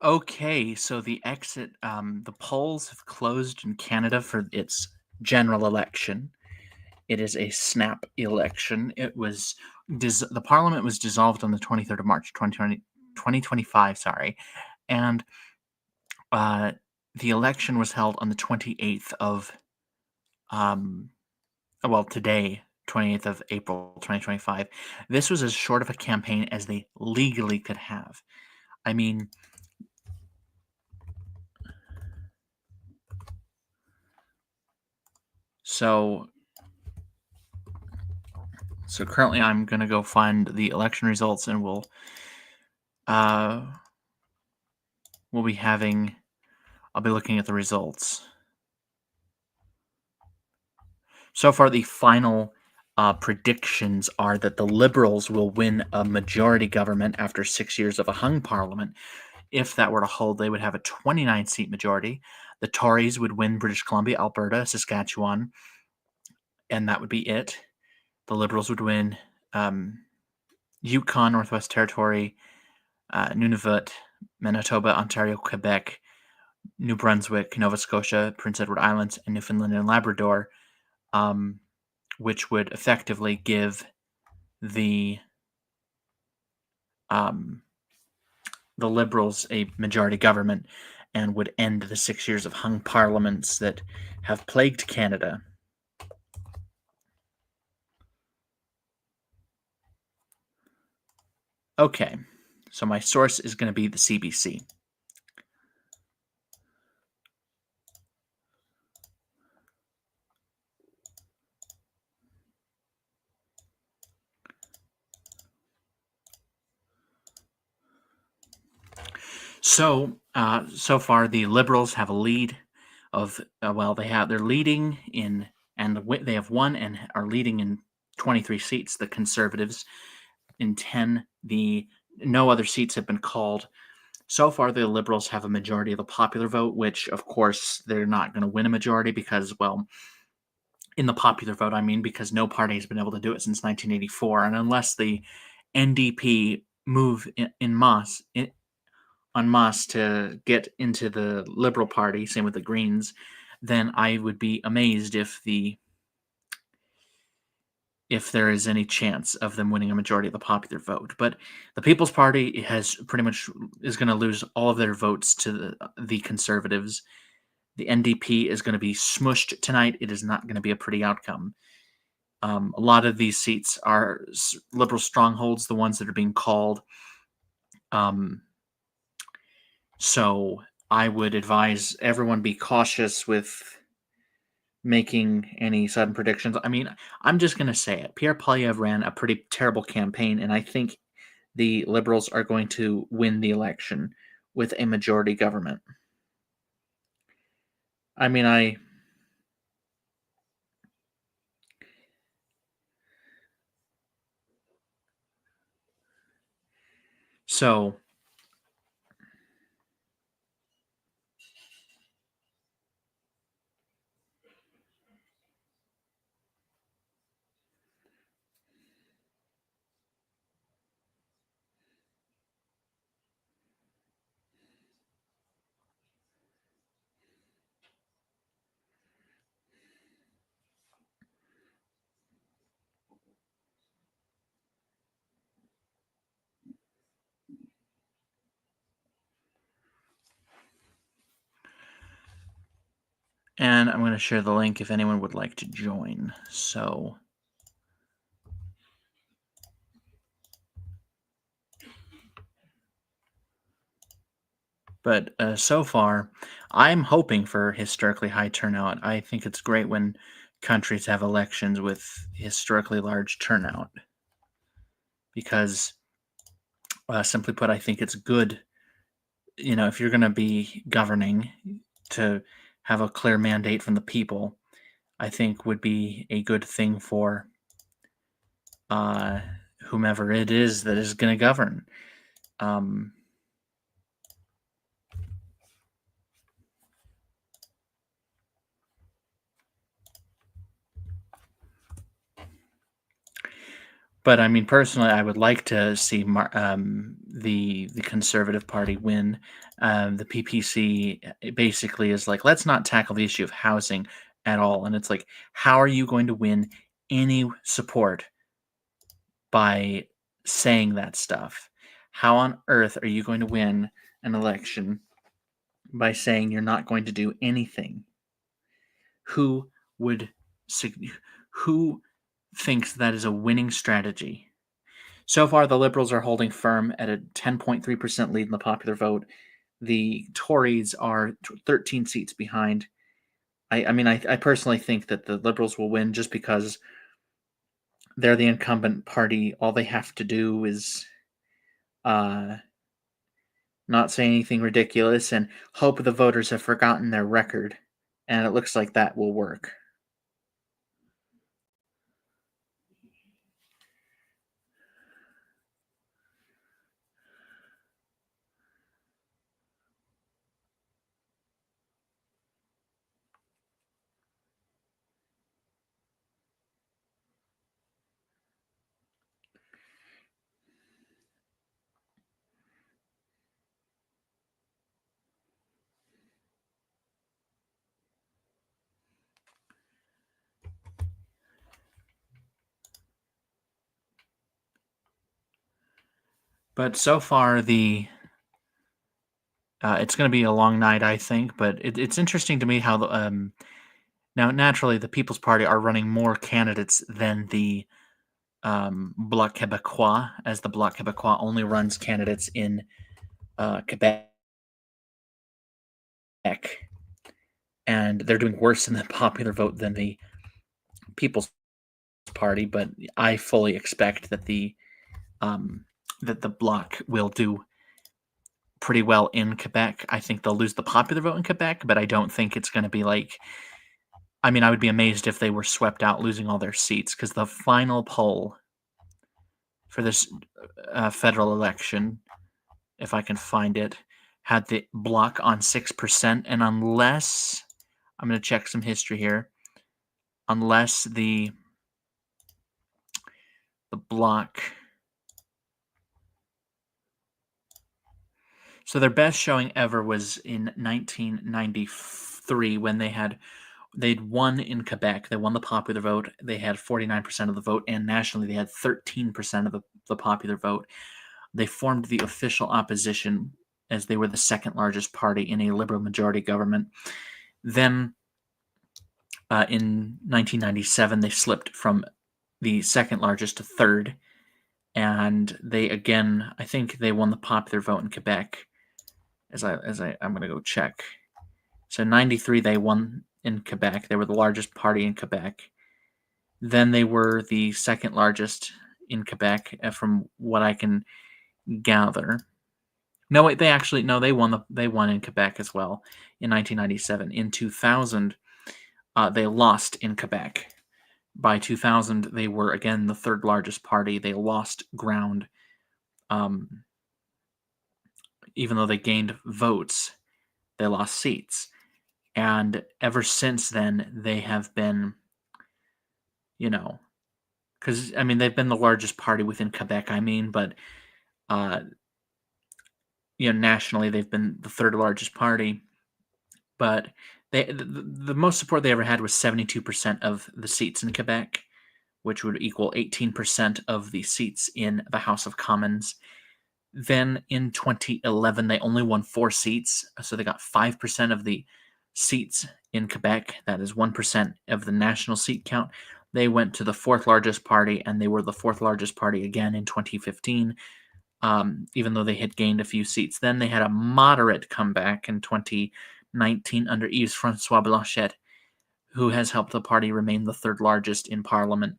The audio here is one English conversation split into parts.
Okay, so the polls have closed in Canada for its general election. It is a snap election. The parliament was dissolved on the 23rd of March, 2025, sorry. And uh, the election was held on the 28th of, um, today, 28th of April, 2025. This was as short of a campaign as they legally could have. I mean, so So currently, I'm gonna go find the election results, and uh we'll be having. I'll be looking at the results. So far, the final predictions are that the Liberals will win a majority government after 6 years of a hung parliament. If that were to hold, they would have a 29-seat majority. The Tories would win British Columbia, Alberta, Saskatchewan, and that would be it. The Liberals would win Yukon, Northwest Territory, Nunavut, Manitoba, Ontario, Quebec, New Brunswick, Nova Scotia, Prince Edward Islands, and Newfoundland and Labrador, which would effectively give the um, the Liberals a majority government and would end the 6 years of hung parliaments that have plagued Canada. Okay, so my source is going to be the CBC. So far the Liberals have a lead of they're leading in and they have won and are leading in 23 seats. The Conservatives in 10. No other seats have been called. So far, the Liberals have a majority of the popular vote, which, of course, they're not going to win a majority because, in the popular vote, I mean, because no party has been able to do it since 1984. And unless the NDP move en masse to get into the Liberal Party, same with the Greens, then I would be amazed if there is any chance of them winning a majority of the popular vote. But the People's Party has pretty much is going to lose all of their votes to the Conservatives. The NDP is going to be smushed tonight. It is not going to be a pretty outcome. A lot of these seats are Liberal strongholds, the ones that are being called. So I would advise everyone be cautious with making any sudden predictions. I mean, I'm just going to say it. Pierre Poilievre ran a pretty terrible campaign, and I think the Liberals are going to win the election with a majority government. I mean, so and I'm going to share the link if anyone would like to join. But so far, I'm hoping for historically high turnout. I think it's great when countries have elections with historically large turnout because, simply put, I think it's good. If you're going to be governing, to have a clear mandate from the people, I think would be a good thing for uh, whomever it is that is going to govern. Um, But I mean, personally, I would like to see the Conservative Party win. The PPC basically is like, let's not tackle the issue of housing at all. And it's like, how are you going to win any support by saying that stuff? How on earth are you going to win an election by saying you're not going to do anything? Who would who thinks that is a winning strategy? So far, the Liberals are holding firm at a 10.3% lead in the popular vote. The Tories are 13 seats behind. I personally think that the Liberals will win just because they're the incumbent party. All they have to do is uh, not say anything ridiculous and hope the voters have forgotten their record. And it looks like that will work. But so far, it's going to be a long night, I think. But it's interesting to me how now naturally the People's Party are running more candidates than the Bloc Québécois, as the Bloc Québécois only runs candidates in Quebec, and they're doing worse in the popular vote than the People's Party. But I fully expect that the Bloc will do pretty well in Quebec. I think they'll lose the popular vote in Quebec, but I don't think it's going to be like. I mean, I would be amazed if they were swept out, losing all their seats, because the final poll for this federal election, if I can find it, had the Bloc on 6%, and unless I'm going to check some history here, unless the Bloc, so their best showing ever was in 1993 when they'd won in Quebec. They won the popular vote. They had 49% of the vote, and nationally they had 13% of the popular vote. They formed the official opposition as they were the second largest party in a Liberal majority government. Then in 1997, they slipped from the second largest to third, and they again, I think they won the popular vote in Quebec. I'm going to go check. So 93, they won in Quebec. They were the largest party in Quebec. Then they were the second largest in Quebec, from what I can gather. No, wait, they won in Quebec as well in 1997. In 2000, they lost in Quebec. By 2000, they were again the third largest party. They lost ground, even though they gained votes, they lost seats. And ever since then, they have been, because I mean they've been the largest party within Quebec. But nationally they've been the third largest party. But the most support they ever had was 72% of the seats in Quebec, which would equal 18% of the seats in the House of Commons. Then in 2011, they only won 4 seats, so they got 5% of the seats in Quebec. That is 1% of the national seat count. They went to the fourth largest party, and they were the fourth largest party again in 2015, even though they had gained a few seats. Then they had a moderate comeback in 2019 under Yves Francois Blanchet, who has helped the party remain the third largest in Parliament.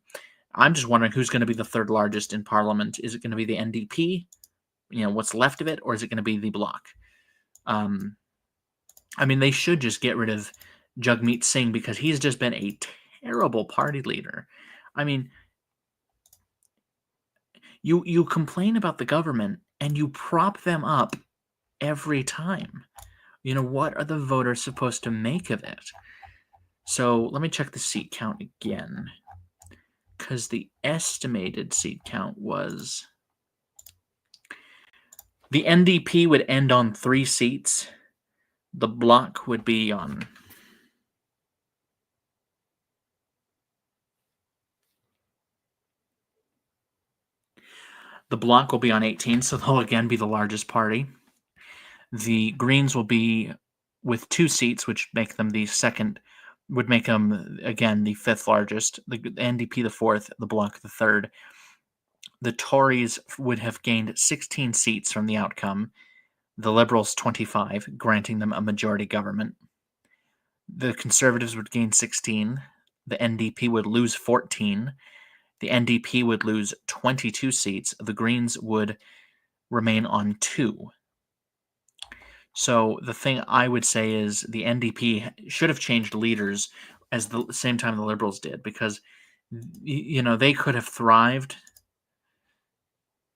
I'm just wondering who's going to be the third largest in Parliament. Is it going to be the NDP? What's left of it, or is it going to be the Bloc? They should just get rid of Jagmeet Singh, because he's just been a terrible party leader. You complain about the government and you prop them up every time. What are the voters supposed to make of it? So let me check the seat count again. because the estimated seat count was the NDP would end on 3 seats. The Bloc would be on the Bloc will be on 18, so they'll again be the largest party. The Greens will be with 2 seats, which make them the second, would make them again the 5th largest. The NDP the 4th, the Bloc the 3rd. The Tories would have gained 16 seats from the outcome. The Liberals 25, granting them a majority government. The Conservatives would gain 16. The NDP would lose 14. The NDP would lose 22 seats. The Greens would remain on 2. So the thing I would say is the NDP should have changed leaders as the same time the Liberals did, because they could have thrived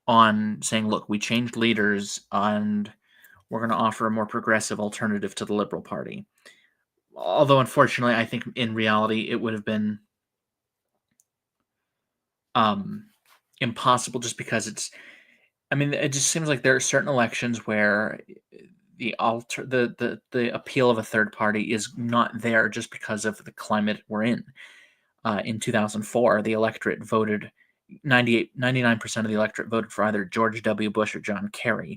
on saying, look, we changed leaders and we're going to offer a more progressive alternative to the Liberal Party. Although, unfortunately, I think in reality it would have been impossible, just because it just seems like there are certain elections where the appeal of a third party is not there just because of the climate we're in. In 2004, the electorate voted 99% of the electorate voted for either George W. Bush or John Kerry.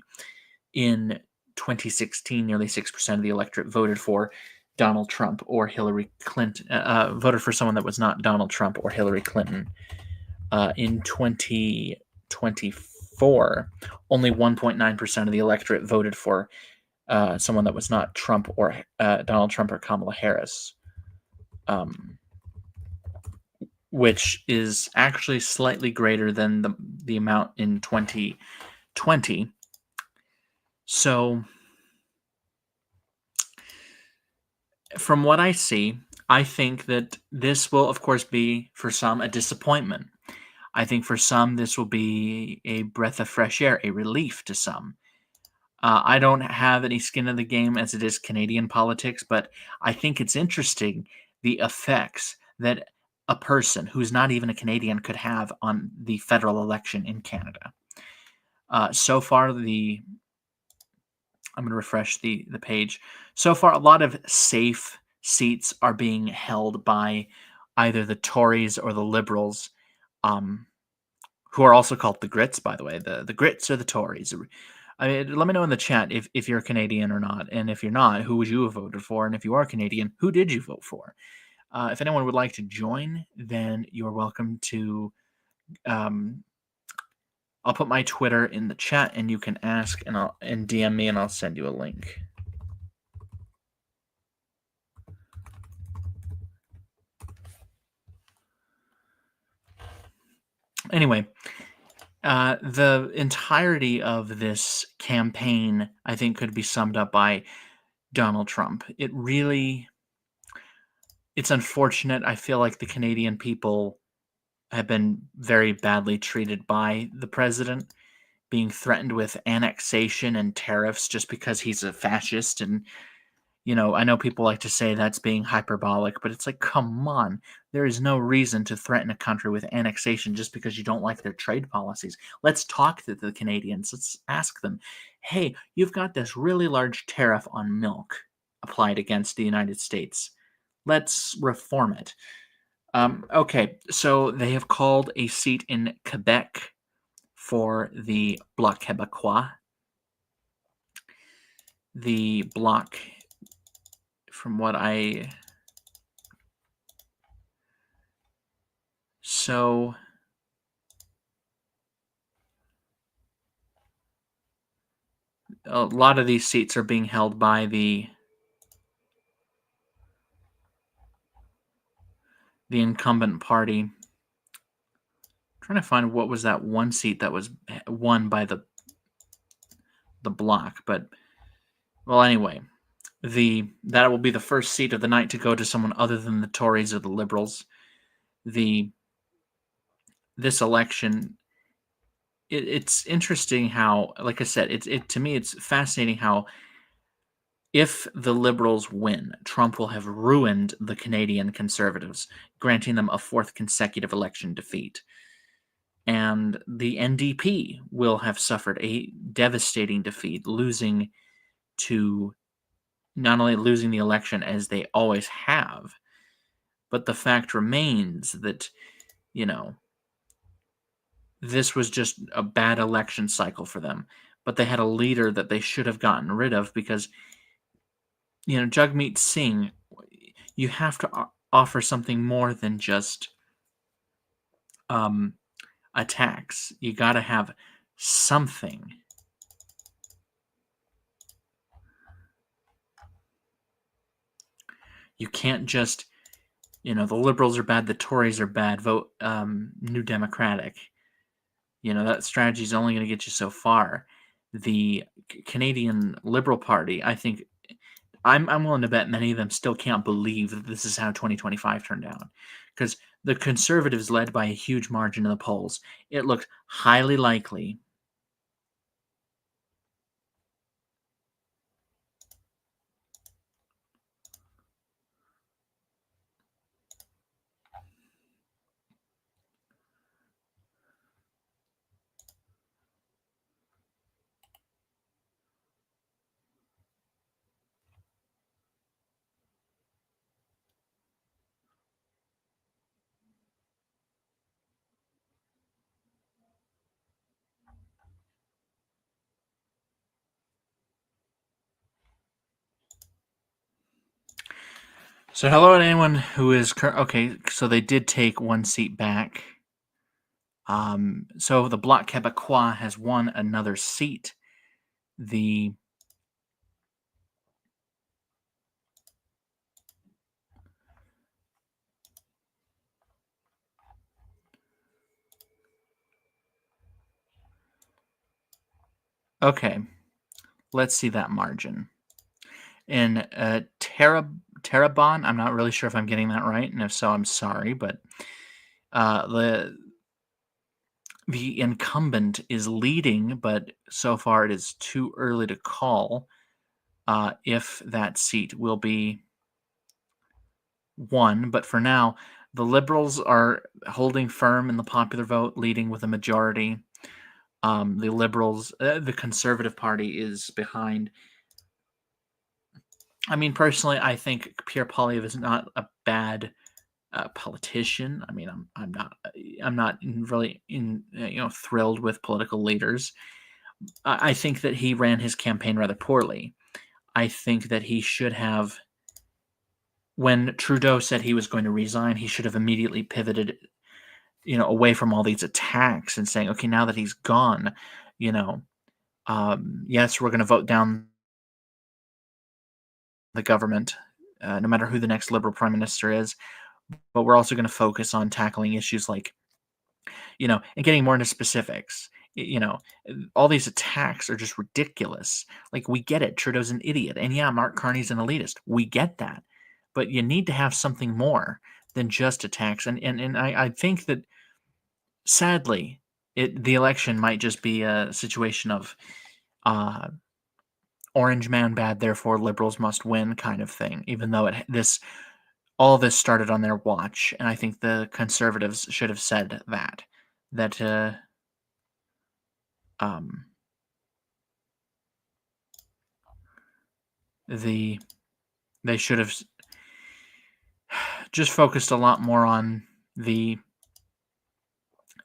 In 2016, nearly 6% of the electorate voted for Donald Trump or Hillary Clinton, voted for someone that was not Donald Trump or Hillary Clinton. In 2024, only 1.9% of the electorate voted for someone that was not Trump or Donald Trump or Kamala Harris, which is actually slightly greater than the amount in 2020. So, from what I see, I think that this will, of course, be for some a disappointment. I think for some this will be a breath of fresh air, a relief to some. I don't have any skin in the game as it is Canadian politics, but I think it's interesting the effects that a person who's not even a Canadian could have on the federal election in Canada. So far, I'm going to refresh the page. So far, a lot of safe seats are being held by either the Tories or the Liberals, who are also called the Grits, by the way. The Grits are the Tories. Let me know in the chat if you're Canadian or not, and if you're not, who would you have voted for, and if you are Canadian, who did you vote for? If anyone would like to join, then you're welcome to. I'll put my Twitter in the chat, and you can ask and DM me, and I'll send you a link. Anyway, the entirety of this campaign, I think, could be summed up by Donald Trump. It's unfortunate. I feel like the Canadian people have been very badly treated by the president, being threatened with annexation and tariffs just because he's a fascist. And, I know people like to say that's being hyperbolic, but it's like, come on. There is no reason to threaten a country with annexation just because you don't like their trade policies. Let's talk to the Canadians. Let's ask them, hey, you've got this really large tariff on milk applied against the United States. Let's reform it. Okay, so they have called a seat in Quebec for the Bloc Québécois. The Bloc, from what So, a lot of these seats are being held by the incumbent party. I'm trying to find what was that one seat that was won by the Bloc, but well, anyway, that will be the first seat of the night to go to someone other than the Tories or the Liberals. This election, it's interesting how, like I said, to me it's fascinating how If the Liberals win, Trump will have ruined the Canadian Conservatives, granting them a fourth consecutive election defeat. And the NDP will have suffered a devastating defeat, losing to not only losing the election as they always have, but the fact remains that, you know, this was just a bad election cycle for them. But they had a leader that they should have gotten rid of because, Jagmeet Singh, you have to offer something more than just um, attacks. You got to have something. You can't just, the Liberals are bad, the Tories are bad, vote New Democratic. That strategy is only going to get you so far. The Canadian Liberal Party, I think, I'm willing to bet many of them still can't believe that this is how 2025 turned out. Because the Conservatives led by a huge margin in the polls. It looked highly likely. So hello to anyone who is okay. So they did take one seat back. So the Bloc Québécois has won another seat. The okay, let's see that margin. In Terrebonne, I'm not really sure if I'm getting that right, and if so, I'm sorry, but the incumbent is leading, but so far it is too early to call if that seat will be won. But for now, the Liberals are holding firm in the popular vote, leading with a majority. The Liberals, the Conservative Party is behind. I mean, personally, I think Pierre Poilievre is not a bad politician. I mean, I'm not really thrilled with political leaders. I think that he ran his campaign rather poorly. I think that he should have, when Trudeau said he was going to resign, he should have immediately pivoted, away from all these attacks and saying, okay, now that he's gone, yes, we're going to vote down the government, no matter who the next Liberal Prime Minister is, but we're also going to focus on tackling issues like, and getting more into specifics. All these attacks are just ridiculous. Like, we get it. Trudeau's an idiot. And yeah, Mark Carney's an elitist. We get that. But you need to have something more than just attacks. And I think that, sadly, the election might just be a situation of orange man bad, therefore liberals must win kind of thing, even though all this started on their watch. And I think the Conservatives should have said that they should have just focused a lot more on the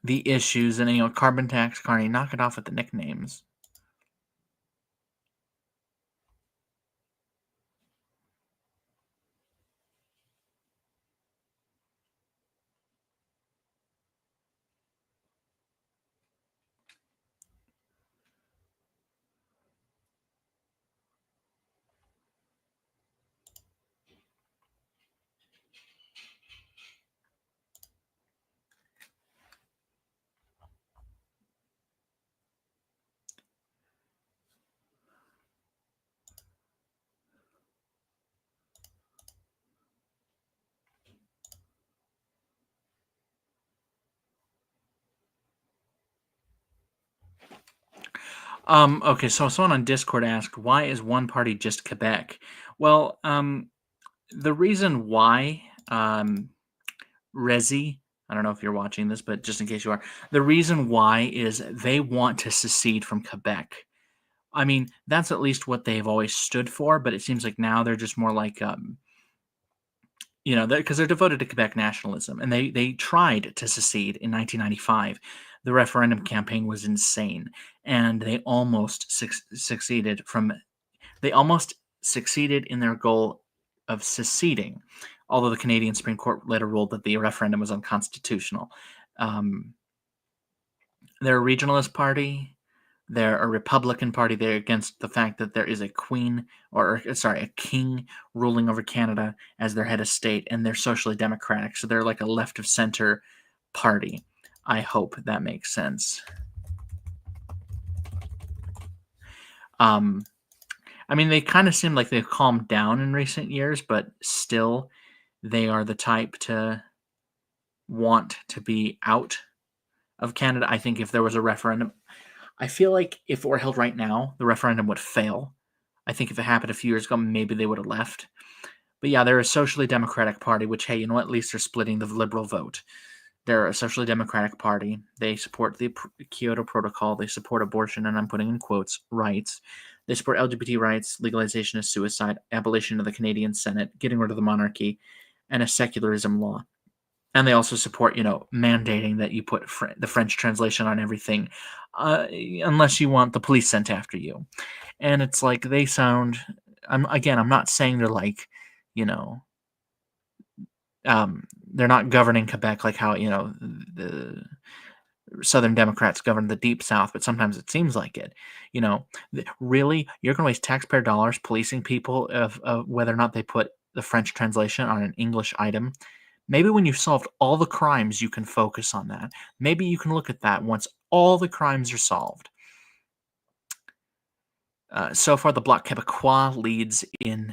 issues. And carbon tax, Carney, knock it off with the nicknames. Okay, so someone on Discord asked, why is one party just Quebec? Well, the reason why, Resi, I don't know if you're watching this, but just in case you are, the reason why is they want to secede from Quebec. I mean, that's at least what they've always stood for, but it seems like now they're just more like, because they're devoted to Quebec nationalism, and they tried to secede in 1995. The referendum campaign was insane, and they almost succeeded from. They almost succeeded in their goal of seceding, although the Canadian Supreme Court later ruled that the referendum was unconstitutional. Um, they're a regionalist party. They're a Republican party. They're against the fact that there is a a king ruling over Canada as their head of state, and they're socially democratic. So they're like a left of center party. I hope that makes sense. Um, I mean, they kind of seem like they've calmed down in recent years, but still, they are the type to want to be out of Canada. I think if there was a referendum, I feel like if it were held right now, the referendum would fail. I think if it happened a few years ago, maybe they would have left. But yeah, they're a socially democratic party, which, hey, you know what? At least they're splitting the liberal vote. They're a socially democratic party. They support the Kyoto Protocol. They support abortion, and I'm putting in quotes, rights. They support LGBT rights, legalization of suicide, abolition of the Canadian Senate, getting rid of the monarchy, and a secularism law. And they also support, mandating that you put the French translation on everything, unless you want the police sent after you. And it's like they sound. I'm not saying they're like, you know, they're not governing Quebec like how the Southern Democrats govern the Deep South, but sometimes it seems like it. Really, you're going to waste taxpayer dollars policing people of whether or not they put the French translation on an English item. Maybe when you've solved all the crimes, you can focus on that. Maybe you can look at that once all the crimes are solved. So far, the Bloc Québécois leads in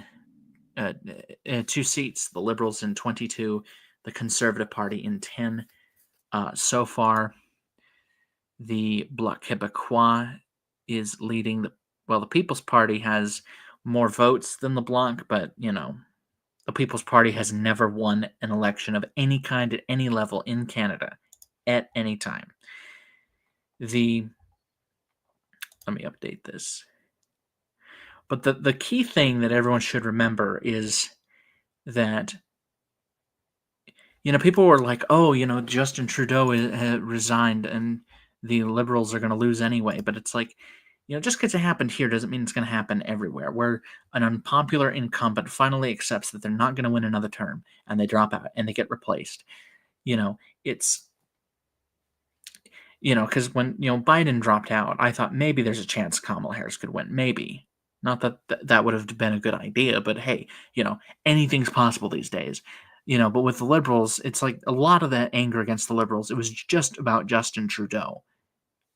2 seats, the Liberals in 22, the Conservative Party in 10. So far, the Bloc Québécois is leading the People's Party has more votes than the Bloc, but, the People's Party has never won an election of any kind at any level in Canada at any time. Let me update this. But the key thing that everyone should remember is that, people were like, oh, Justin Trudeau resigned and the Liberals are going to lose anyway. But it's like, just because it happened here doesn't mean it's going to happen everywhere. Where an unpopular incumbent finally accepts that they're not going to win another term and they drop out and they get replaced. It's, because when, Biden dropped out, I thought maybe there's a chance Kamala Harris could win. Maybe. Not that that would have been a good idea, but hey, anything's possible these days. But with the Liberals, it's like a lot of that anger against the Liberals, it was just about Justin Trudeau.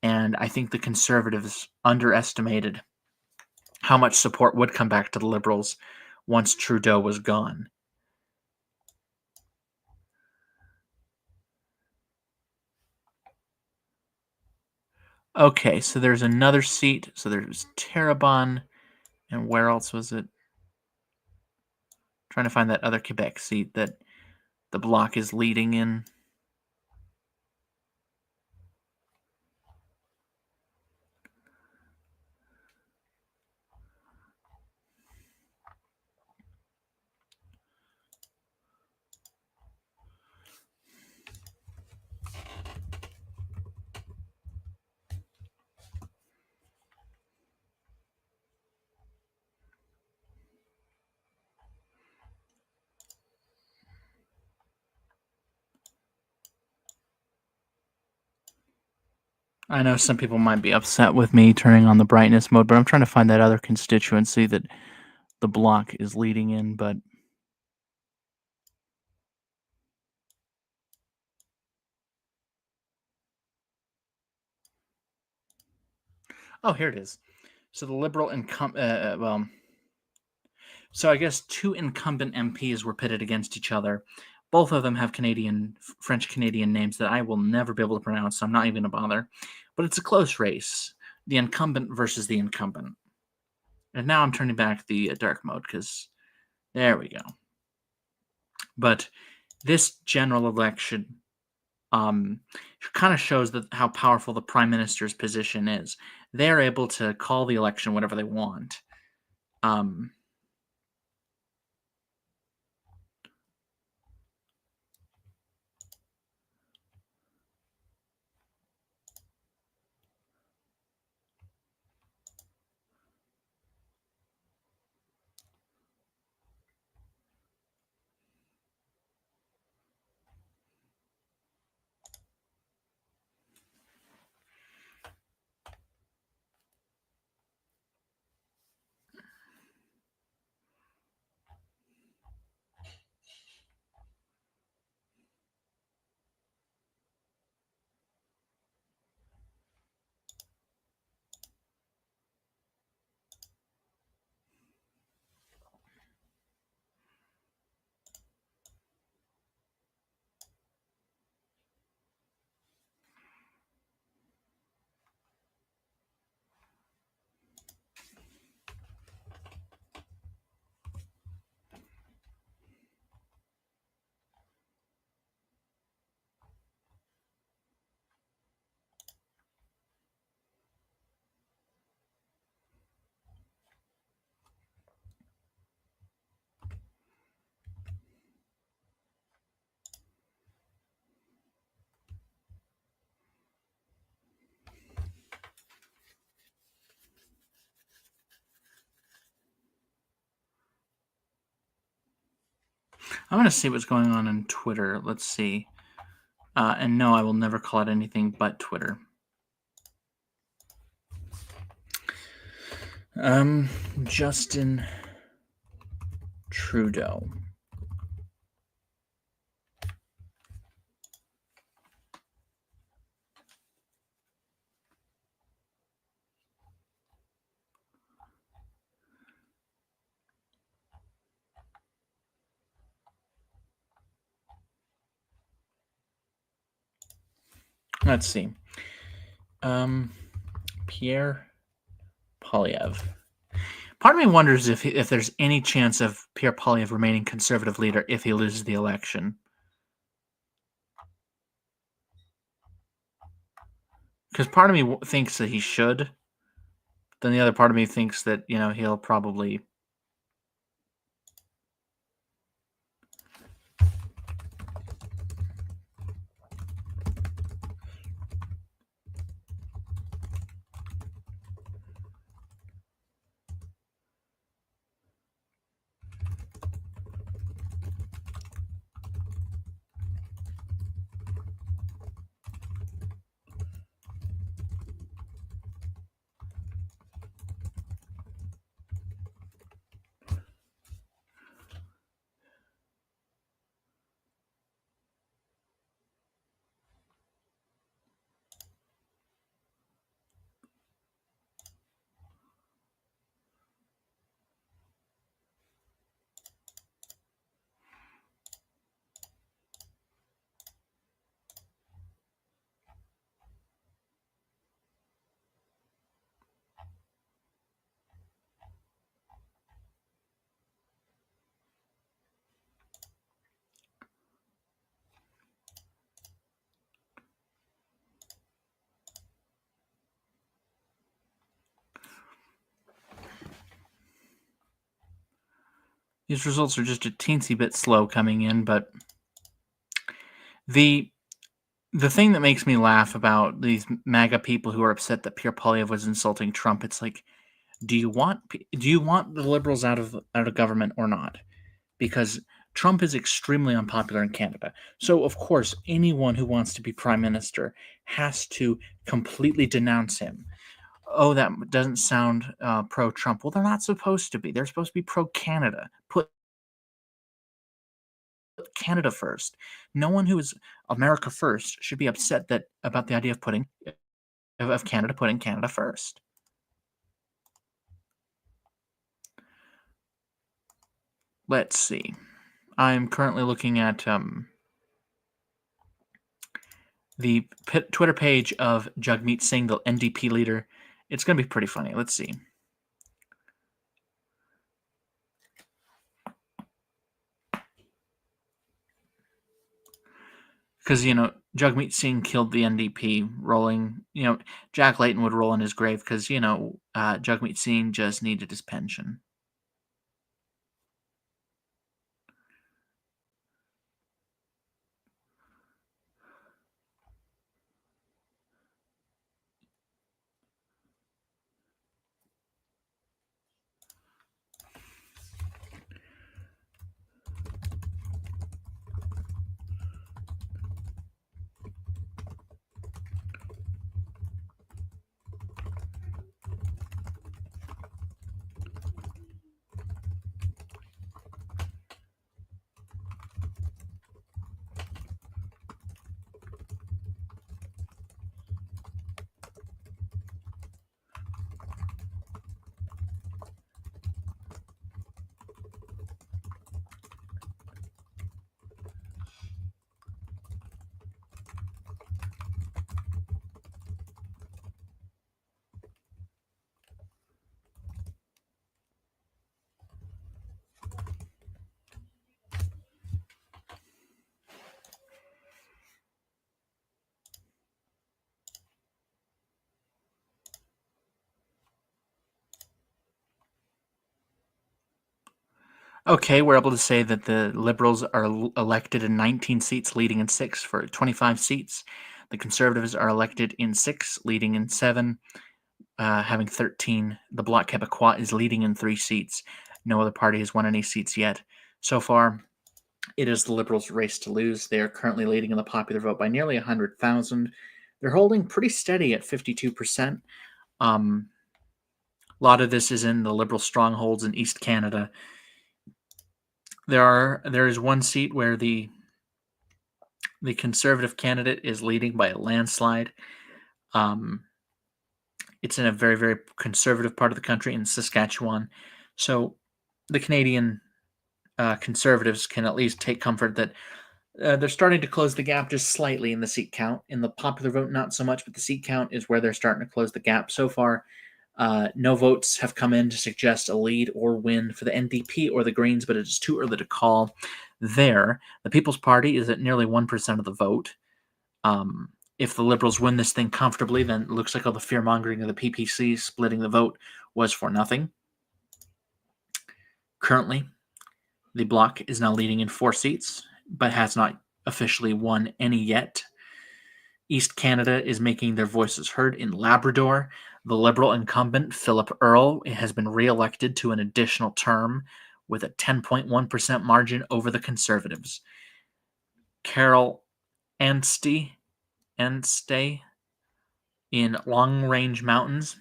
And I think the Conservatives underestimated how much support would come back to the Liberals once Trudeau was gone. Okay, so there's another seat. So there's Terrebonne, and where else was it? Trying to find that other Quebec seat that the Bloc is leading in. I know some people might be upset with me turning on the brightness mode, but I'm trying to find that other constituency that the Bloc is leading in, but oh, here it is. So the Liberal so I guess 2 incumbent MPs were pitted against each other. Both of them have French Canadian names that I will never be able to pronounce, so I'm not even going to bother. But it's a close race. the incumbent versus the incumbent. And now I'm turning back the dark mode because there we go. But this general election kind of shows that how powerful the prime minister's position is. They're able to call the election whatever they want. I'm going to see what's going on in Twitter. Let's see. And no, I will never call it anything but Twitter. Justin Trudeau. Let's see. Pierre Poilievre. Part of me wonders if there's any chance of Pierre Poilievre remaining conservative leader if he loses the election. Because part of me thinks that he should. Then the other part of me thinks that, he'll probably... These results are just a teensy bit slow coming in, but the thing that makes me laugh about these MAGA people who are upset that Pierre Poilievre was insulting Trump, it's like, do you want the liberals out of government or not? Because Trump is extremely unpopular in Canada. So, of course, anyone who wants to be prime minister has to completely denounce him. Oh, that doesn't sound pro-Trump. Well, they're not supposed to be. They're supposed to be pro-Canada. Put Canada first. No one who is America first should be upset about the idea of Canada putting Canada first. Let's see. I'm currently looking at the Twitter page of Jagmeet Singh, the NDP leader, It's going to be pretty funny. Let's see. Because, Jagmeet Singh killed the NDP, rolling, Jack Layton would roll in his grave because, Jagmeet Singh just needed his pension. Okay, we're able to say that the Liberals are elected in 19 seats, leading in 6 for 25 seats. The Conservatives are elected in 6, leading in 7, having 13. The Bloc Québécois is leading in 3 seats. No other party has won any seats yet. So far, it is the Liberals' race to lose. They are currently leading in the popular vote by nearly 100,000. They're holding pretty steady at 52%. A lot of this is in the Liberal strongholds in East Canada. There is one seat where the Conservative candidate is leading by a landslide. It's in a very, very conservative part of the country in Saskatchewan. So the Canadian Conservatives can at least take comfort that they're starting to close the gap just slightly in the seat count. In the popular vote, not so much, but the seat count is where they're starting to close the gap. So far, no votes have come in to suggest a lead or win for the NDP or the Greens, but it is too early to call there. The People's Party is at nearly 1% of the vote. If the Liberals win this thing comfortably, then it looks like all the fear-mongering of the PPC splitting the vote was for nothing. Currently, the Bloc is now leading in 4 seats, but has not officially won any yet. East Canada is making their voices heard in Labrador. The Liberal incumbent, Philip Earle, has been re-elected to an additional term with a 10.1% margin over the Conservatives. Carol Anstey in Long Range Mountains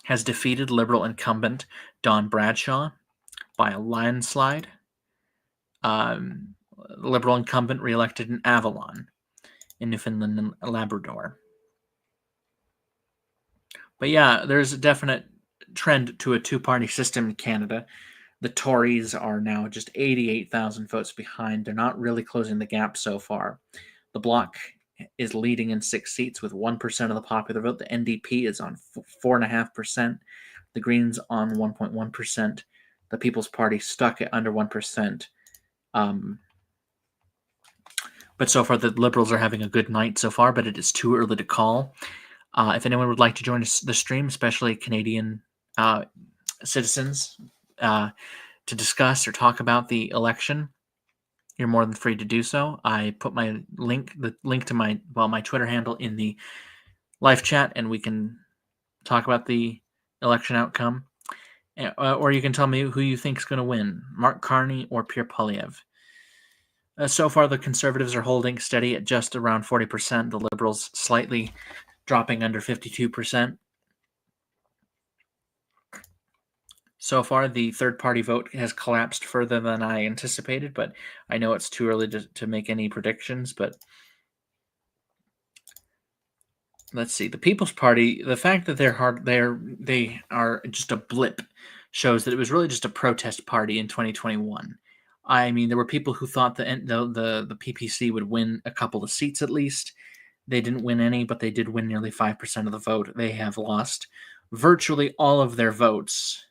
has defeated Liberal incumbent Don Bradshaw by a landslide. Liberal incumbent re-elected in Avalon in Newfoundland and Labrador. But yeah, there's a definite trend to a two-party system in Canada. The Tories are now just 88,000 votes behind. They're not really closing the gap so far. The Bloc is leading in 6 seats with 1% of the popular vote. The NDP is on 4.5%. The Greens on 1.1%. The People's Party stuck at under 1%. But so far, the Liberals are having a good night so far, but it is too early to call. If anyone would like to join the stream, especially Canadian citizens, to discuss or talk about the election, you're more than free to do so. I put the link to my Twitter handle in the live chat, and we can talk about the election outcome. Or you can tell me who you think is going to win, Mark Carney or Pierre Poilievre. So far, the Conservatives are holding steady at just around 40%. The Liberals slightly dropping under 52%. So far, the third-party vote has collapsed further than I anticipated, but I know it's too early to make any predictions. But let's see. The People's Party, the fact that they are just a blip shows that it was really just a protest party in 2021. I mean, there were people who thought the PPC would win a couple of seats at least. They didn't win any, but they did win nearly 5% of the vote. They have lost virtually all of their votes.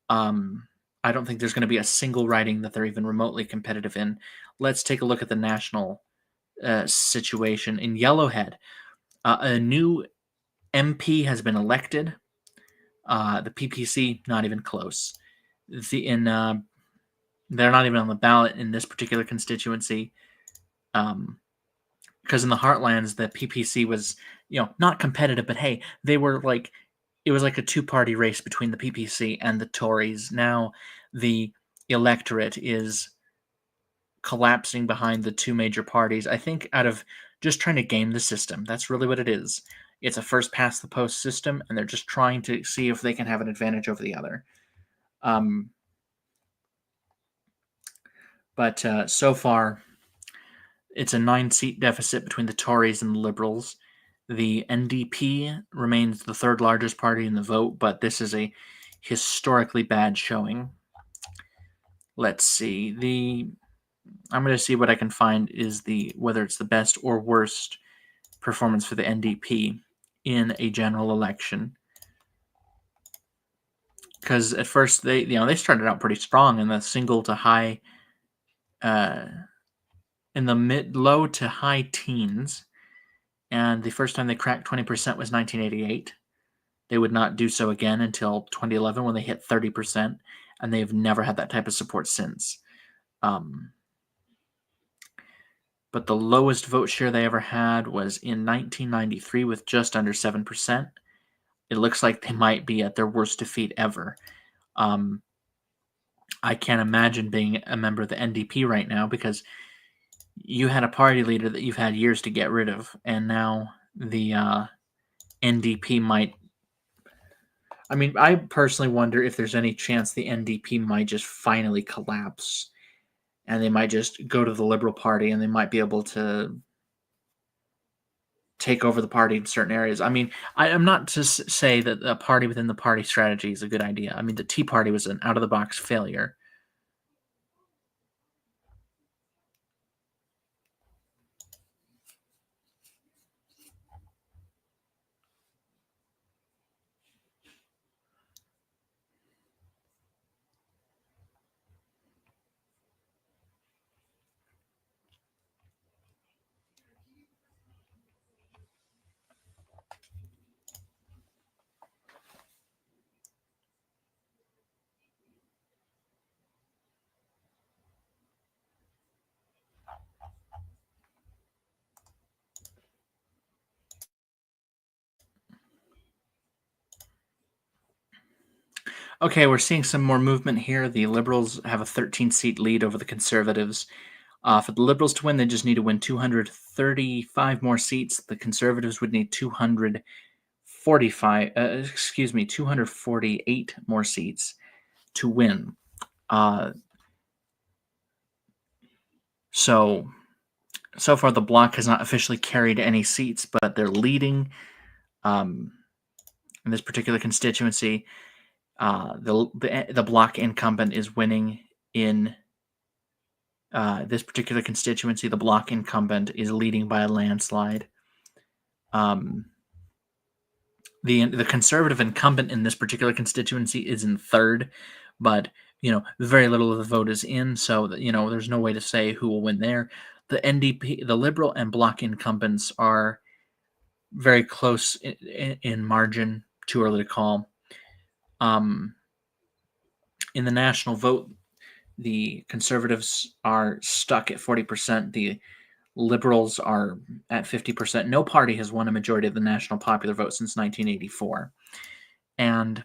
I don't think there's going to be a single riding that they're even remotely competitive in. Let's take a look at the national situation. In Yellowhead, a new MP has been elected. The PPC, not even close. They're not even on the ballot in this particular constituency. Because in the Heartlands, the PPC was, not competitive, but hey, they were like, it was like a two-party race between the PPC and the Tories. Now the electorate is collapsing behind the two major parties, I think, out of just trying to game the system. That's really what it is. It's a first-past-the-post system, and they're just trying to see if they can have an advantage over the other. But so far, it's a 9-seat deficit between the Tories and the Liberals. The NDP remains the third largest party in the vote, but this is a historically bad showing. Let's see. I'm going to see what I can find is whether it's the best or worst performance for the NDP in a general election. Because at first they started out pretty strong in the single to high, in the low to high teens. And the first time they cracked 20% was 1988. They would not do so again until 2011 when they hit 30%, and they have never had that type of support since. But the lowest vote share they ever had was in 1993 with just under 7%. It looks like they might be at their worst defeat ever. I can't imagine being a member of the NDP right now because you had a party leader that you've had years to get rid of, and now the NDP might... I mean, I personally wonder if there's any chance the NDP might just finally collapse, and they might just go to the Liberal Party, and they might be able to take over the party in certain areas. I mean, I'm not to say that a party within the party strategy is a good idea. I mean, the Tea Party was an out-of-the-box failure. Okay, we're seeing some more movement here. The Liberals have a 13-seat lead over the Conservatives. For the Liberals to win, they just need to win 235 more seats. The Conservatives would need 248 more seats to win. So far, the Bloc has not officially carried any seats, but they're leading in this particular constituency. The Bloc incumbent is winning in this particular constituency. The Bloc incumbent is leading by a landslide. The Conservative incumbent in this particular constituency is in third, but very little of the vote is in, so there's no way to say who will win there. The NDP, the Liberal and Bloc incumbents are very close in margin. Too early to call. In the national vote, the Conservatives are stuck at 40%. The Liberals are at 50%. No party has won a majority of the national popular vote since 1984. And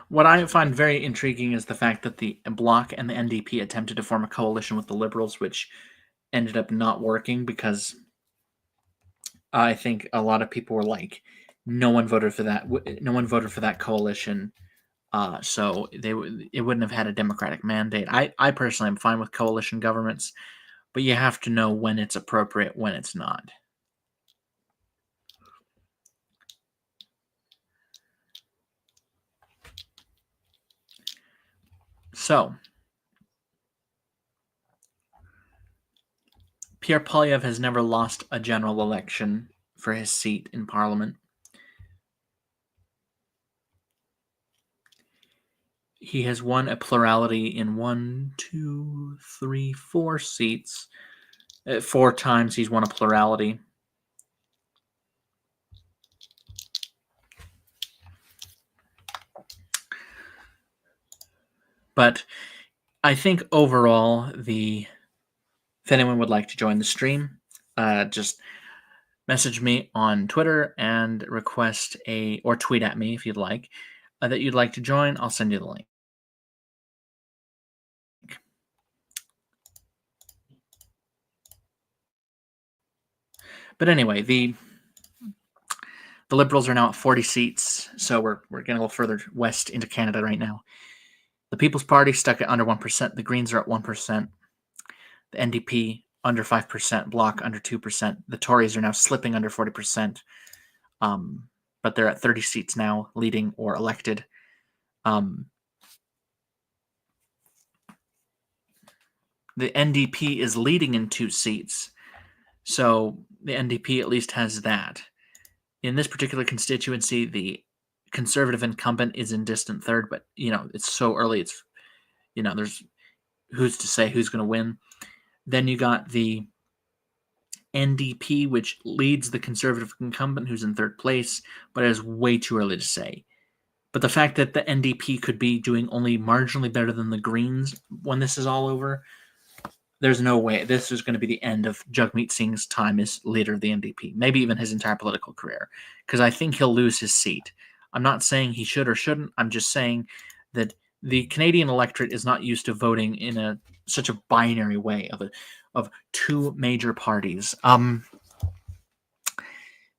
what I find very intriguing is the fact that the Bloc and the NDP attempted to form a coalition with the Liberals, which ended up not working because I think a lot of people were like, no one voted for that. No one voted for that coalition. So it wouldn't have had a democratic mandate. I personally am fine with coalition governments, but you have to know when it's appropriate, when it's not. So, Pierre Poilievre has never lost a general election for his seat in Parliament. He has won a plurality in 4 seats. 4 times he's won a plurality. But I think overall, if anyone would like to join the stream, just message me on Twitter and request or tweet at me if you'd like, that you'd like to join. I'll send you the link. But anyway, the Liberals are now at 40 seats, so we're getting a little further west into Canada right now. The People's Party stuck at under 1%. The Greens are at 1%. The NDP under 5%. Bloc under 2%. The Tories are now slipping under 40%, but they're at 30 seats now, leading or elected. The NDP is leading in 2 seats, so the NDP at least has that. In this particular constituency, the Conservative incumbent is in distant third, but it's so early. It's there's who's to say who's going to win. Then you got the NDP, which leads the Conservative incumbent, who's in third place, but it is way too early to say. But the fact that the NDP could be doing only marginally better than the Greens when this is all over, there's no way. This is going to be the end of Jagmeet Singh's time as leader of the NDP, maybe even his entire political career, because I think he'll lose his seat. I'm not saying he should or shouldn't. I'm just saying that the Canadian electorate is not used to voting in such a binary way of 2 major parties.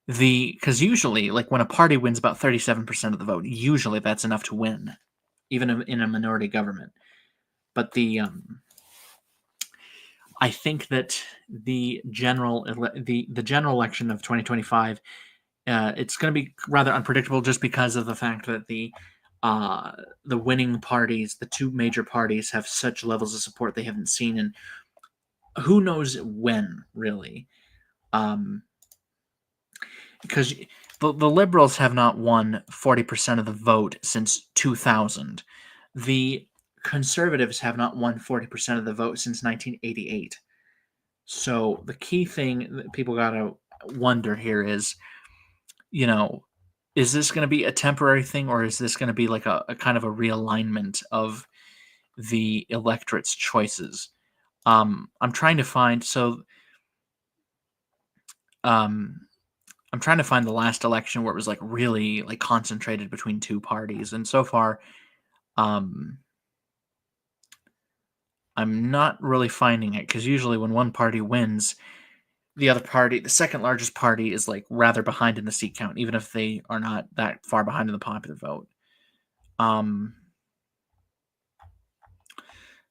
Because usually, like when a party wins about 37% of the vote, usually that's enough to win, even in a minority government. But I think that the general election of 2025, it's going to be rather unpredictable, just because of the fact that the winning parties, the 2 major parties, have such levels of support they haven't seen in who knows when, really. Because the Liberals have not won 40% of the vote since 2000. The Conservatives have not won 40% of the vote since 1988. So the key thing that people got to wonder here is, is this going to be a temporary thing, or is this going to be like a kind of a realignment of the electorate's choices? I'm trying to find I'm trying to find the last election where it was like really like concentrated between 2 parties, and so far, I'm not really finding it, because usually when one party wins, the other party, the second largest party, is like rather behind in the seat count, even if they are not that far behind in the popular vote.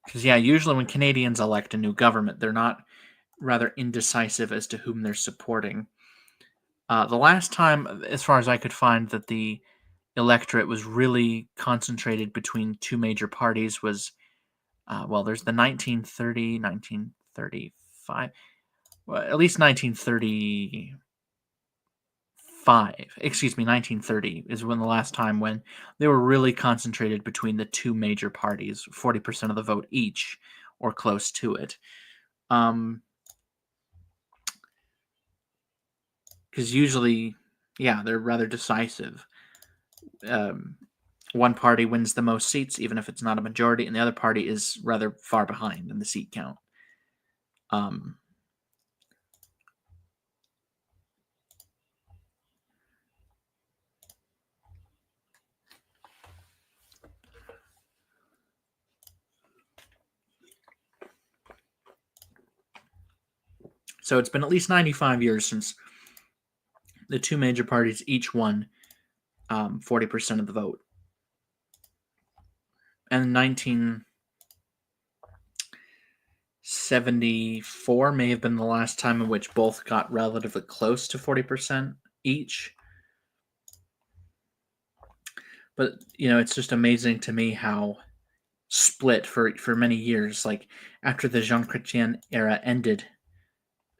Because usually when Canadians elect a new government, they're not rather indecisive as to whom they're supporting. The last time, as far as I could find, that the electorate was really concentrated between 2 major parties was, there's the 1930, 1935, well, at least 1935, 1930 is when the last time when they were really concentrated between the 2 major parties, 40% of the vote each, or close to it. Because usually, they're rather decisive. One party wins the most seats, even if it's not a majority, and the other party is rather far behind in the seat count. So it's been at least 95 years since the 2 major parties each won 40% of the vote. And 1974 may have been the last time in which both got relatively close to 40% each. But, it's just amazing to me how split for many years. Like after the Jean Chrétien era ended,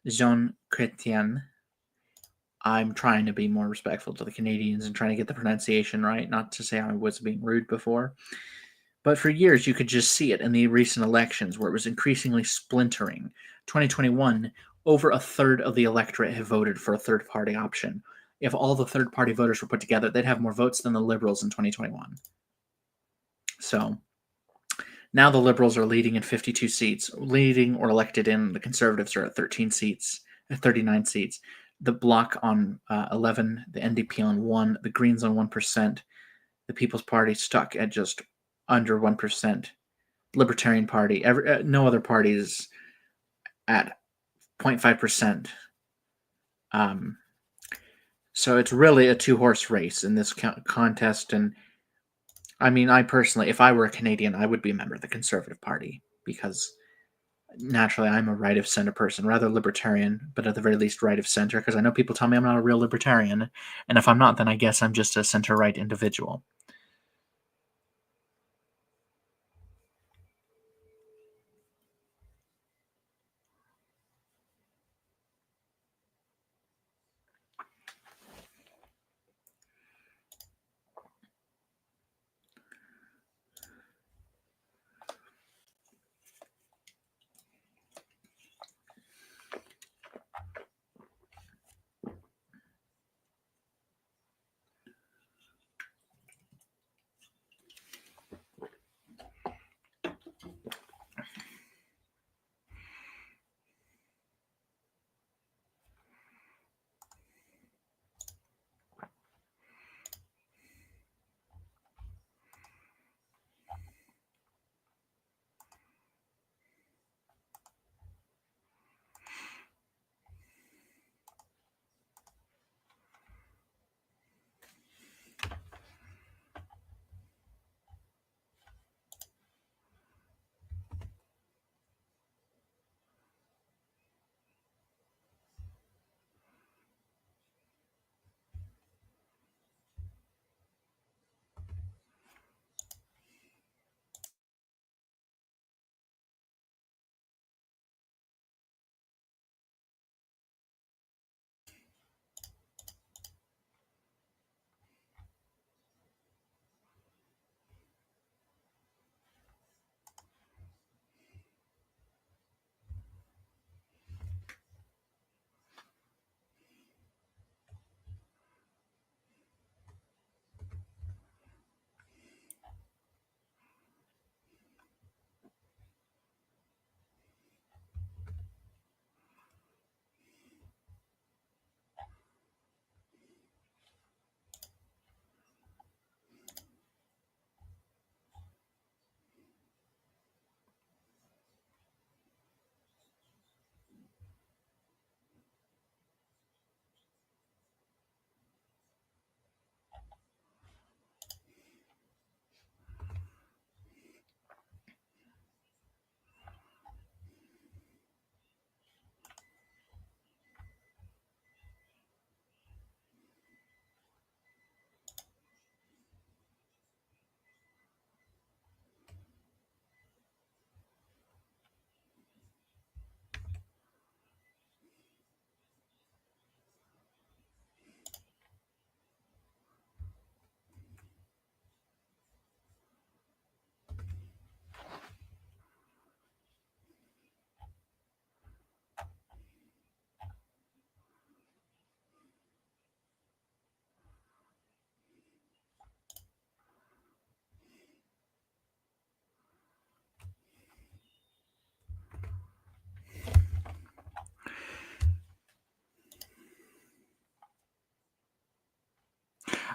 Jean Chrétien. I'm trying to be more respectful to the Canadians and trying to get the pronunciation right. Not to say I was being rude before, but for years you could just see it in the recent elections where it was increasingly splintering. 2021, over a third of the electorate have voted for a third party option. If all the third party voters were put together, they'd have more votes than the Liberals in 2021. So now the Liberals are leading in 52 seats, leading or elected in. The Conservatives are at 13 seats, 39 seats. The Bloc on 11, the NDP on 1, the Greens on 1%, the People's Party stuck at just under 1%, Libertarian Party, no other parties at 0.5%. So it's really a two-horse race in this contest, and I mean, I personally, if I were a Canadian, I would be a member of the Conservative Party because naturally I'm a right of center person, rather libertarian, but at the very least right of center, because I know people tell me I'm not a real libertarian, and if I'm not, then I guess I'm just a center right individual.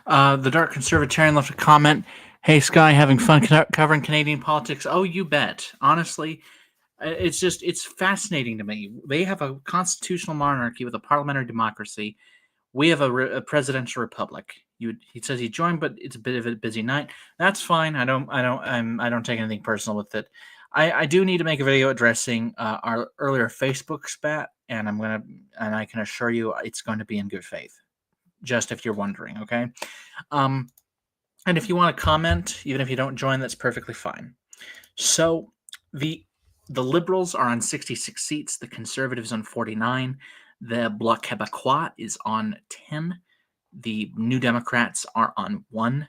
The Dark Conservatarian left a comment. Hey, Sky, having fun covering Canadian politics? Oh, you bet. Honestly, it's fascinating to me. They have a constitutional monarchy with a parliamentary democracy. We have a presidential republic. He says he joined, but it's a bit of a busy night. That's fine. I don't take anything personal with it. I do need to make a video addressing our earlier Facebook spat, and I can assure you it's going to be in good faith. Just if you're wondering, okay? And if you want to comment, even if you don't join, that's perfectly fine. So the the Liberals are on 66 seats, the Conservatives on 49, the Bloc Québécois is on 10, the New Democrats are on 1.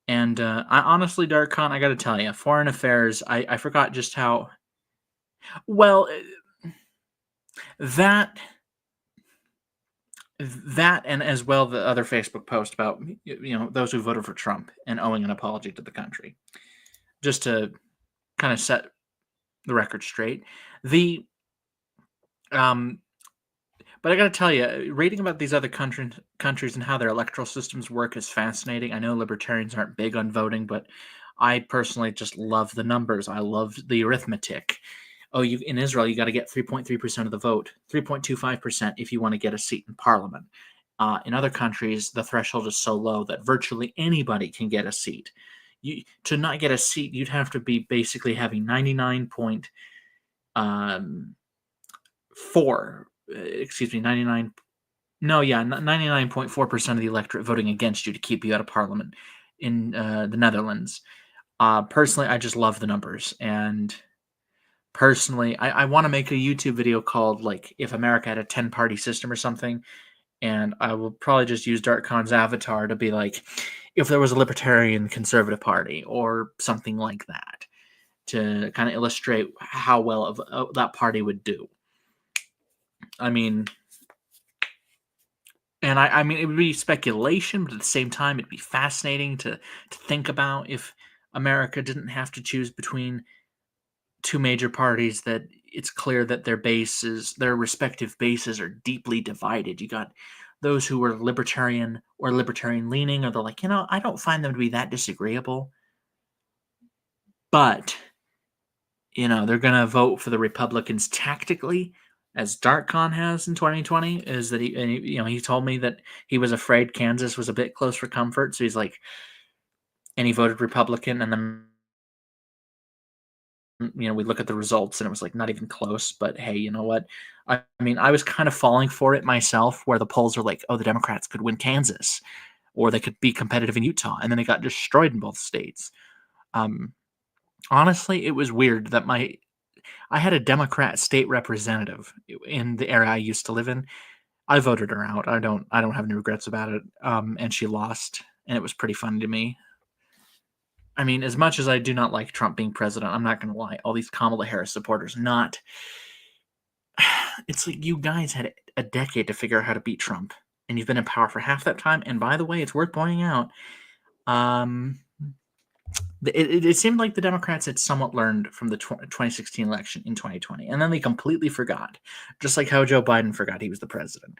And I honestly, Darkon, I got to tell you, foreign affairs. I forgot just how well that that and as well the other Facebook post about those who voted for Trump and owing an apology to the country, just to kind of set the record straight. The um, but I got to tell you, reading about these other countries and how their electoral systems work is fascinating. I know libertarians aren't big on voting, but I personally just love the numbers. I love the arithmetic. Oh, you in Israel, you got to get 3.3% of the vote, 3.25% if you want to get a seat in parliament. In other countries, the threshold is so low that virtually anybody can get a seat. To not get a seat, you'd have to be basically having 99.4, excuse me, 99. No, yeah, 99.4% of the electorate voting against you to keep you out of parliament in the Netherlands. Personally, I just love the numbers, and personally, I want to make a YouTube video called like if America had a 10-party system or something, and I will probably just use DarkCon's avatar to be like if there was a libertarian conservative party or something like that to kind of illustrate how well that party would do. I mean, and I mean, it would be speculation, but at the same time, it'd be fascinating to think about if America didn't have to choose between two major parties that it's clear that their respective bases are deeply divided. You got those who were libertarian or libertarian leaning, or they're like, I don't find them to be that disagreeable, but they're gonna vote for the Republicans tactically, as DarkCon has in 2020. Is that he told me that he was afraid Kansas was a bit close for comfort, so he's like, and he voted Republican, and then we look at the results and it was like not even close. But hey, you know what? I mean, I was kind of falling for it myself, where the polls are like, oh, the Democrats could win Kansas, or they could be competitive in Utah, and then they got destroyed in both states. Honestly, it was weird that I had a Democrat state representative in the area I used to live in. I voted her out. I don't have any regrets about it. And she lost, and it was pretty funny to me. I mean, as much as I do not like Trump being president, I'm not going to lie. All these Kamala Harris supporters, not. It's like you guys had a decade to figure out how to beat Trump, and you've been in power for half that time. And by the way, it's worth pointing out, it seemed like the Democrats had somewhat learned from the 2016 election in 2020, and then they completely forgot, just like how Joe Biden forgot he was the president.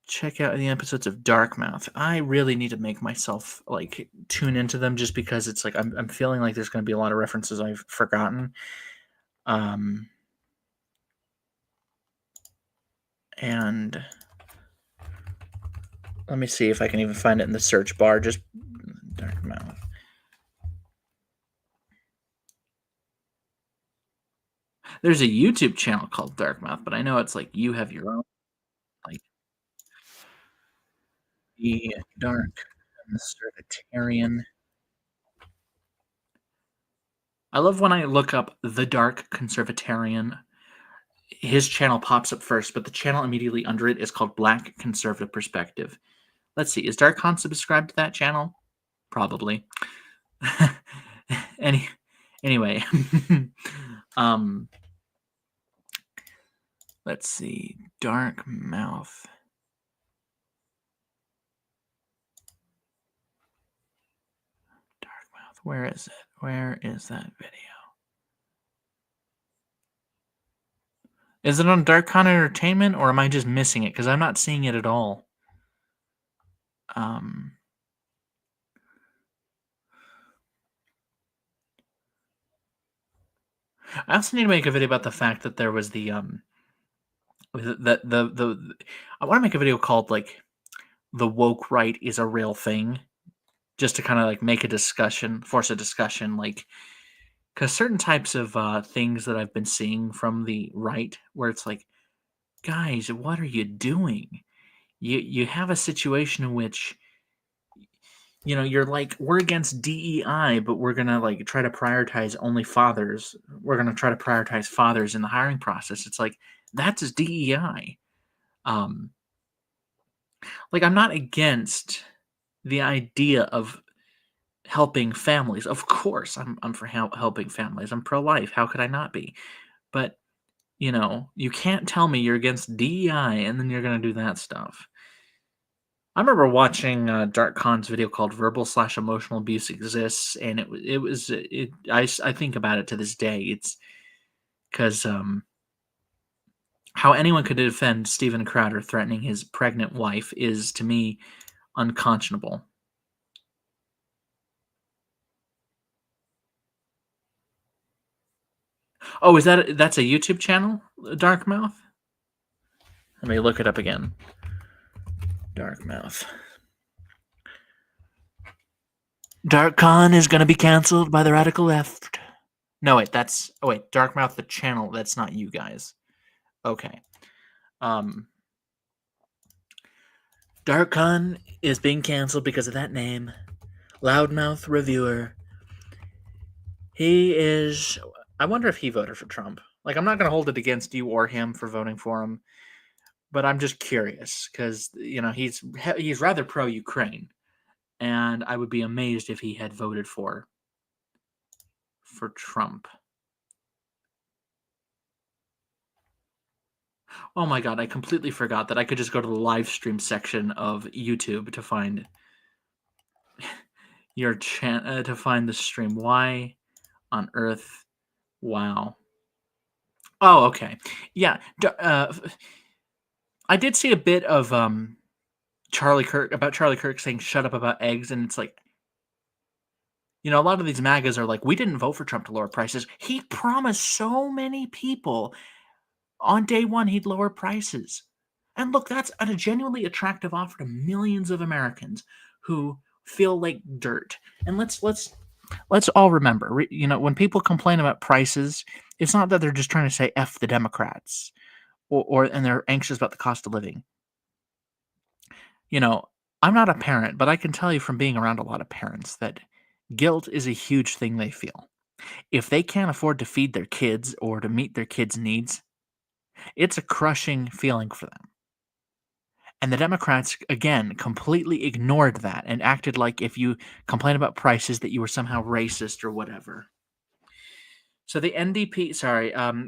Check out the episodes of Darkmouth. I really need to make myself like tune into them, just because it's like I'm feeling like there's going to be a lot of references I've forgotten. And let me see if I can even find it in the search bar. Just Darkmouth. There's a YouTube channel called Darkmouth, but I know it's like you have your own, like the Dark Conservatarian. I love when I look up the Dark Conservatarian. His channel pops up first, but the channel immediately under it is called Black Conservative Perspective. Let's see, is Darkon subscribed to that channel? Probably. Anyway, let's see, Darkmouth. Where is it? Where is that video? Is it on Darkon Entertainment, or am I just missing it? Because I'm not seeing it at all. I also need to make a video about the fact that there was the I want to make a video called like the woke right is a real thing, just to kind of like make a discussion, force a discussion, like because certain types of things that I've been seeing from the right, where it's like, guys, what are you doing? You have a situation in which you're like, we're against DEI, but we're gonna like try to prioritize only fathers. We're gonna try to prioritize fathers in the hiring process. It's like that's DEI. Um, like I'm not against the idea of helping families. Of course, I'm for helping families. I'm pro-life. How could I not be? But you can't tell me you're against DEI and then you're gonna do that stuff. I remember watching Dark Khan's video called "Verbal/Emotional Abuse Exists," and I think about it to this day. It's because how anyone could defend Steven Crowder threatening his pregnant wife is to me unconscionable. Oh, that's a YouTube channel, Dark Mouth? Let me look it up again. Dark Mouth. Dark Khan is gonna be canceled by the radical left. No, wait, Dark Mouth the channel. That's not you guys. Okay. Dark Khan is being canceled because of that name. Loudmouth reviewer. He is. I wonder if he voted for Trump. Like, I'm not going to hold it against you or him for voting for him, but I'm just curious because he's rather pro-Ukraine, and I would be amazed if he had voted for Trump. Oh my god, I completely forgot that I could just go to the live stream section of YouTube to find to find the stream. Why on earth? Wow. Oh, okay. Yeah. I did see a bit of Charlie Kirk saying "shut up about eggs," and it's like, a lot of these MAGAs are like, we didn't vote for Trump to lower prices. He promised so many people on day one he'd lower prices. And look, that's a genuinely attractive offer to millions of Americans who feel like dirt. And let's all remember, when people complain about prices, it's not that they're just trying to say F the Democrats and they're anxious about the cost of living. I'm not a parent, but I can tell you from being around a lot of parents that guilt is a huge thing they feel. If they can't afford to feed their kids or to meet their kids' needs, it's a crushing feeling for them. And the Democrats, again, completely ignored that and acted like if you complain about prices that you were somehow racist or whatever. So the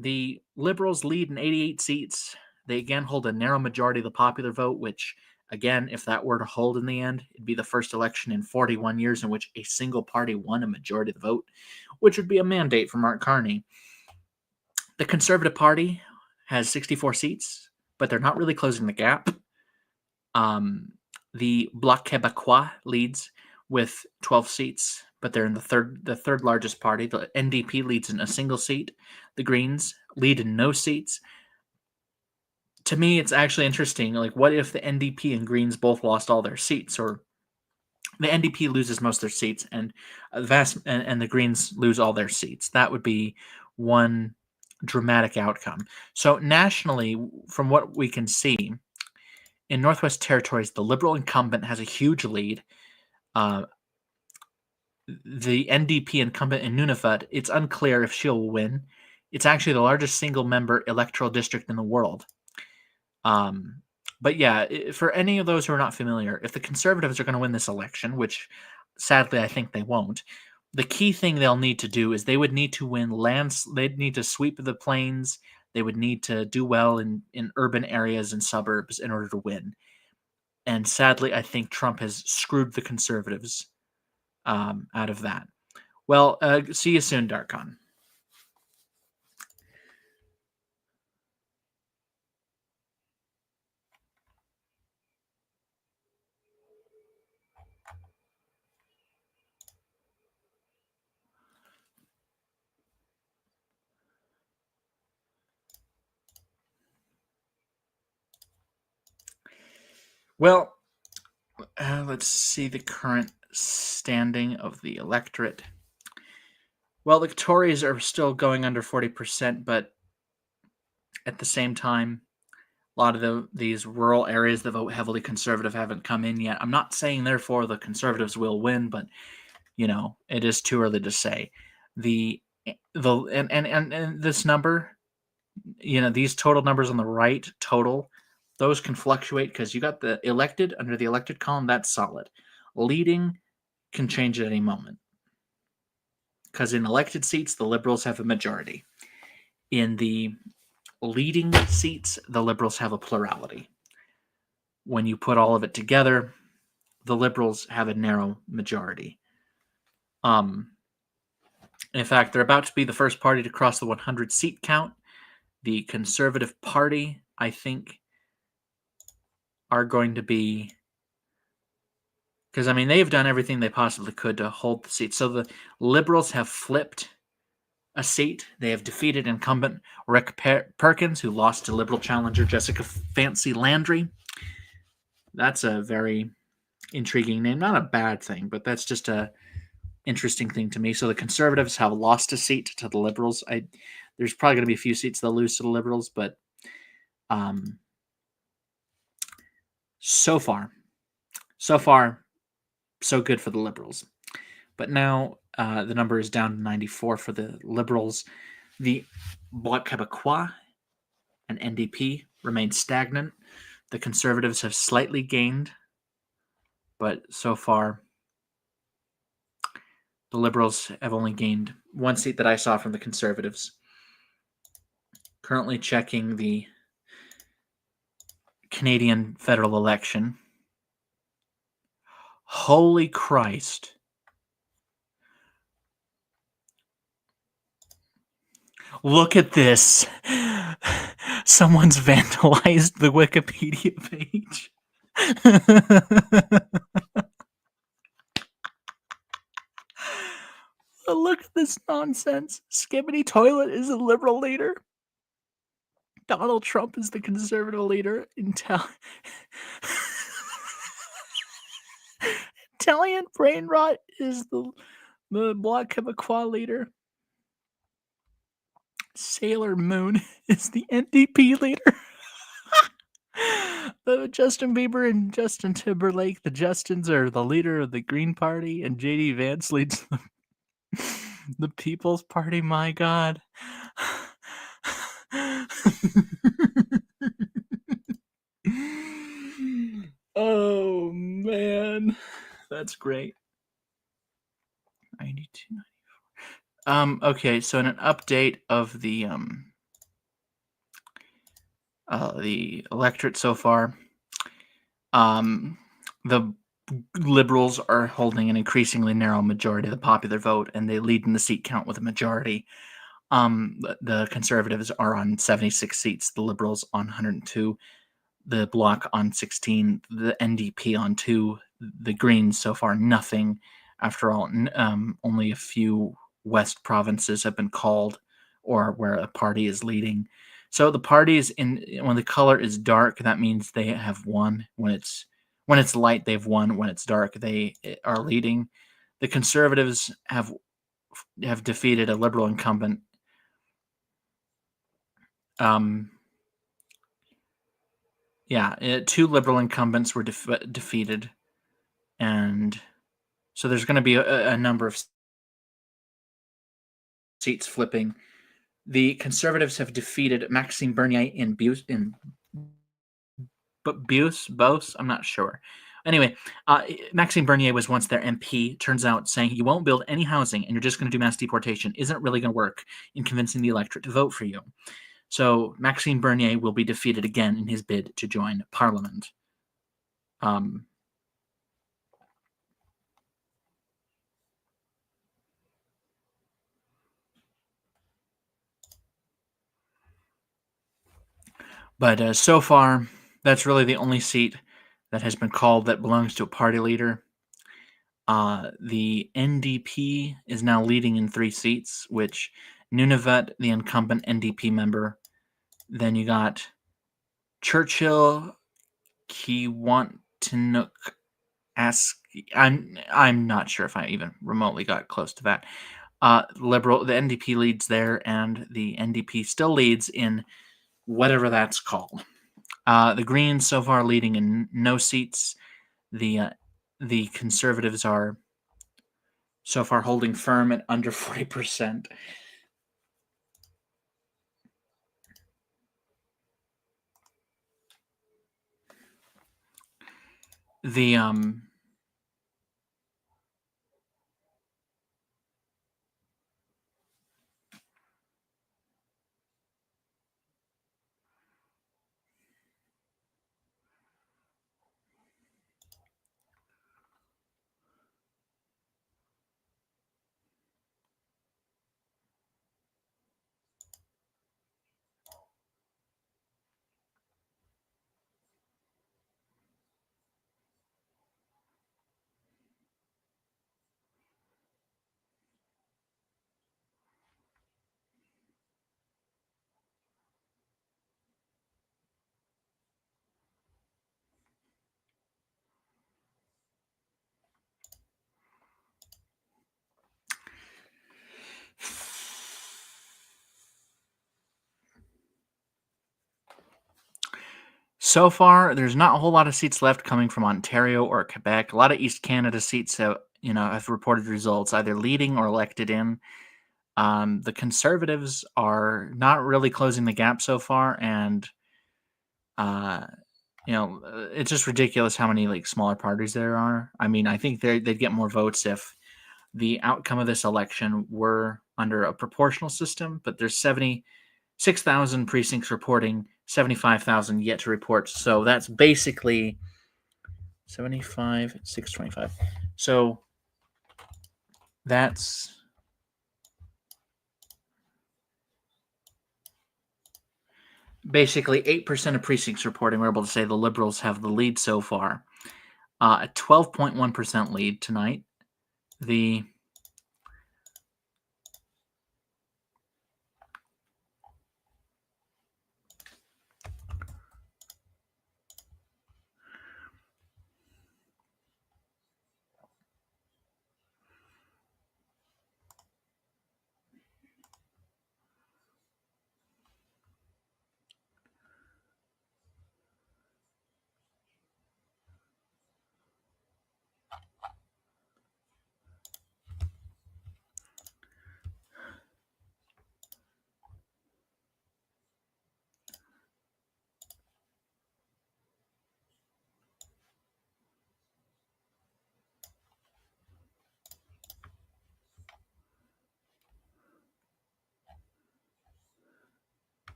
the Liberals lead in 88 seats. They again hold a narrow majority of the popular vote, which, again, if that were to hold in the end, it'd be the first election in 41 years in which a single party won a majority of the vote, which would be a mandate for Mark Carney. The Conservative Party has 64 seats, but they're not really closing the gap. The Bloc Québécois leads with 12 seats, but they're in the third largest party. The NDP leads in a single seat. The Greens lead in no seats. To me, it's actually interesting. Like, what if the NDP and Greens both lost all their seats, or the NDP loses most of their seats, and the Greens lose all their seats? That would be one dramatic outcome. So nationally, from what we can see, in Northwest Territories, the Liberal incumbent has a huge lead. The NDP incumbent in Nunavut, it's unclear if she'll win. It's actually the largest single-member electoral district in the world. But yeah, for any of those who are not familiar, if the Conservatives are going to win this election, which sadly I think they won't, the key thing they'll need to do is they would need to win lands. They'd need to sweep the plains. They would need to do well in urban areas and suburbs in order to win. And sadly, I think Trump has screwed the Conservatives out of that. Well, see you soon, Dark Khan. Well, let's see the current standing of the electorate. Well, the Tories are still going under 40%, but at the same time, A lot of these rural areas that vote heavily conservative haven't come in yet. I'm not saying therefore the conservatives will win, but it is too early to say. And this number, these total numbers on the right, total, those can fluctuate because you got the elected under the elected column. That's solid. Leading can change at any moment because in elected seats the Liberals have a majority. In the leading seats, the Liberals have a plurality. When you put all of it together, the Liberals have a narrow majority. In fact, they're about to be the first party to cross the 100 seat count. The Conservative Party, I think, are going to be, because they've done everything they possibly could to hold the seat. So the Liberals have flipped a seat. They have defeated incumbent Rick Perkins, who lost to Liberal challenger Jessica Fancy Landry. That's a very intriguing name. Not a bad thing, but that's just a interesting thing to me. So the Conservatives have lost a seat to the Liberals. There's probably going to be a few seats they'll lose to the Liberals, but so far, so good for the Liberals. But now the number is down to 94 for the Liberals. The Bloc Québécois and NDP remain stagnant. The Conservatives have slightly gained, but so far the Liberals have only gained one seat that I saw from the Conservatives. Currently checking the Canadian federal election. Holy Christ. Look at this. Someone's vandalized the Wikipedia page. Look at this nonsense. Skibbity Toilet is the Liberal leader. Donald Trump is the Conservative leader. Italian brain rot is the Bloc Québécois leader. Sailor Moon is the NDP leader. Justin Bieber and Justin Timberlake, the Justins, are the leader of the Green Party, and J.D. Vance leads the People's Party. My God. Oh, man. That's great. 92, 94. Okay, so in an update of the electorate so far, the Liberals are holding an increasingly narrow majority of the popular vote, and they lead in the seat count with a majority. The Conservatives are on 76 seats, the Liberals on 102, the Bloc on 16, the NDP on 2, the Greens so far nothing. After all, only a few West provinces have been called or where a party is leading. So the parties, when the color is dark, that means they have won. When it's light, they've won. When it's dark, they are leading. The Conservatives have defeated a Liberal incumbent. Two Liberal incumbents were defeated, and so there's going to be a number of seats flipping. The Conservatives have defeated Maxime Bernier in Beauce. I'm not sure. Anyway, Maxime Bernier was once their MP. Turns out saying you won't build any housing and you're just going to do mass deportation isn't really going to work in convincing the electorate to vote for you. So Maxime Bernier will be defeated again in his bid to join Parliament. But so far, that's really the only seat that has been called that belongs to a party leader. The NDP is now leading in 3 seats, which Nunavut, the incumbent NDP member. Then you got Churchill, Kiwantinuk, I'm not sure if I even remotely got close to that. Liberal, the NDP leads there, and the NDP still leads in whatever that's called. The Greens so far leading in no seats. The Conservatives are so far holding firm at under 40%. The So far, there's not a whole lot of seats left coming from Ontario or Quebec. A lot of East Canada seats have reported results either leading or elected in. The Conservatives are not really closing the gap so far, and it's just ridiculous how many smaller parties there are. I mean, I think they'd get more votes if the outcome of this election were under a proportional system. But there's 76,000 precincts reporting, 75,000 yet to report. So that's basically 75, 625. So that's basically 8% of precincts reporting. We're able to say the Liberals have the lead so far. A 12.1% lead tonight. The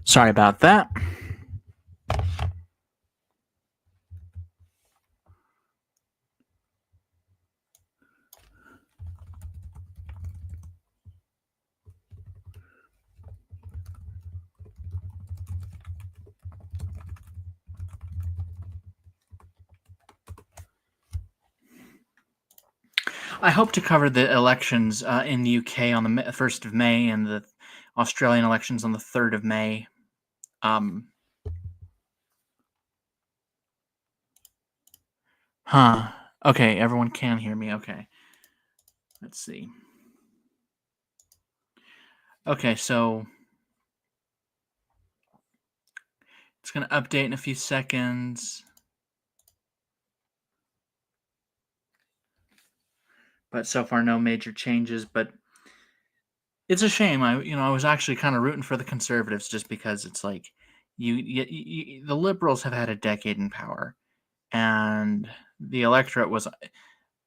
Sorry about that. I hope to cover the elections in the UK on the 1st of May and the Australian elections on the 3rd of May. Okay, everyone can hear me. Okay. Let's see. Okay, so it's going to update in a few seconds. But so far, no major changes. But it's a shame. I was actually kind of rooting for the Conservatives just because it's like the Liberals have had a decade in power, and the electorate was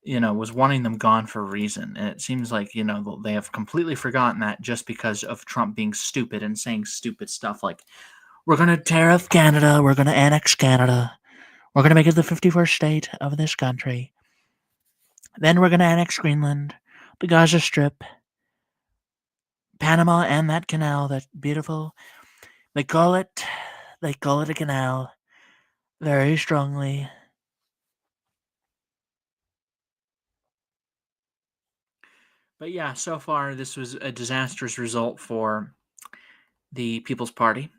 wanting them gone for a reason. And it seems like they have completely forgotten that just because of Trump being stupid and saying stupid stuff like, "We're going to tariff Canada. We're going to annex Canada. We're going to make it the 51st state of this country. Then we're going to annex Greenland, the Gaza Strip." Panama and that canal, that beautiful. They call it a canal very strongly. But yeah, so far this was a disastrous result for the People's Party.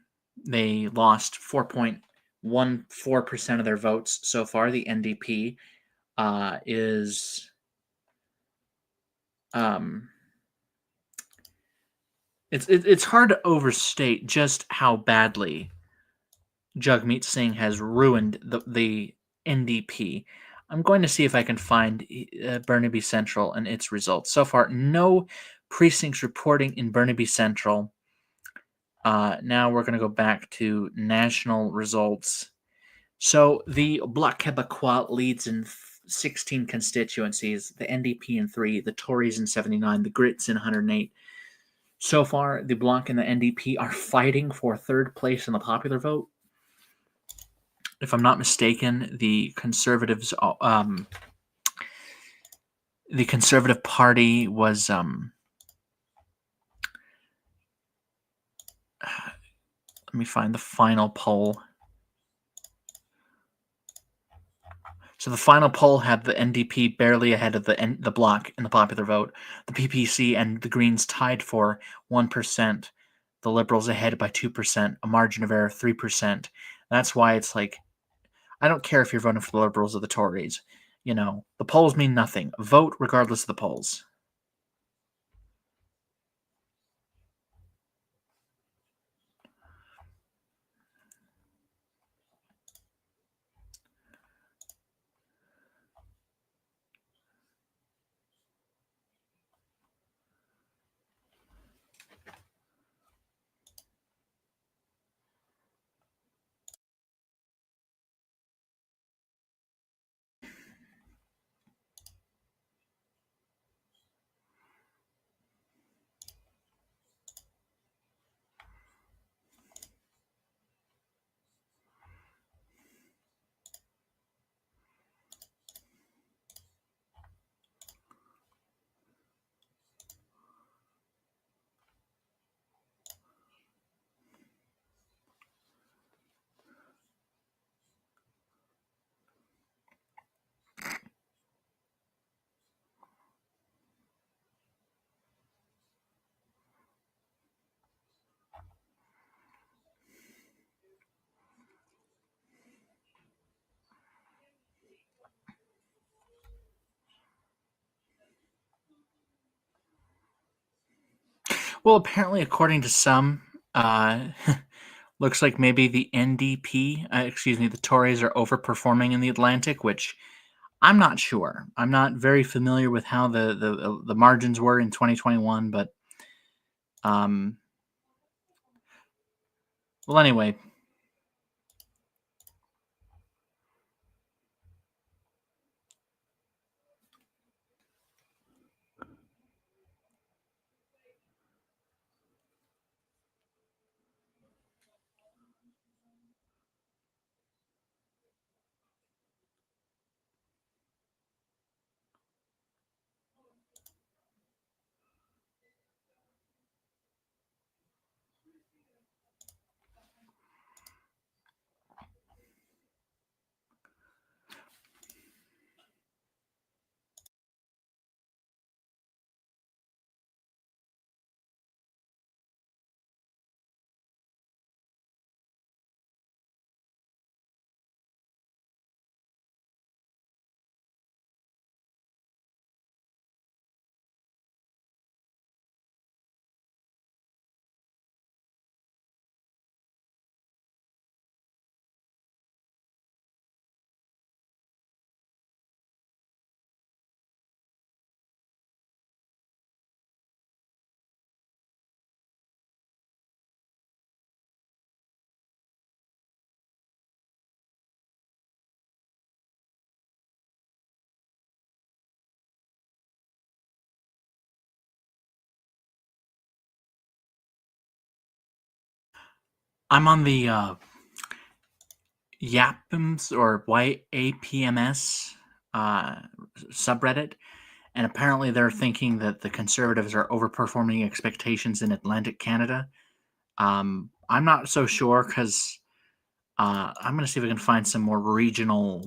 They lost 4.14% of their votes so far. The NDP is um, it's hard to overstate just how badly Jagmeet Singh has ruined the NDP. I'm going to see if I can find Burnaby Central and its results. So far, no precincts reporting in Burnaby Central. Now we're going to go back to national results. So the Bloc Québécois leads in 16 constituencies, the NDP in 3, the Tories in 79, the Grits in 108. So far, the Bloc and the NDP are fighting for third place in the popular vote. If I'm not mistaken, the Conservative Party was let me find the final poll. So the final poll had the NDP barely ahead of the Bloc in the popular vote. The PPC and the Greens tied for 1%. The Liberals ahead by 2%, a margin of error 3%. That's why it's like, I don't care if you're voting for the Liberals or the Tories. You know, the polls mean nothing. Vote regardless of the polls. Well, apparently, according to some, looks like maybe the NDP, the Tories are overperforming in the Atlantic, which I'm not sure. I'm not very familiar with how the margins were in 2021, but um, well, anyway. I'm on the YAPMS or YAPMS subreddit, and apparently they're thinking that the Conservatives are overperforming expectations in Atlantic Canada. I'm not so sure because I'm going to see if I can find some more regional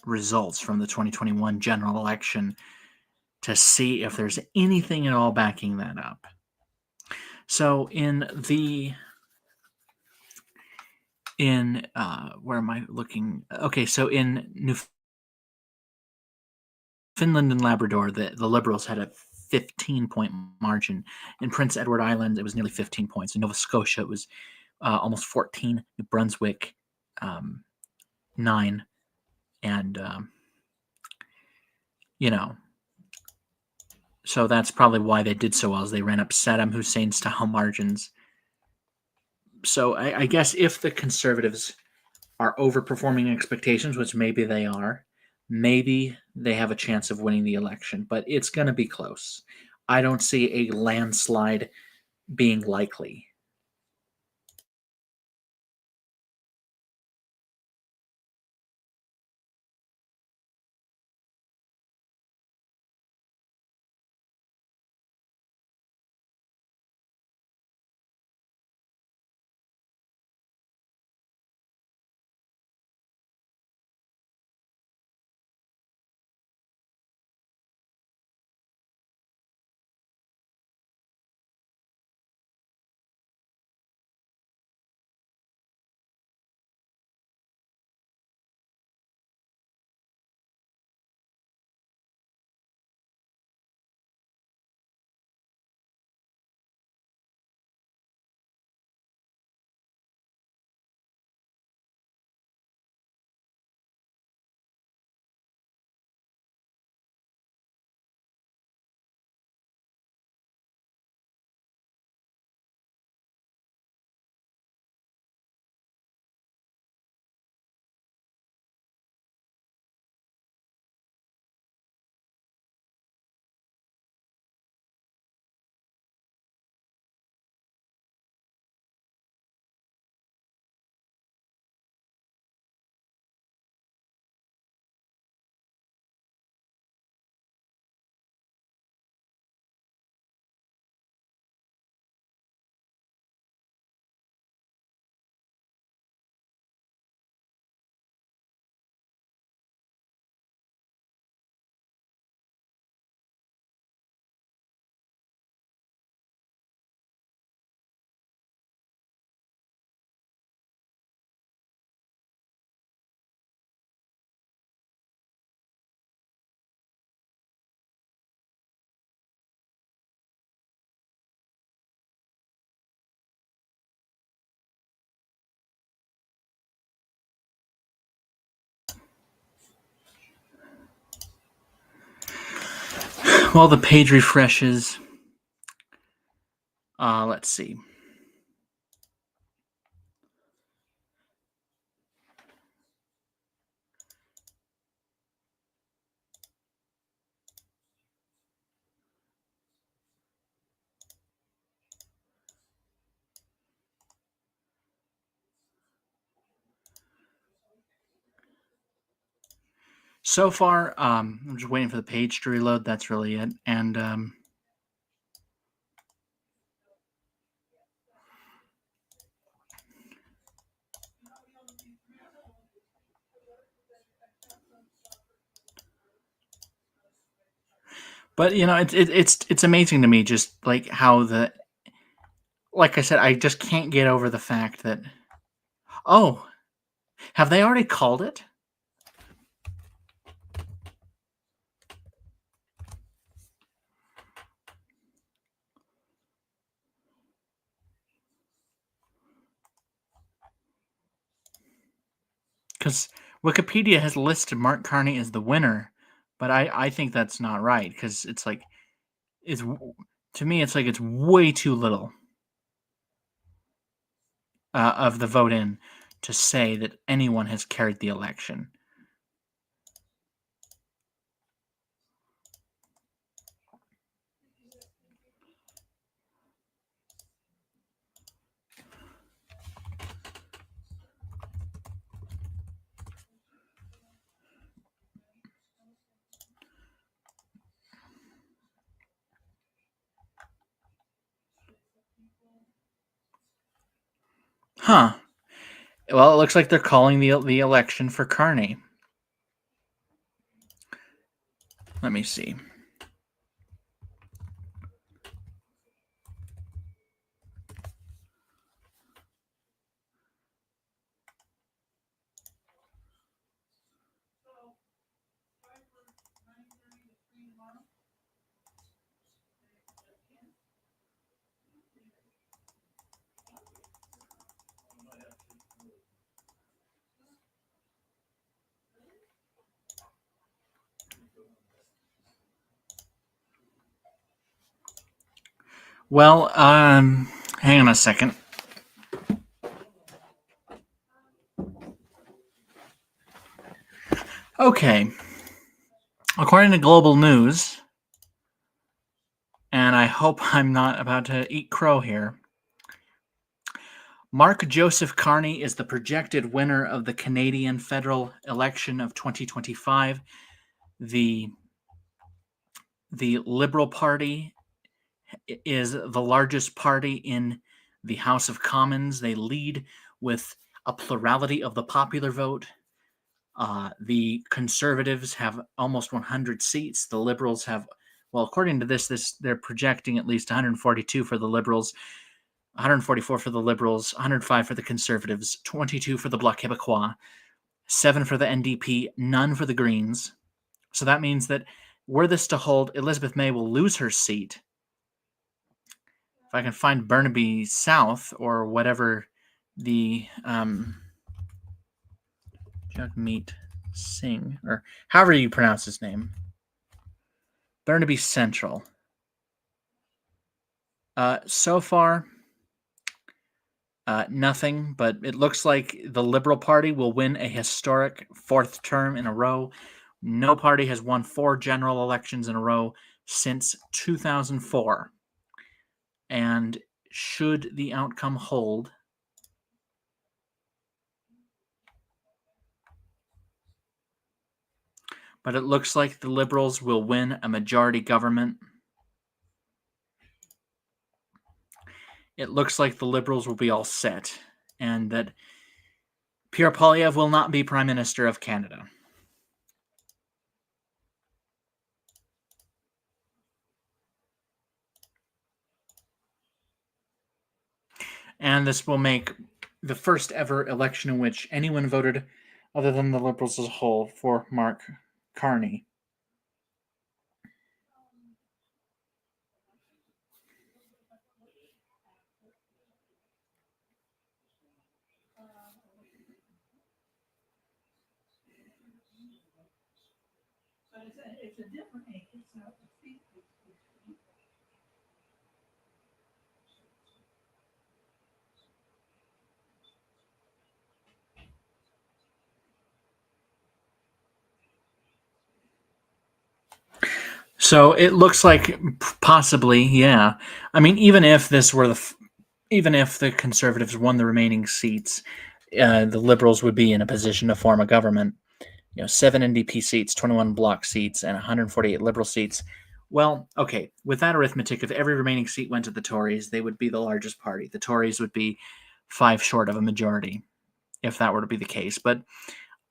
results from the 2021 general election to see if there's anything at all backing that up. So where am I looking? Okay, so in Newfoundland and Labrador, the Liberals had a 15-point margin. In Prince Edward Island, it was nearly 15 points. In Nova Scotia, it was almost 14. New Brunswick, 9. And, so that's probably why they did so well, as they ran up Saddam Hussein-style margins. So I guess if the Conservatives are overperforming expectations, which maybe they are, maybe they have a chance of winning the election, but it's going to be close. I don't see a landslide being likely. While the page refreshes, let's see. So far, I'm just waiting for the page to reload. That's really it. And but it's amazing to me just like how like I said, I just can't get over the fact that, oh, have they already called it? Because Wikipedia has listed Mark Carney as the winner, but I think that's not right, because it's like to me it's like it's way too little of the vote in to say that anyone has carried the election. Huh. Well, it looks like they're calling the election for Carney. Let me see. Well, hang on a second. Okay. According to Global News, and I hope I'm not about to eat crow here, Mark Joseph Carney is the projected winner of the Canadian federal election of 2025. The Liberal Party is the largest party in the House of Commons. They lead with a plurality of the popular vote. The Conservatives have almost 100 seats. The Liberals have, well, according to this they're projecting at least 142 for the Liberals, 144 for the Liberals, 105 for the Conservatives, 22 for the Bloc Québécois, 7 for the NDP, none for the Greens. So that means that were this to hold, Elizabeth May will lose her seat. If I can find Burnaby South or whatever the Jagmeet Singh, or however you pronounce his name, Burnaby Central. So far, nothing, but it looks like the Liberal Party will win a historic 4th term in a row. No party has won 4 general elections in a row since 2004. And should the outcome hold, but it looks like the Liberals will win a majority government. It looks like the Liberals will be all set, and that Pierre Poilievre will not be Prime Minister of Canada. And this will make the first ever election in which anyone voted other than the Liberals as a whole for Mark Carney. So it looks like possibly, yeah. I mean, even if the Conservatives won the remaining seats, the Liberals would be in a position to form a government. 7 NDP seats, 21 Bloc seats, and 148 Liberal seats. Well, okay, with that arithmetic, if every remaining seat went to the Tories, they would be the largest party. The Tories would be 5 short of a majority, if that were to be the case. But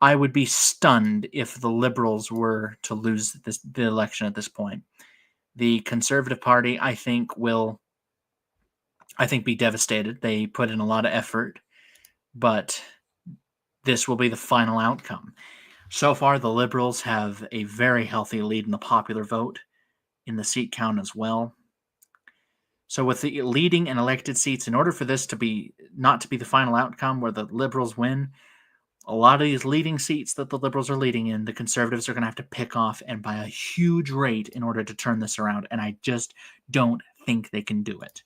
I would be stunned if the Liberals were to lose the election at this point. The Conservative Party, I think, will be devastated. They put in a lot of effort, but this will be the final outcome. So far, the Liberals have a very healthy lead in the popular vote, in the seat count as well. So with the leading and elected seats, in order for this to be not to be the final outcome where the Liberals win, a lot of these leading seats that the Liberals are leading in, the Conservatives are going to have to pick off and by a huge rate in order to turn this around, and I just don't think they can do it.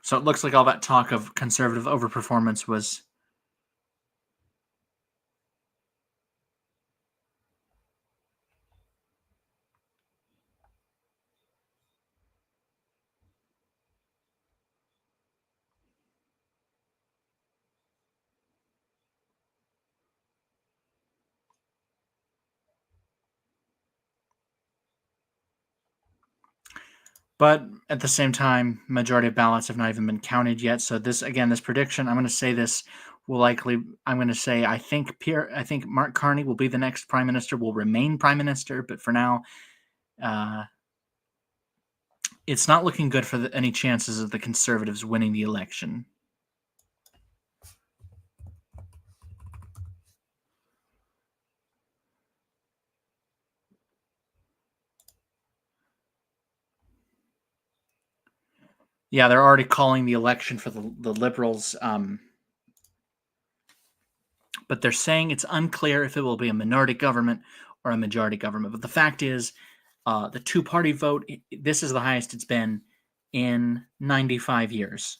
So it looks like all that talk of Conservative overperformance was But at the same time, majority of ballots have not even been counted yet. So this prediction, I'm going to say this will likely. I'm going to say I think Mark Carney will be the next prime minister. Will remain prime minister, but for now, it's not looking good for any chances of the Conservatives winning the election. Yeah, they're already calling the election for the Liberals, but they're saying it's unclear if it will be a minority government or a majority government. But the fact is, the two-party vote, this is the highest it's been in 95 years.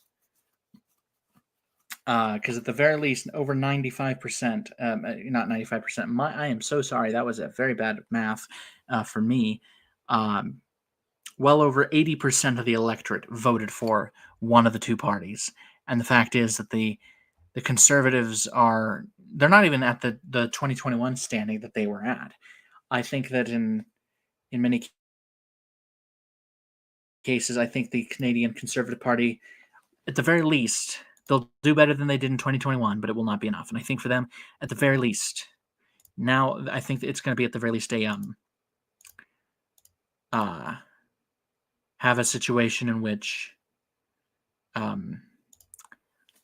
Because at the very least, over 95%, not 95%. I am so sorry. That was a very bad math for me. Well over 80% of the electorate voted for one of the two parties. And the fact is that the Conservatives they're not even at the 2021 standing that they were at. I think that in many cases, I think the Canadian Conservative Party, at the very least, they'll do better than they did in 2021, but it will not be enough. And I think for them, at the very least, now I think it's going to be at the very least have a situation in which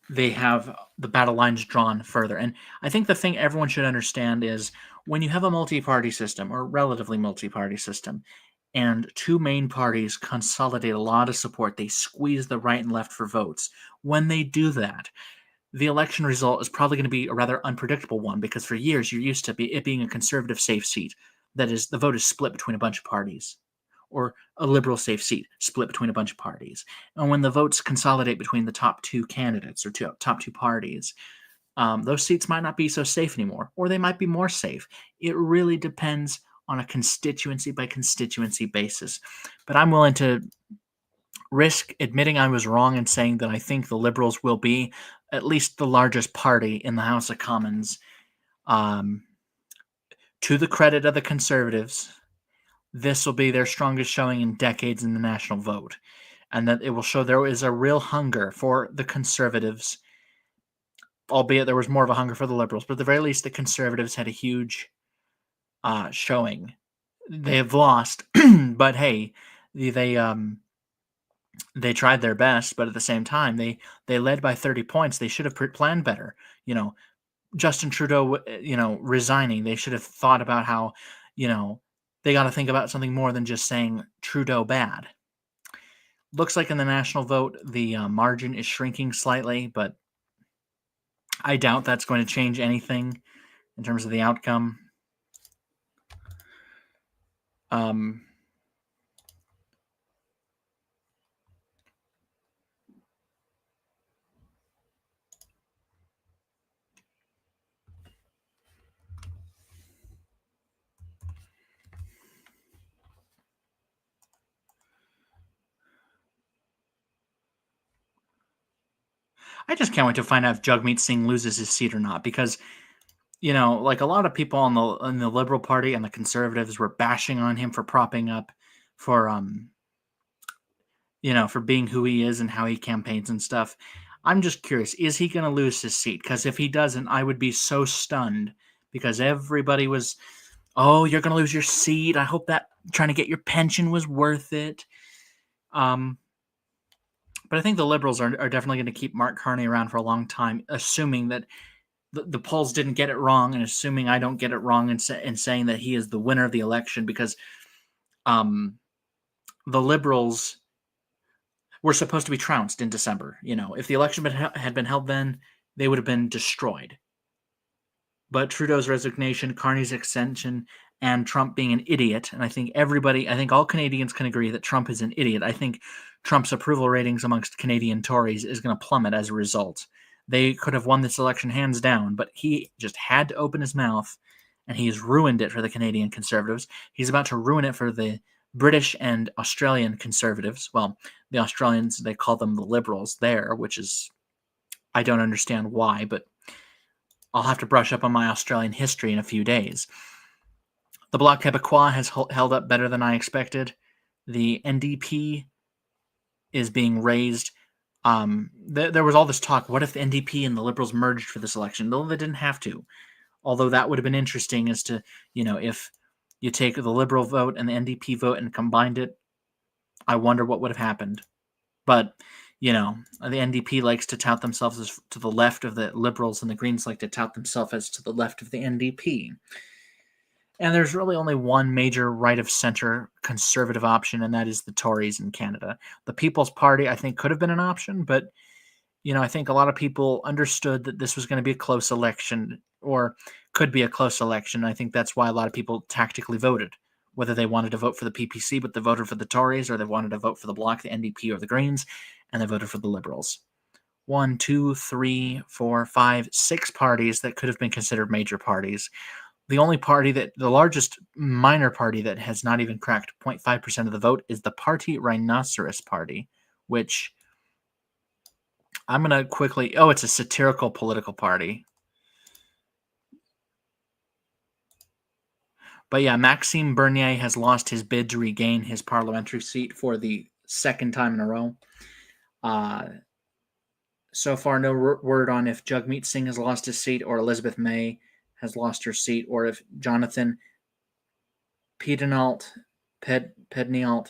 they have the battle lines drawn further. And I think the thing everyone should understand is when you have a multi-party system or relatively multi-party system and two main parties consolidate a lot of support, they squeeze the right and left for votes. When they do that, the election result is probably going to be a rather unpredictable one because for years you're used to it being a conservative safe seat. That is, the vote is split between a bunch of parties, or a liberal safe seat split between a bunch of parties. And when the votes consolidate between the top two candidates or top two parties, those seats might not be so safe anymore, or they might be more safe. It really depends on a constituency by constituency basis. But I'm willing to risk admitting I was wrong and saying that I think the Liberals will be at least the largest party in the House of Commons. To the credit of the Conservatives, this will be their strongest showing in decades in the national vote, and that it will show there is a real hunger for the Conservatives, albeit there was more of a hunger for the Liberals, but at the very least the Conservatives had a huge showing. They have lost, but hey, they tried their best, but at the same time, they led by 30 points. They should have planned better. Justin Trudeau, resigning, they should have thought about how, they got to think about something more than just saying Trudeau bad. Looks like in the national vote, the margin is shrinking slightly, but I doubt that's going to change anything in terms of the outcome. I just can't wait to find out if Jagmeet Singh loses his seat or not, because like a lot of people in the Liberal Party and the Conservatives were bashing on him for propping up for for being who he is and how he campaigns and stuff. I'm just curious, is he going to lose his seat? Because if he doesn't, I would be so stunned, because everybody was, oh, you're going to lose your seat. I hope that trying to get your pension was worth it. But I think the Liberals are definitely going to keep Mark Carney around for a long time, assuming that the polls didn't get it wrong, and assuming I don't get it wrong in saying that he is the winner of the election, because the Liberals were supposed to be trounced in December. If the election had been held then, they would have been destroyed. But Trudeau's resignation, Carney's extension, and Trump being an idiot, and I think all Canadians can agree that Trump is an idiot. I think Trump's approval ratings amongst Canadian Tories is going to plummet as a result. They could have won this election hands down, but he just had to open his mouth, and he's ruined it for the Canadian Conservatives. He's about to ruin it for the British and Australian Conservatives. Well, the Australians, they call them the Liberals there, which is, I don't understand why, but I'll have to brush up on my Australian history in a few days. The Bloc Québécois has held up better than I expected. The NDP is being raised. There was all this talk. What if the NDP and the Liberals merged for this election? No, they didn't have to. Although that would have been interesting as to, if you take the Liberal vote and the NDP vote and combined it, I wonder what would have happened. But, the NDP likes to tout themselves as to the left of the Liberals, and the Greens like to tout themselves as to the left of the NDP. And there's really only one major right-of-center conservative option, and that is the Tories in Canada. The People's Party, I think, could have been an option, but, I think a lot of people understood that this was going to be a close election, or could be a close election. I think that's why a lot of people tactically voted, whether they wanted to vote for the PPC, but they voted for the Tories, or they wanted to vote for the Bloc, the NDP, or the Greens, and they voted for the Liberals. 1, 2, 3, 4, 5, 6 parties that could have been considered major parties. The only party the largest minor party that has not even cracked 0.5% of the vote is the Party Rhinoceros Party, which I'm going to quickly... Oh, it's a satirical political party. But yeah, Maxime Bernier has lost his bid to regain his parliamentary seat for the second time in a row. So far, no word on if Jagmeet Singh has lost his seat or Elizabeth May has lost her seat, or if Jonathan Pednialt,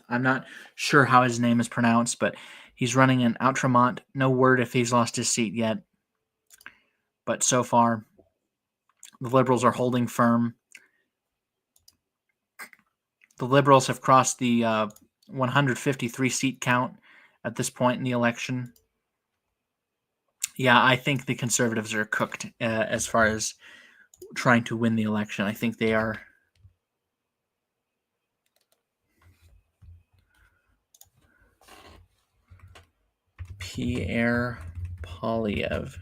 I'm not sure how his name is pronounced, but he's running in Outremont. No word if he's lost his seat yet. But so far, the Liberals are holding firm. The Liberals have crossed the 153 seat count at this point in the election. Yeah, I think the Conservatives are cooked as far as trying to win the election. I think they are. Pierre Poilievre.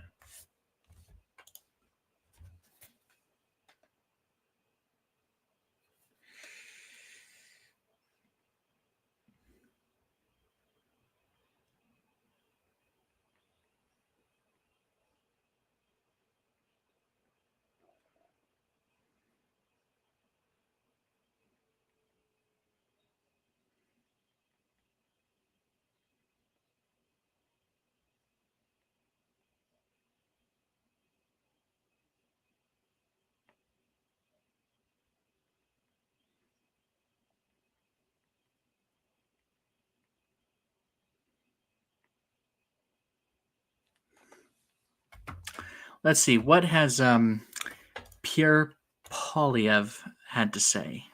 Let's see. What has Pierre Poilievre had to say?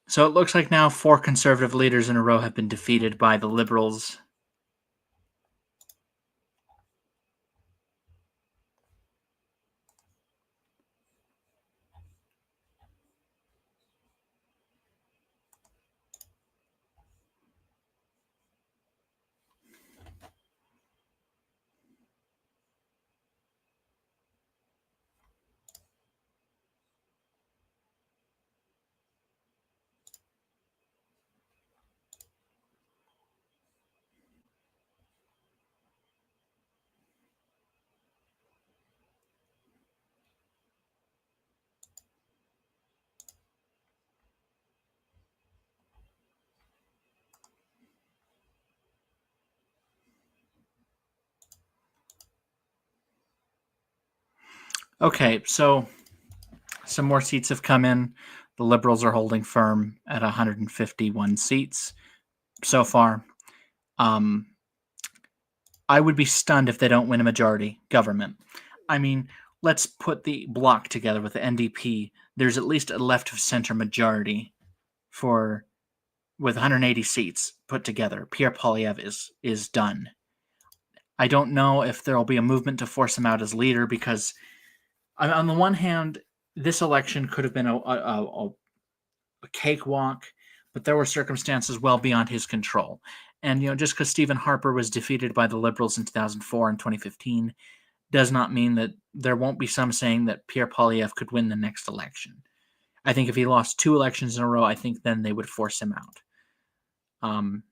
So it looks like now 4 Conservative leaders in a row have been defeated by the Liberals. Okay, so some more seats have come in. The Liberals are holding firm at 151 seats so far. I would be stunned if they don't win a majority government. I mean, let's put the Bloc together with the NDP. There's at least a left-of-center majority with 180 seats put together. Pierre Poilievre is done. I don't know if there will be a movement to force him out as leader, because on the one hand, this election could have been a cakewalk, but there were circumstances well beyond his control. And just because Stephen Harper was defeated by the Liberals in 2004 and 2015 does not mean that there won't be some saying that Pierre Poilievre could win the next election. I think if he lost 2 elections in a row, I think then they would force him out. Um,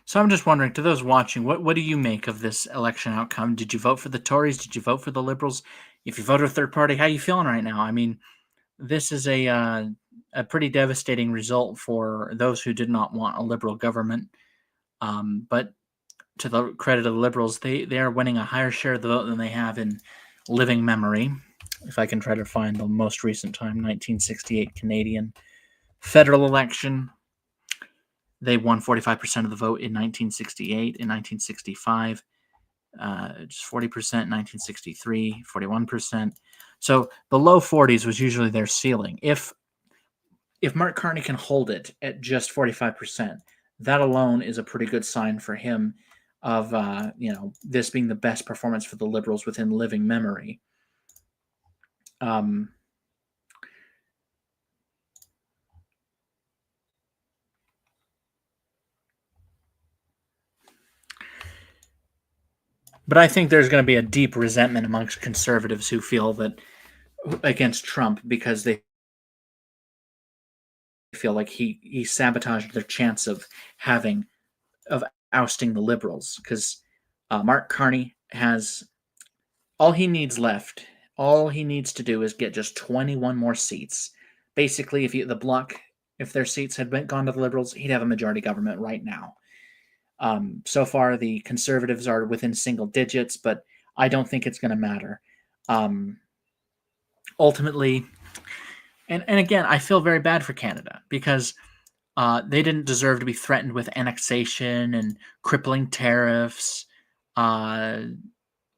so I'm just wondering, to those watching, what do you make of this election outcome? Did you vote for the Tories? Did you vote for the Liberals? If you voted a third party, how are you feeling right now? I mean, this is a pretty devastating result for those who did not want a liberal government. But to the credit of the Liberals, they are winning a higher share of the vote than they have in living memory. If I can try to find the most recent time, 1968 Canadian federal election, they won 45% of the vote in 1968. In 1965, just 40%. 1963, 41%. So the low 40s was usually their ceiling. If Mark Carney can hold it at just 45%, that alone is a pretty good sign for him of this being the best performance for the Liberals within living memory. But I think there's going to be a deep resentment amongst conservatives who feel that against Trump because they feel like he sabotaged their chance of ousting the Liberals, because Mark Carney has all he needs left. All he needs to do is get just 21 more seats. Basically, if the Bloc, if their seats had gone to the Liberals, he'd have a majority government right now. So far, the Conservatives are within single digits, but I don't think it's going to matter. Ultimately, and again, I feel very bad for Canada because they didn't deserve to be threatened with annexation and crippling tariffs. I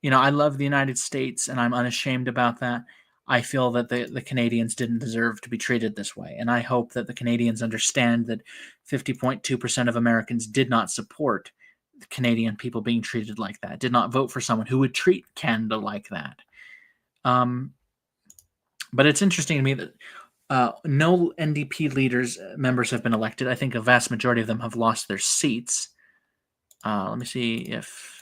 love the United States, and I'm unashamed about that. I feel that the Canadians didn't deserve to be treated this way, and I hope that the Canadians understand that 50.2% of Americans did not support the Canadian people being treated like that, did not vote for someone who would treat Canada like that. But it's interesting to me that no NDP members have been elected. I think a vast majority of them have lost their seats. Let me see if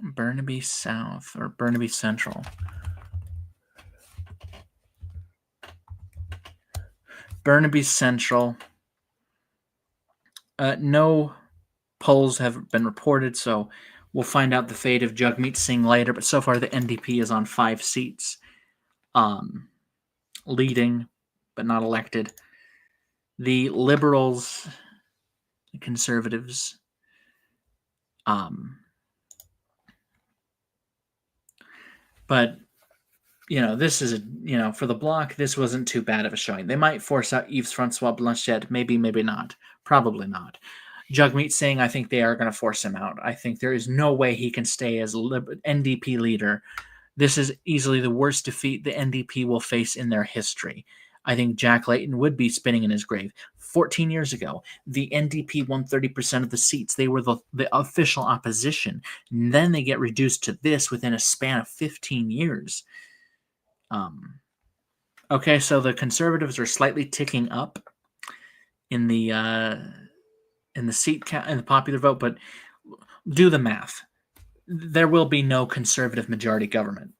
Burnaby South or Burnaby Central. Burnaby Central. No polls have been reported, so we'll find out the fate of Jagmeet Singh later. But so far, the NDP is on 5 seats, leading, but not elected. The Liberals, the Conservatives, but this is for the Bloc, this wasn't too bad of a showing. They might force out Yves Francois Blanchet, maybe not, probably not. Jagmeet Singh, I think they are going to force him out. I think there is no way he can stay as NDP leader. This is easily the worst defeat the NDP will face in their history. I think Jack Layton would be spinning in his grave. 14 years ago, the NDP won 30% of the seats. They were the official opposition. And then they get reduced to this within a span of 15 years. Okay, so the Conservatives are slightly ticking up in the seat count and the popular vote, but do the math. There will be no conservative majority government.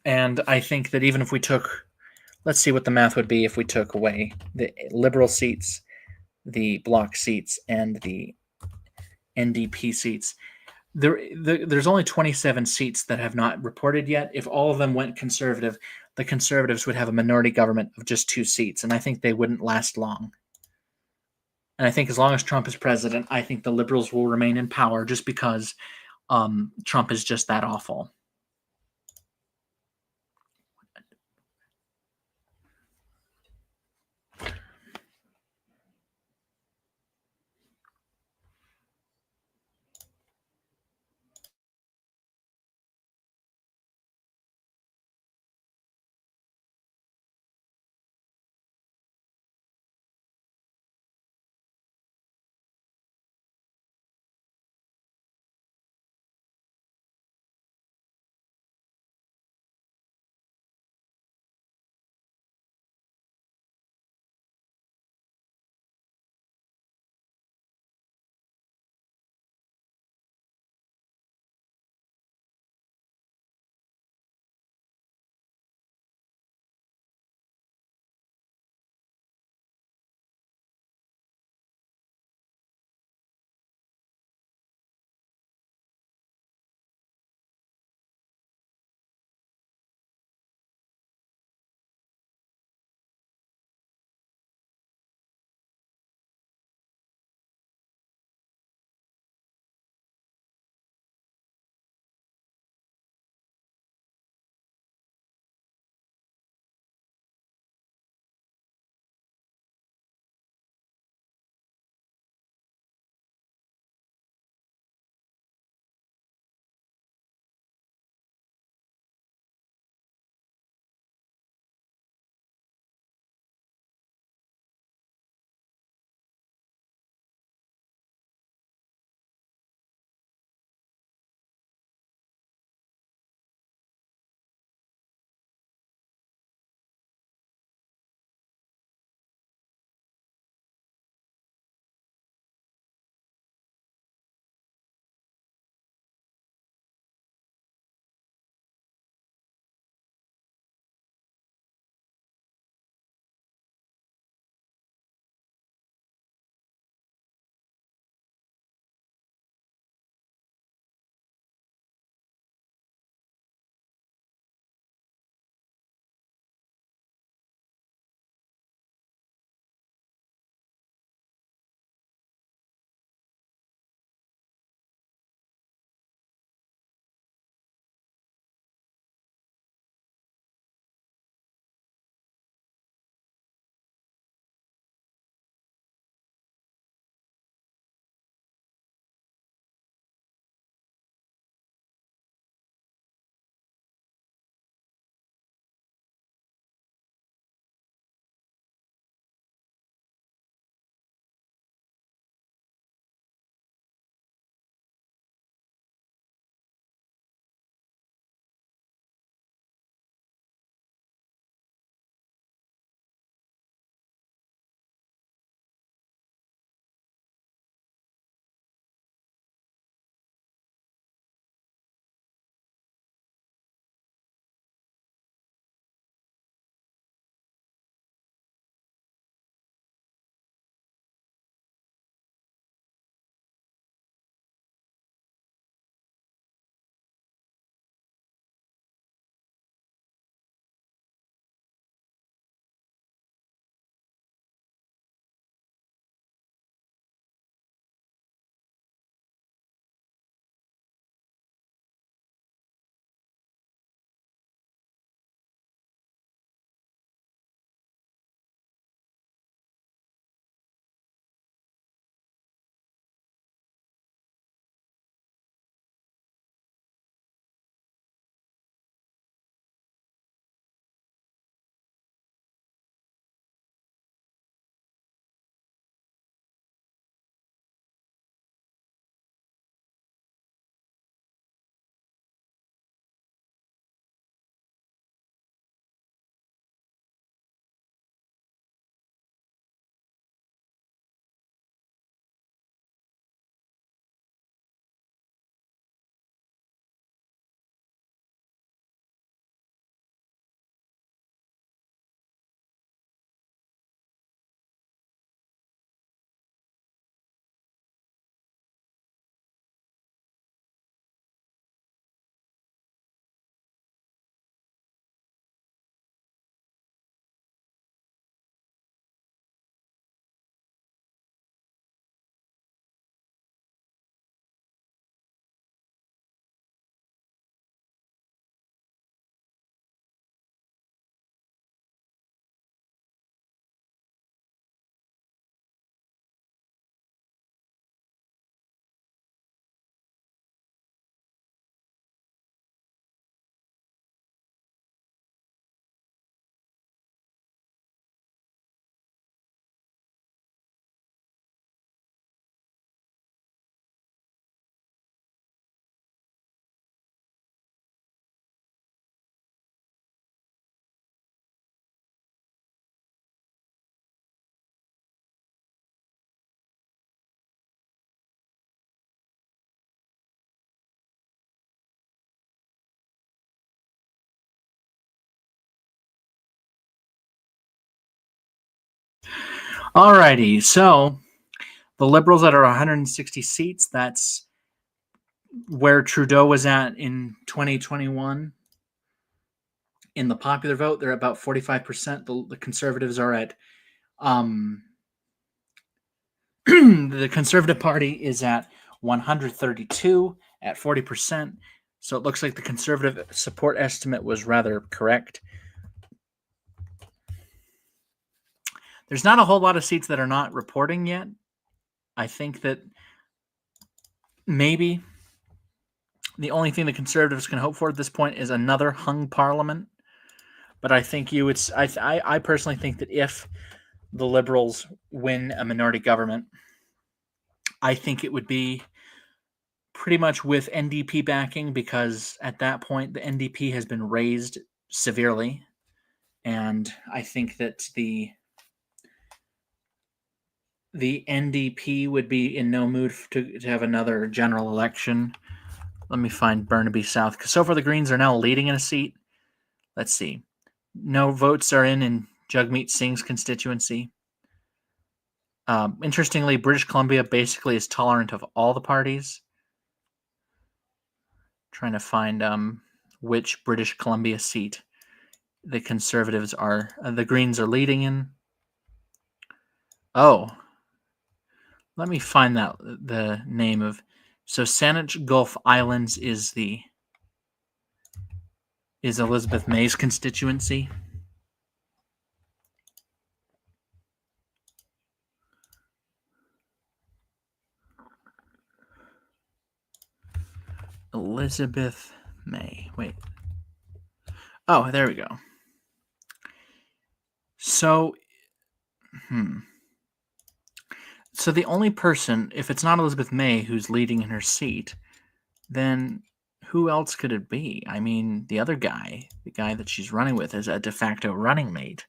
And I think that even if we took, let's see what the math would be if we took away the Liberal seats, the Bloc seats, and the NDP seats. there's only 27 seats that have not reported yet. If all of them went conservative, the Conservatives would have a minority government of just 2 seats, and I think they wouldn't last long. And I think as long as Trump is president, I think the Liberals will remain in power just because Trump is just that awful. Alrighty, so the Liberals that are 160 seats, that's where Trudeau was at in 2021. In the popular vote, they're about 45%. The Conservatives are at the Conservative Party is at 132 at 40%. So it looks like the Conservative support estimate was rather correct. There's not a whole lot of seats that are not reporting yet. I think that maybe the only thing the Conservatives can hope for at this point is another hung parliament. But I think I personally think that if the Liberals win a minority government, I think it would be pretty much with NDP backing, because at that point the NDP has been raised severely, and I think that the NDP would be in no mood to have another general election. Let me find Burnaby South, because so far the Greens are now leading in a seat. Let's see. No votes are in Jagmeet Singh's constituency. Interestingly, British Columbia basically is tolerant of all the parties. Trying to find which British Columbia seat the Conservatives are. The Greens are leading in. Oh, let me find that the name of. So Saanich Gulf Islands is Elizabeth May's constituency. Elizabeth May. Wait. Oh, there we go. So, So the only person, if it's not Elizabeth May who's leading in her seat, then who else could it be? I mean, the other guy, the guy that she's running with, is a de facto running mate.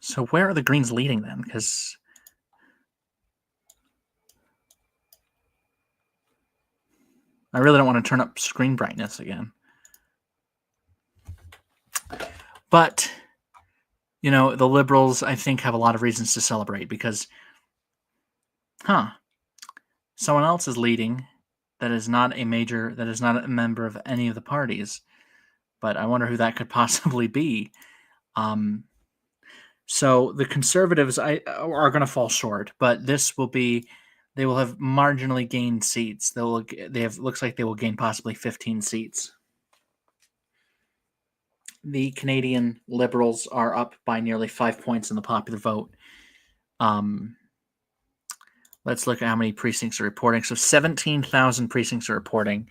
So where are the Greens leading then? Because I really don't want to turn up screen brightness again. But, the Liberals, I think, have a lot of reasons to celebrate because, someone else is leading that is not a member of any of the parties. But I wonder who that could possibly be. So the Conservatives are going to fall short, but they will have marginally gained seats. Looks like they will gain possibly 15 seats. The Canadian Liberals are up by nearly 5 points in the popular vote. Let's look at how many precincts are reporting. So 17,000 precincts are reporting.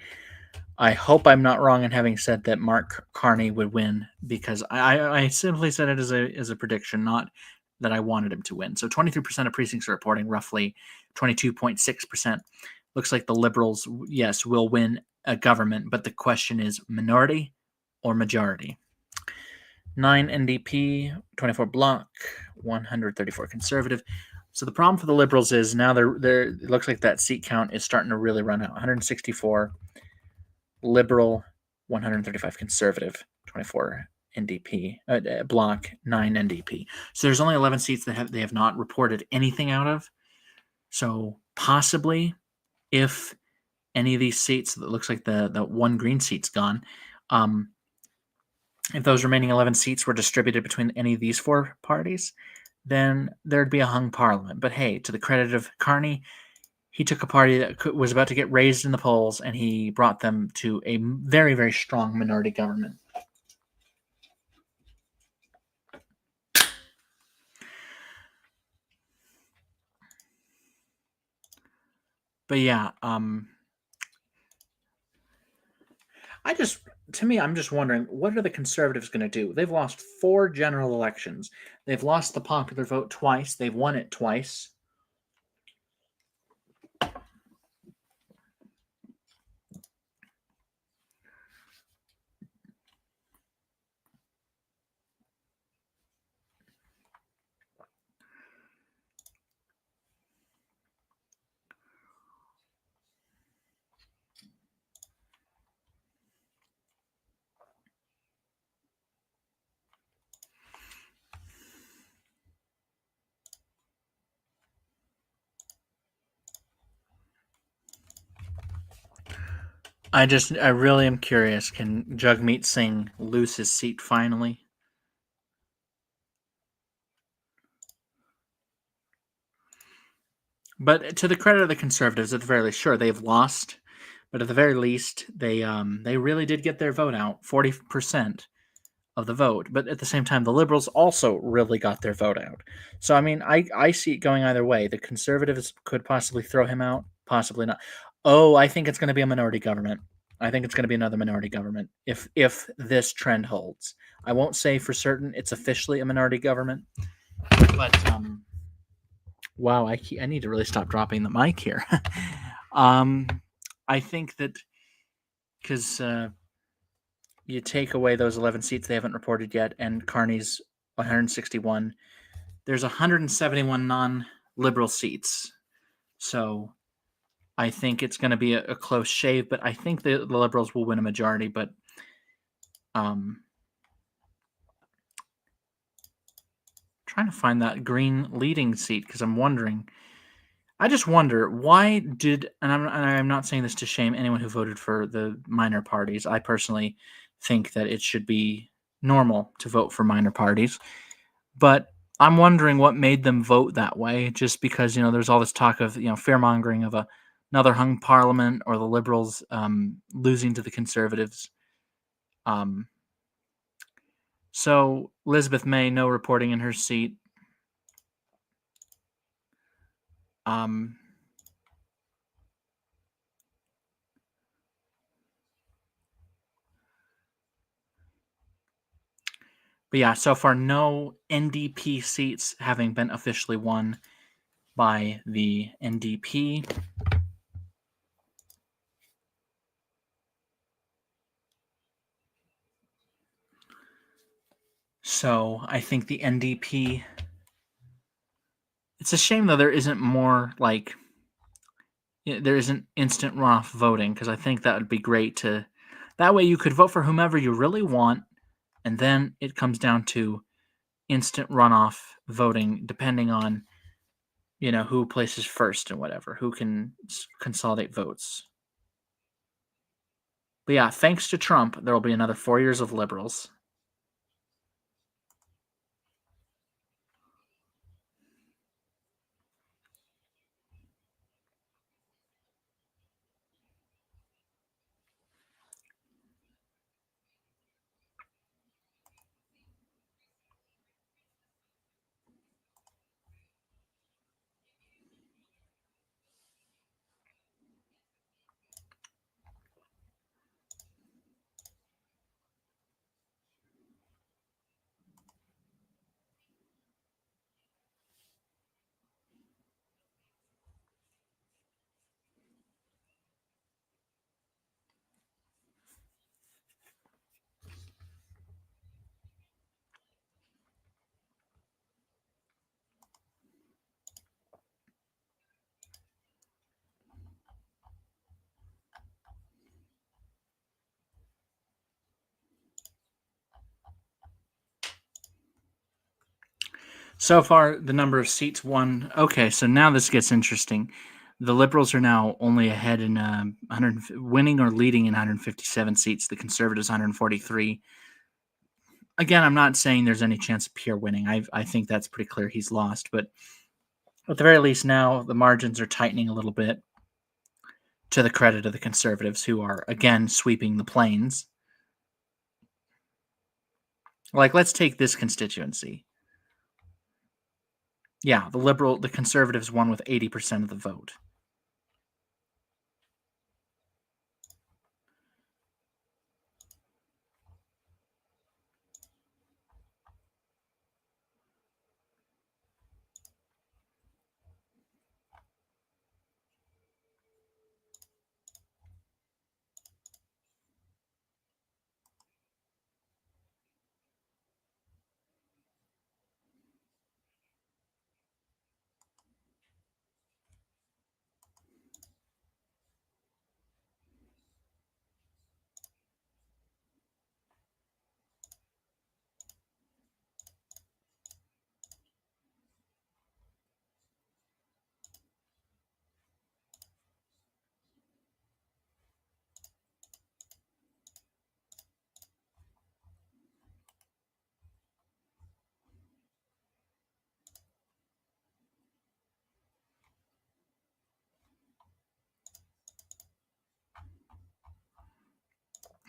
I hope I'm not wrong in having said that Mark Carney would win, because I simply said it as a prediction, not that I wanted him to win. So 23% of precincts are reporting, roughly 22.6%. Looks like the Liberals, yes, will win a government, but the question is minority or majority. 9 NDP, 24 Bloc, 134 Conservative. So the problem for the Liberals is now it looks like that seat count is starting to really run out. 164 Liberal, 135 Conservative, 24 NDP, Bloc, 9 NDP. So there's only 11 seats that they have not reported anything out of. So possibly, if any of these seats, it looks like the one Green seat's gone, if those remaining 11 seats were distributed between any of these four parties, then there'd be a hung parliament. But hey, to the credit of Carney, he took a party that was about to get raised in the polls, and he brought them to a very, very strong minority government. But yeah, I'm just wondering, what are the Conservatives going to do? They've lost 4 general elections. They've lost the popular vote twice. They've won it twice. I really am curious. Can Jagmeet Singh lose his seat finally? But to the credit of the Conservatives, at the very least, sure they've lost, but at the very least they really did get their vote out, 40% of the vote. But at the same time, the Liberals also really got their vote out. So I mean, I see it going either way. The Conservatives could possibly throw him out, possibly not. Oh, I think it's going to be a minority government. I think it's going to be another minority government if this trend holds. I won't say for certain it's officially a minority government, but wow, I need to really stop dropping the mic here. um, I think that because you take away those 11 seats they haven't reported yet, and Carney's 161. There's 171 non-liberal seats, so I think it's going to be a close shave. But I think the Liberals will win a majority. But trying to find that green leading seat because I'm wondering. I just wonder why did, and I'm not saying this to shame anyone who voted for the minor parties. I personally think that it should be normal to vote for minor parties, but I'm wondering what made them vote that way. Just because there's all this talk of fear mongering of another hung parliament or the Liberals losing to the Conservatives. Um, so Elizabeth May, no reporting in her seat. Um, But yeah, so far no NDP seats having been officially won by the NDP. So I think the NDP. It's a shame though there isn't more there isn't instant runoff voting because I think that would be great to. That way you could vote for whomever you really want, and then it comes down to instant runoff voting depending on who places first and whatever, who can consolidate votes. But yeah, thanks to Trump, there will be another 4 years of liberals. So far, the number of seats won. Okay, so now this gets interesting. The Liberals are now only ahead in 100, winning or leading in 157 seats. The Conservatives 143. Again, I'm not saying there's any chance of Pierre winning. I think that's pretty clear he's lost. But at the very least, now the margins are tightening a little bit to the credit of the Conservatives, who are again sweeping the plains. Let's take this constituency. Yeah, the Conservatives won with 80% of the vote.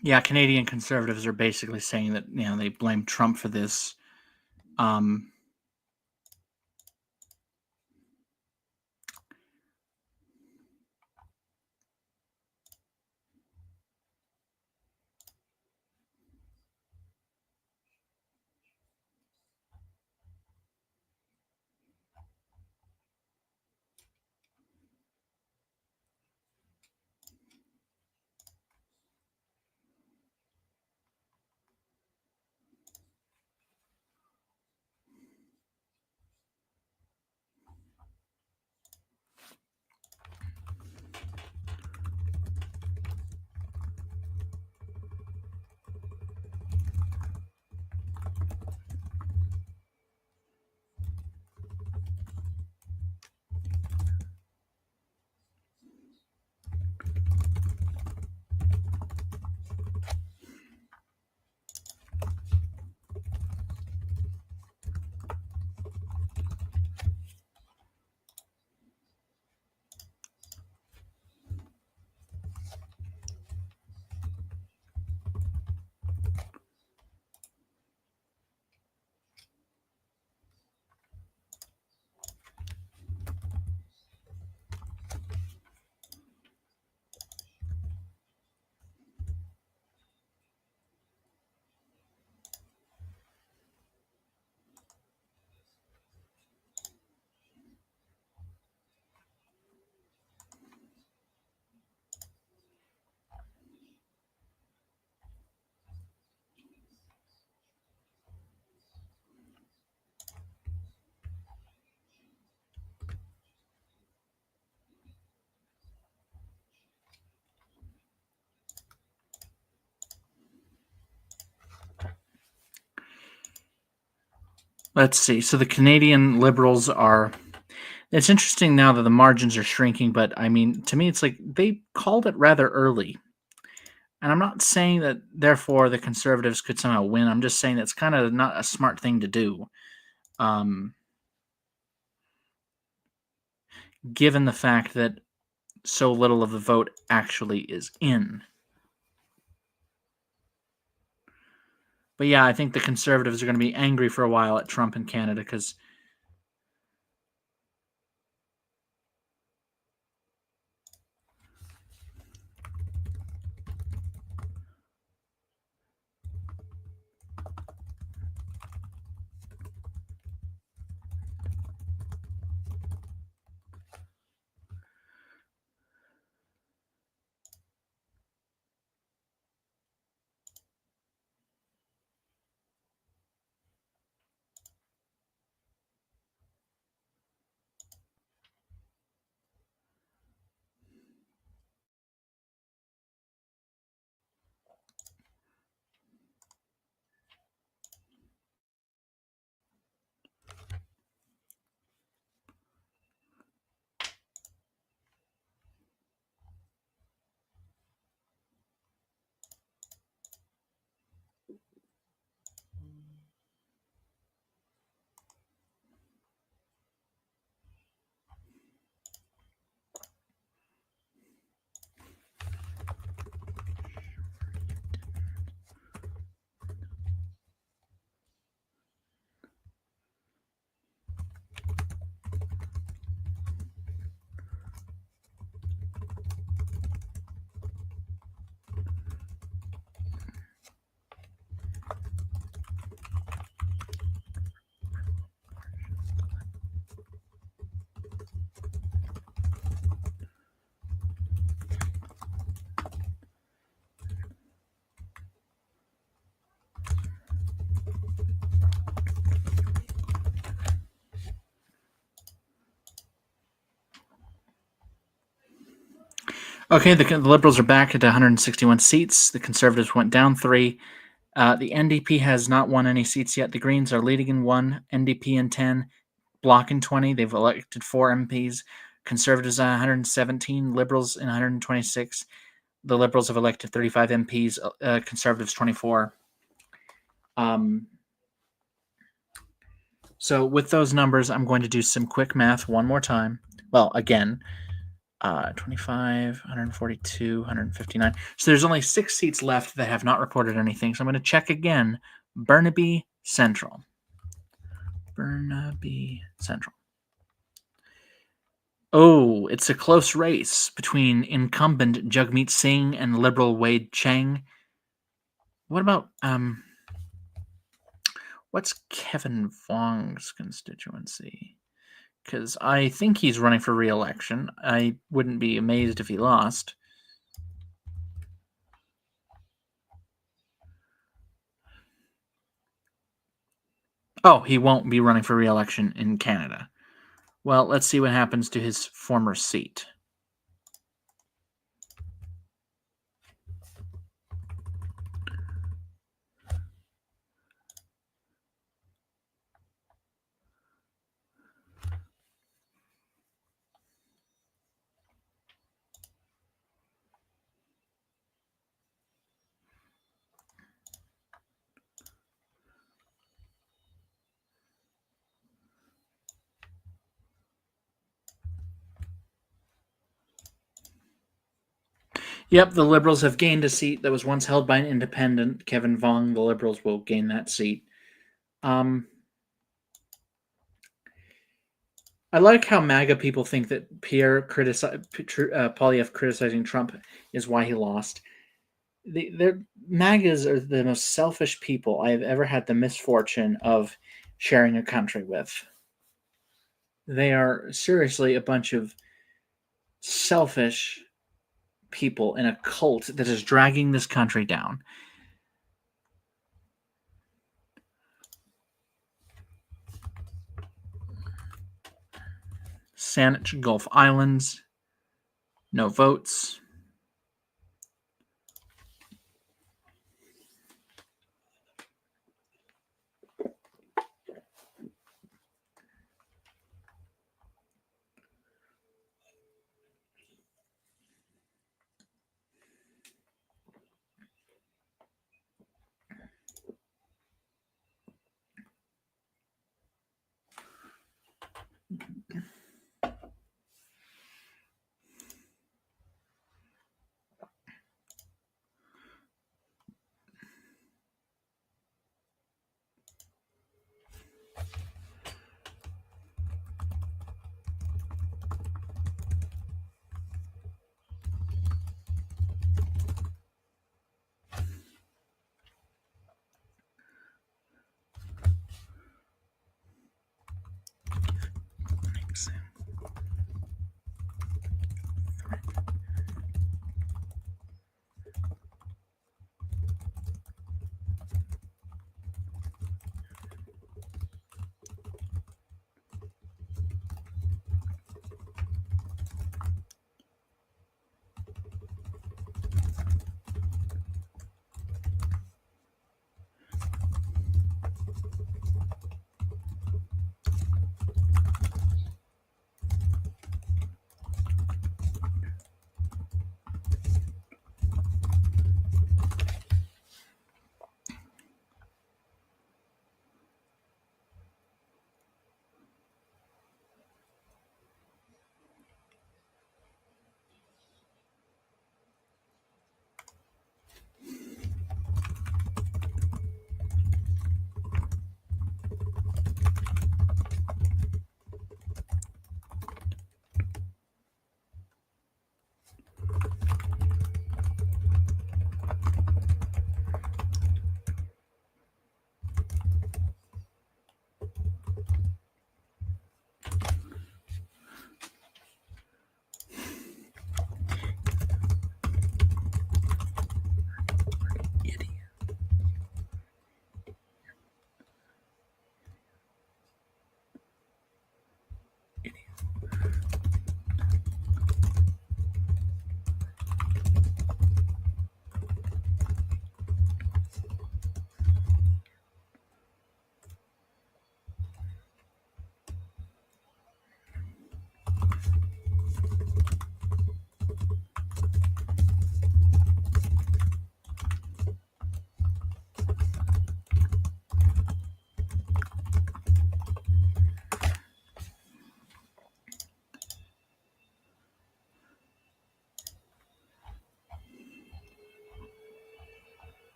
Yeah, Canadian Conservatives are basically saying that they blame Trump for this. Let's see. So the Canadian Liberals are. It's interesting now that the margins are shrinking, but I mean, to me, it's like they called it rather early. And I'm not saying that, therefore, the Conservatives could somehow win. I'm just saying that's kind of not a smart thing to do, given the fact that so little of the vote actually is in. But yeah, I think the Conservatives are going to be angry for a while at Trump in Canada because. Okay, the Liberals are back at 161 seats. The Conservatives went down 3. The NDP has not won any seats yet. The Greens are leading in 1, NDP in 10, Bloc in 20. They've elected 4 MPs. Conservatives 117, Liberals in 126. The Liberals have elected 35 MPs, Conservatives 24. So with those numbers, I'm going to do some quick math one more time. Well, again, 25, 142, 159. So there's only 6 seats left that have not reported anything. So I'm going to check again. Burnaby Central. Burnaby Central. Oh, it's a close race between incumbent Jagmeet Singh and Liberal Wade Chang. What about what's Kevin Vong's constituency? Because I think he's running for re-election. I wouldn't be amazed if he lost. Oh, he won't be running for re-election in Canada. Well, let's see what happens to his former seat. Yep, the Liberals have gained a seat that was once held by an independent, Kevin Vong. The Liberals will gain that seat. I like how MAGA people think that Poilievre criticizing Trump is why he lost. They're MAGAs are the most selfish people I have ever had the misfortune of sharing a country with. They are seriously a bunch of selfish people in a cult that is dragging this country down. Saanich Gulf Islands, no votes.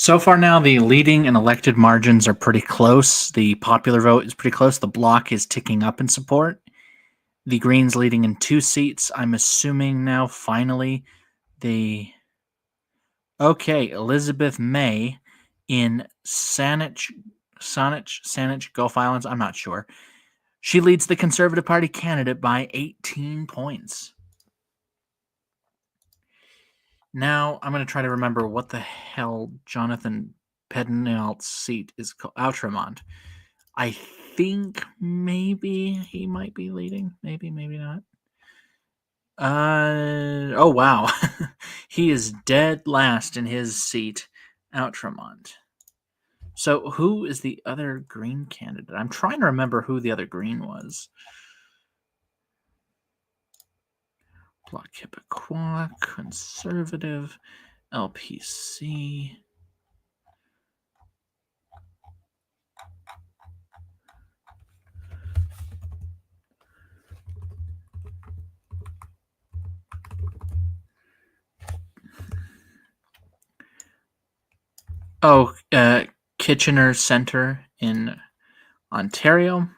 So far now, the leading and elected margins are pretty close. The popular vote is pretty close. The Bloc is ticking up in support. The Greens leading in 2 seats. I'm assuming now, finally, Elizabeth May in Saanich, Gulf Islands. I'm not sure. She leads the Conservative Party candidate by 18 points. Now I'm going to try to remember what the hell Jonathan Pedinel's seat is called. Outremont. I think maybe he might be leading. Maybe not. Oh wow. He is dead last in his seat, Outremont. So who is the other Green candidate? I'm trying to remember who the other Green was. Bloc Québécois, Conservative, LPC. Oh, Kitchener Centre in Ontario.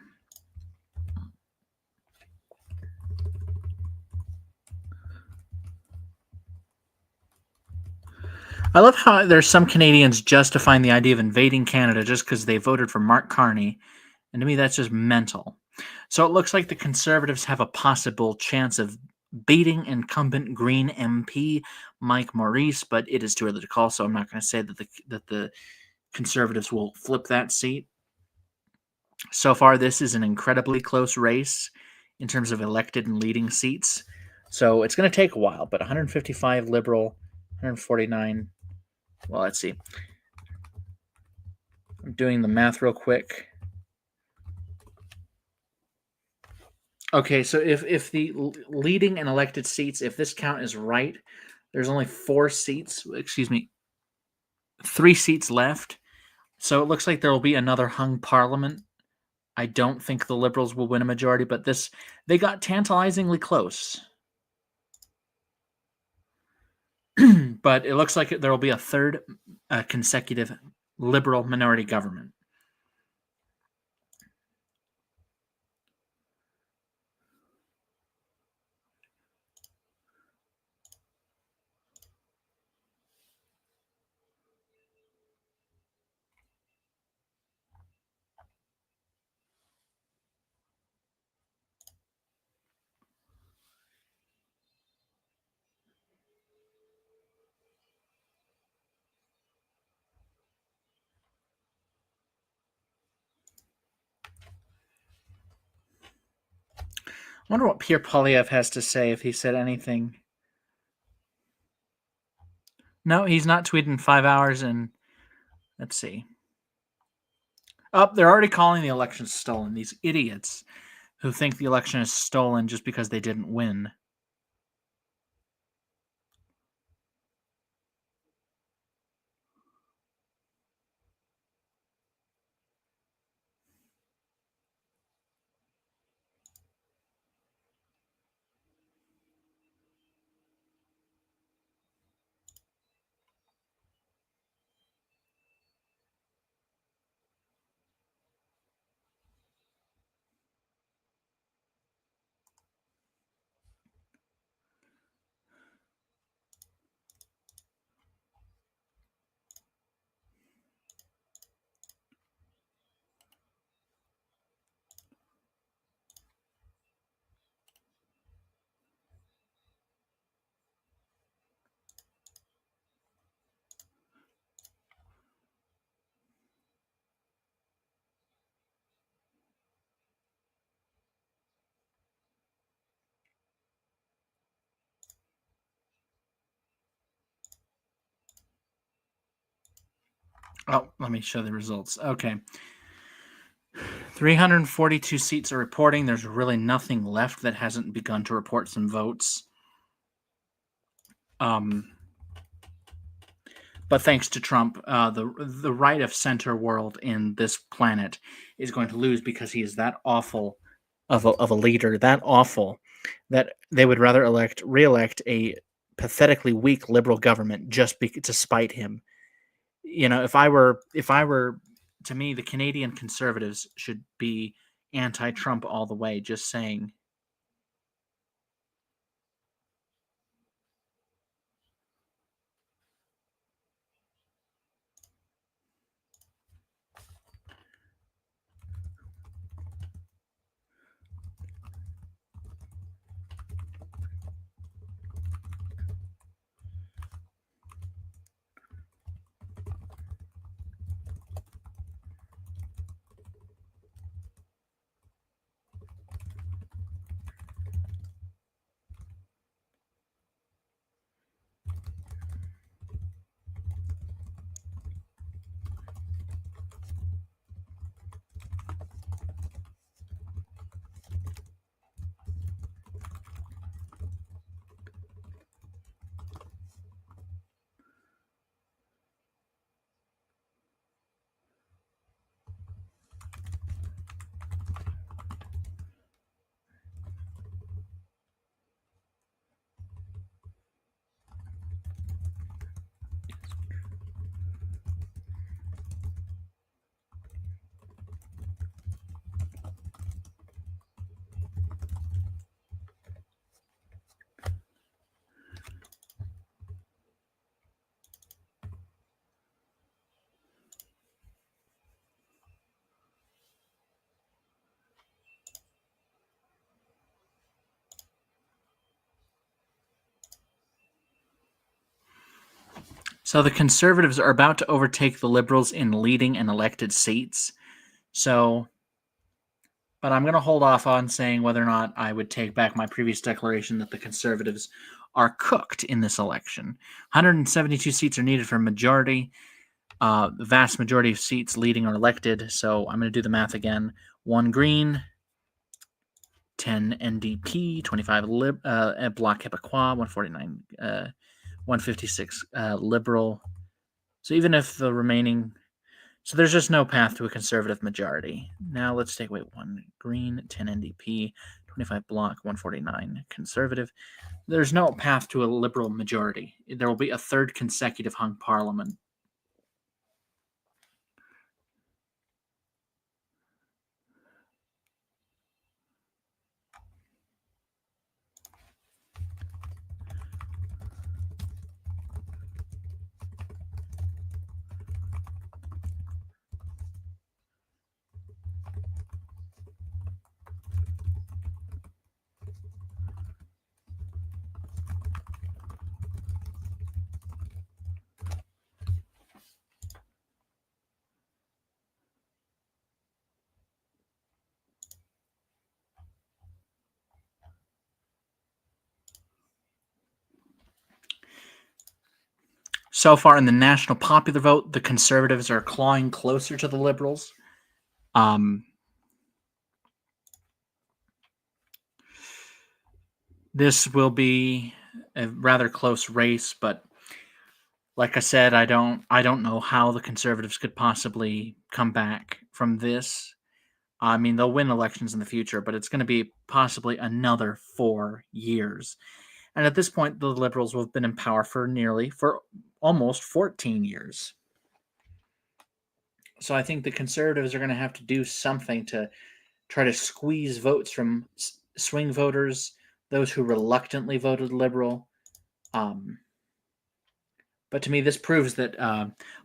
I love how there's some Canadians justifying the idea of invading Canada just because they voted for Mark Carney. And to me, that's just mental. So it looks like the Conservatives have a possible chance of beating incumbent Green MP Mike Maurice, but it is too early to call, so I'm not going to say that the Conservatives will flip that seat. So far, this is an incredibly close race in terms of elected and leading seats. So it's going to take a while, but 155 Liberal, 149. Well, let's see. I'm doing the math real quick. Okay, so if the leading and elected seats, if this count is right, there's only 3 seats left. So it looks like there will be another hung parliament. I don't think the Liberals will win a majority, but they got tantalizingly close. But it looks like there will be a third consecutive Liberal minority government. I wonder what Pierre Poilievre has to say, if he said anything. No, he's not tweeted in 5 hours, and let's see. Oh, they're already calling the election stolen. These idiots who think the election is stolen just because they didn't win. Oh, let me show the results. Okay. 342 seats are reporting. There's really nothing left that hasn't begun to report some votes. But thanks to Trump, the right of center world in this planet is going to lose because he is that awful of a leader, that awful that they would rather re-elect a pathetically weak liberal government just to spite him. if I were to me, the Canadian Conservatives should be anti-Trump all the way. Just saying. So the Conservatives are about to overtake the Liberals in leading and elected seats. So, but I'm going to hold off on saying whether or not I would take back my previous declaration that the Conservatives are cooked in this election. 172 seats are needed for a majority. The vast majority of seats leading are elected. So I'm going to do the math again. 1 Green, 10 NDP, 25 Bloc Québécois, 149, 156 Liberal. So even if the remaining, so there's just no path to a Conservative majority. Now let's take 1 Green, 10 NDP, 25 Bloc, 149 Conservative. There's no path to a Liberal majority. There will be a third consecutive hung parliament. So far in the national popular vote, the Conservatives are clawing closer to the Liberals. This will be a rather close race, but like I said, I don't know how the Conservatives could possibly come back from this. I mean, they'll win elections in the future, but it's going to be possibly another 4 years. And at this point, the Liberals will have been in power for almost 14 years. So I think the Conservatives are going to have to do something to try to squeeze votes from swing voters, those who reluctantly voted Liberal. But to me, this proves that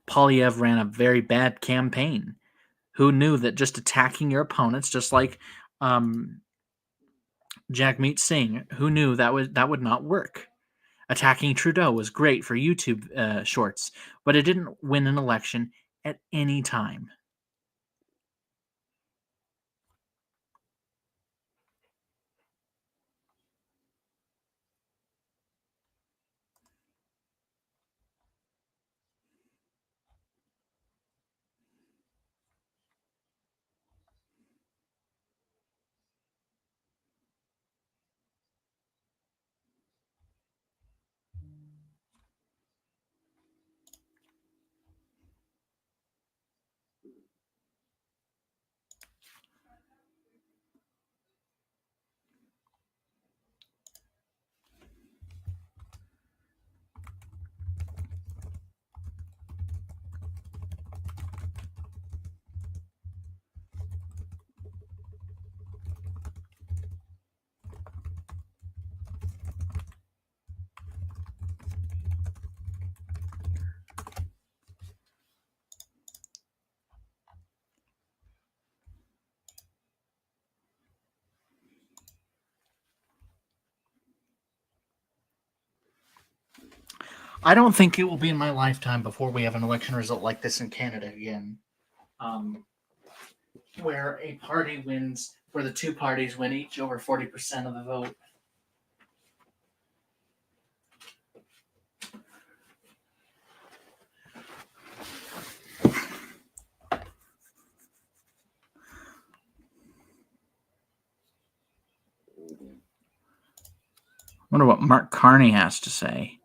Polyev ran a very bad campaign. Who knew that just attacking your opponents, just like Jagmeet Singh, who knew that would not work? Attacking Trudeau was great for YouTube shorts, but it didn't win an election at any time. I don't think it will be in my lifetime before we have an election result like this in Canada again, um, where a party wins, where the two parties win each over 40% of the vote. Wonder what Mark Carney has to say.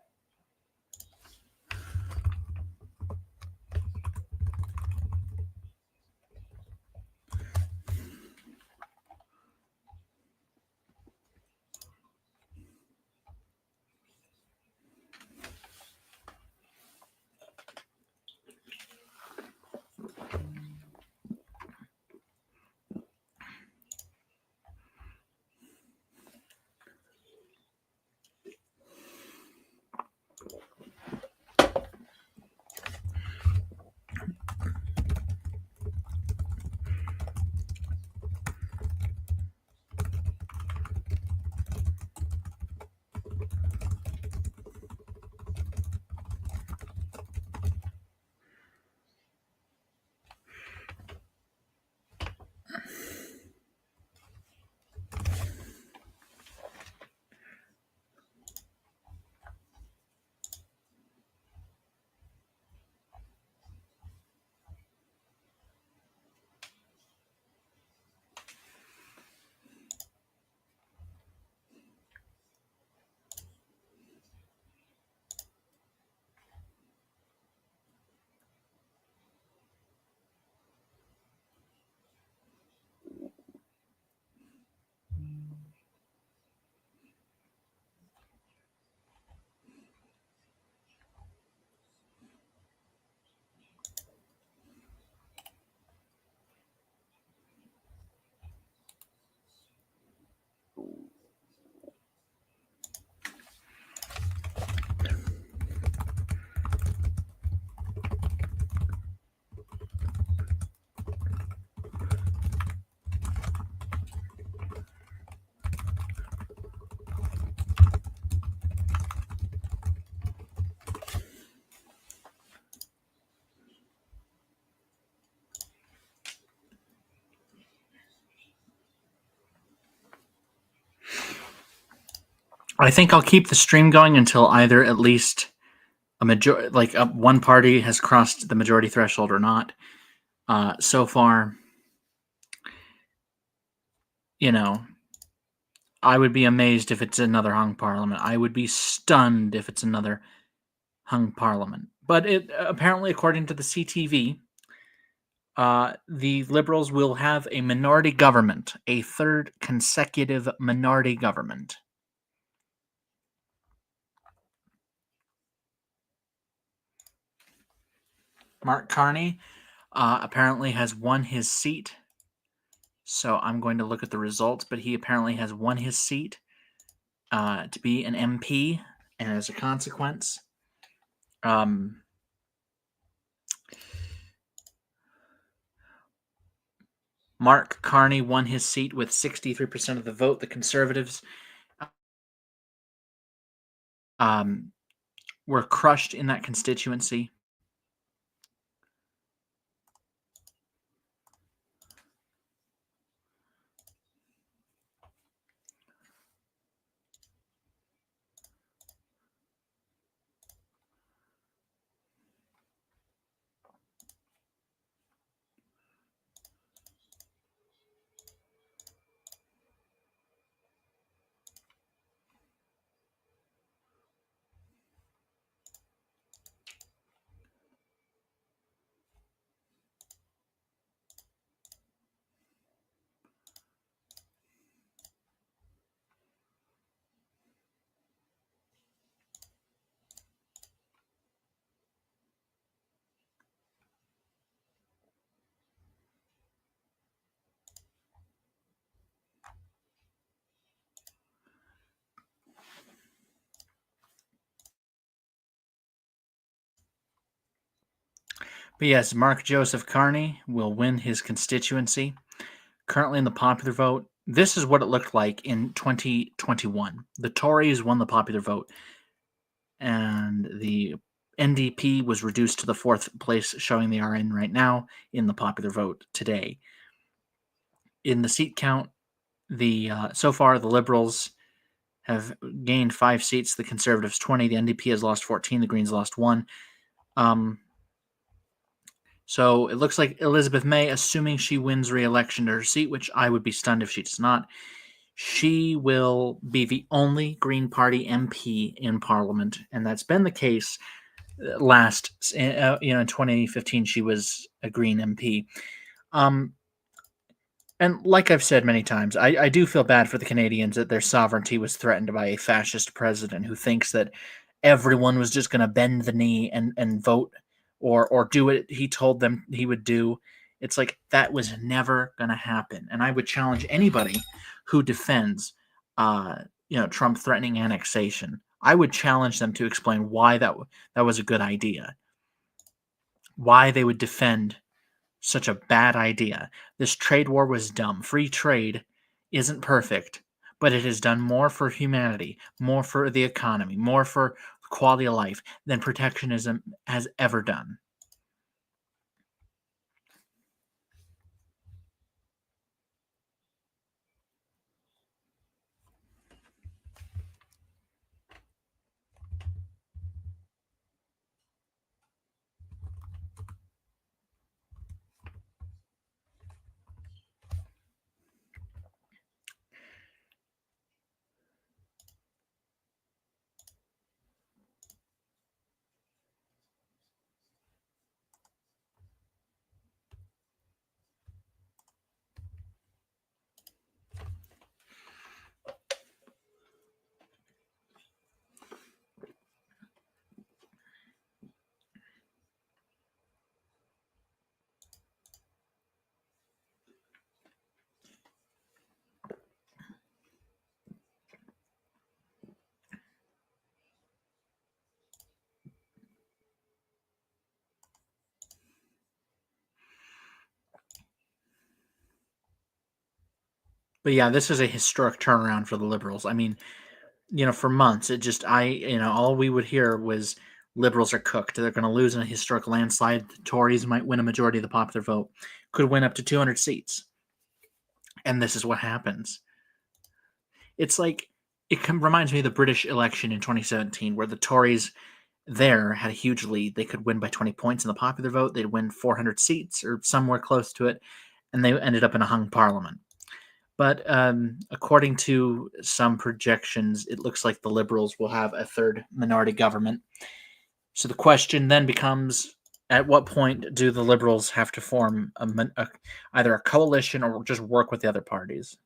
I think I'll keep the stream going until either at least a majority, like one party has crossed the majority threshold or not. So far, I would be amazed if it's another hung parliament. I would be stunned if it's another hung parliament. But apparently, according to the CTV, the Liberals will have a minority government, a third consecutive minority government. Mark Carney apparently has won his seat. So I'm going to look at the results, but he apparently has won his seat to be an MP, and as a consequence, Mark Carney won his seat with 63% of the vote. The Conservatives were crushed in that constituency. But yes, Mark Joseph Carney will win his constituency. Currently in the popular vote, this is what it looked like in 2021. The Tories won the popular vote. and the NDP was reduced to the fourth place, showing they are in right now in the popular vote today. In the seat count, so far the Liberals have gained 5 seats, the Conservatives 20, the NDP has lost 14, the Greens lost 1. So it looks like Elizabeth May, assuming she wins re-election to her seat, which I would be stunned if she does not, she will be the only Green Party MP in Parliament, and that's been the case in 2015 she was a Green MP. And like I've said many times, I do feel bad for the Canadians that their sovereignty was threatened by a fascist president who thinks that everyone was just going to bend the knee and vote or do what he told them he would do. It's like that was never going to happen. And I would challenge anybody who defends, Trump threatening annexation. I would challenge them to explain why that was a good idea, why they would defend such a bad idea. This trade war was dumb. Free trade isn't perfect, but it has done more for humanity, more for the economy, more for quality of life than protectionism has ever done. But yeah, this is a historic turnaround for the Liberals. I mean, for months, all we would hear was Liberals are cooked. They're going to lose in a historic landslide. The Tories might win a majority of the popular vote, could win up to 200 seats. And this is what happens. It's like, reminds me of the British election in 2017, where the Tories there had a huge lead. They could win by 20 points in the popular vote. They'd win 400 seats or somewhere close to it, and they ended up in a hung parliament. But according to some projections, it looks like the Liberals will have a third minority government. So the question then becomes, at what point do the Liberals have to form either a coalition or just work with the other parties?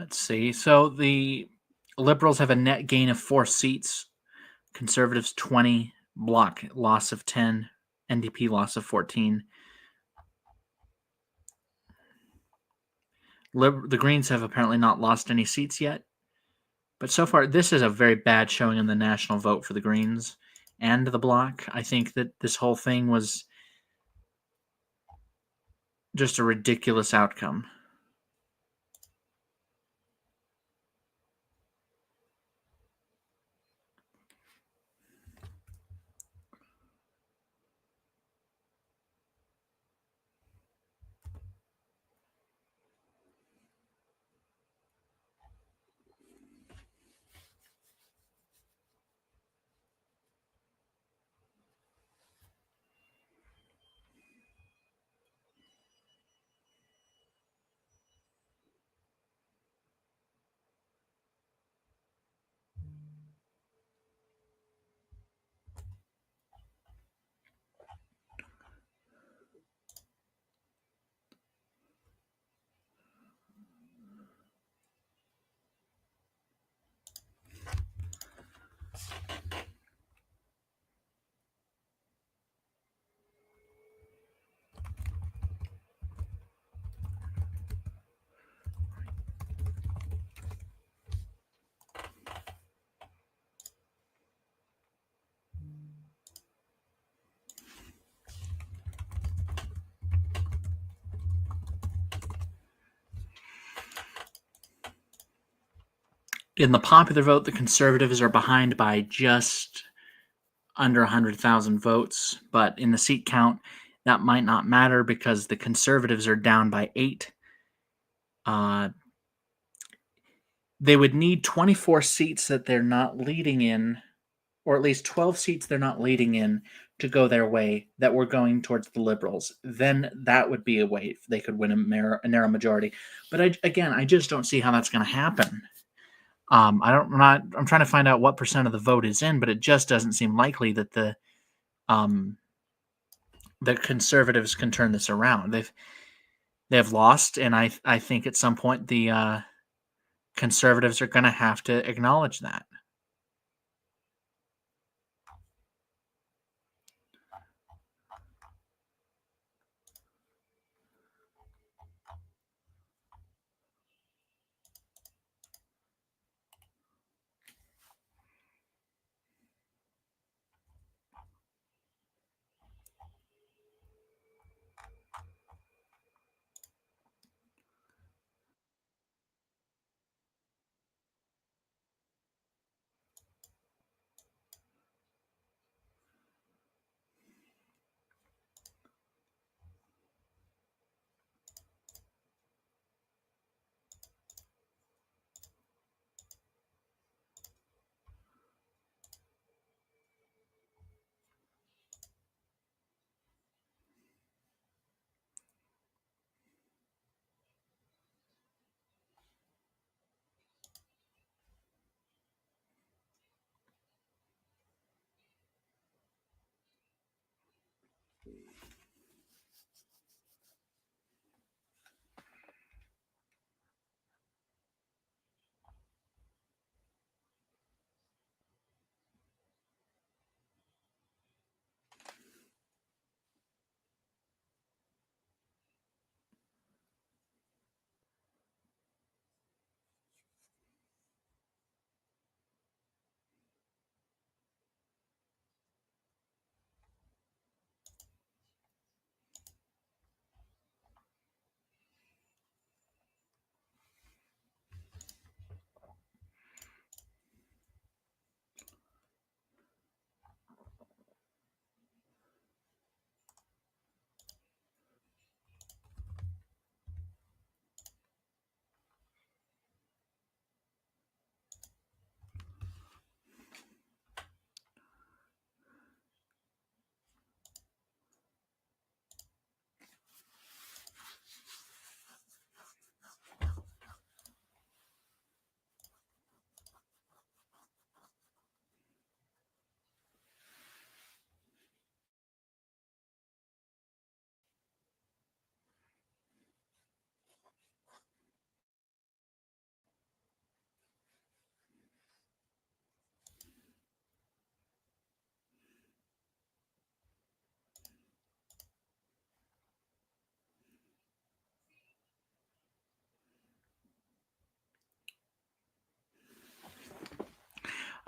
Let's see. So the Liberals have a net gain of 4 seats, Conservatives 20, Bloc loss of 10, NDP loss of 14. The Greens have apparently not lost any seats yet. But so far, this is a very bad showing in the national vote for the Greens and the Bloc. I think that this whole thing was just a ridiculous outcome. In the popular vote, the Conservatives are behind by just under 100,000 votes, but in the seat count, that might not matter because the Conservatives are down by 8. They would need 24 seats that they're not leading in, or at least 12 seats they're not leading in, to go their way that were going towards the Liberals. Then that would be a way they could win a narrow majority. But I just don't see how that's going to happen. I'm trying to find out what percent of the vote is in, but it just doesn't seem likely that the Conservatives can turn this around. They've lost, and I think at some point the Conservatives are going to have to acknowledge that.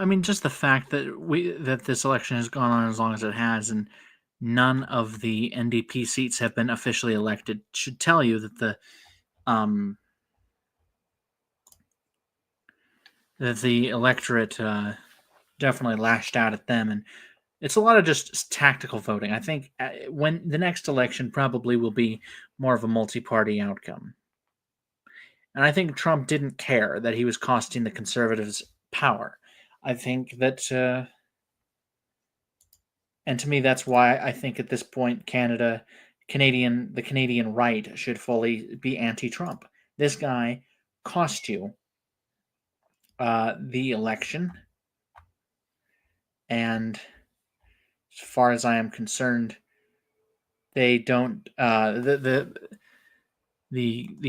I mean, just the fact that this election has gone on as long as it has, and none of the NDP seats have been officially elected, should tell you that um, the electorate definitely lashed out at them, and it's a lot of just tactical voting. I think when the next election probably will be more of a multi-party outcome, and I think Trump didn't care that he was costing the conservatives power. I think that. And to me, that's why I think at this point, the Canadian right should fully be anti-Trump. This guy cost you the election, and as far as I am concerned, they don't. The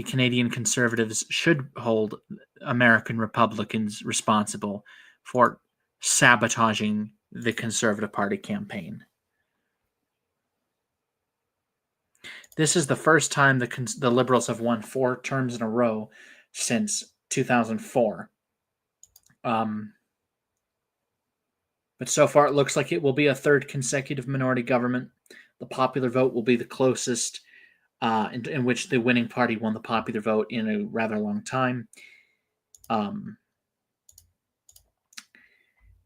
Canadian Conservatives should hold American Republicans responsible for sabotaging the Conservative Party campaign. This is the first time the Liberals have won 4 terms in a row since 2004. But so far, it looks like it will be a third consecutive minority government. The popular vote will be the closest in which the winning party won the popular vote in a rather long time.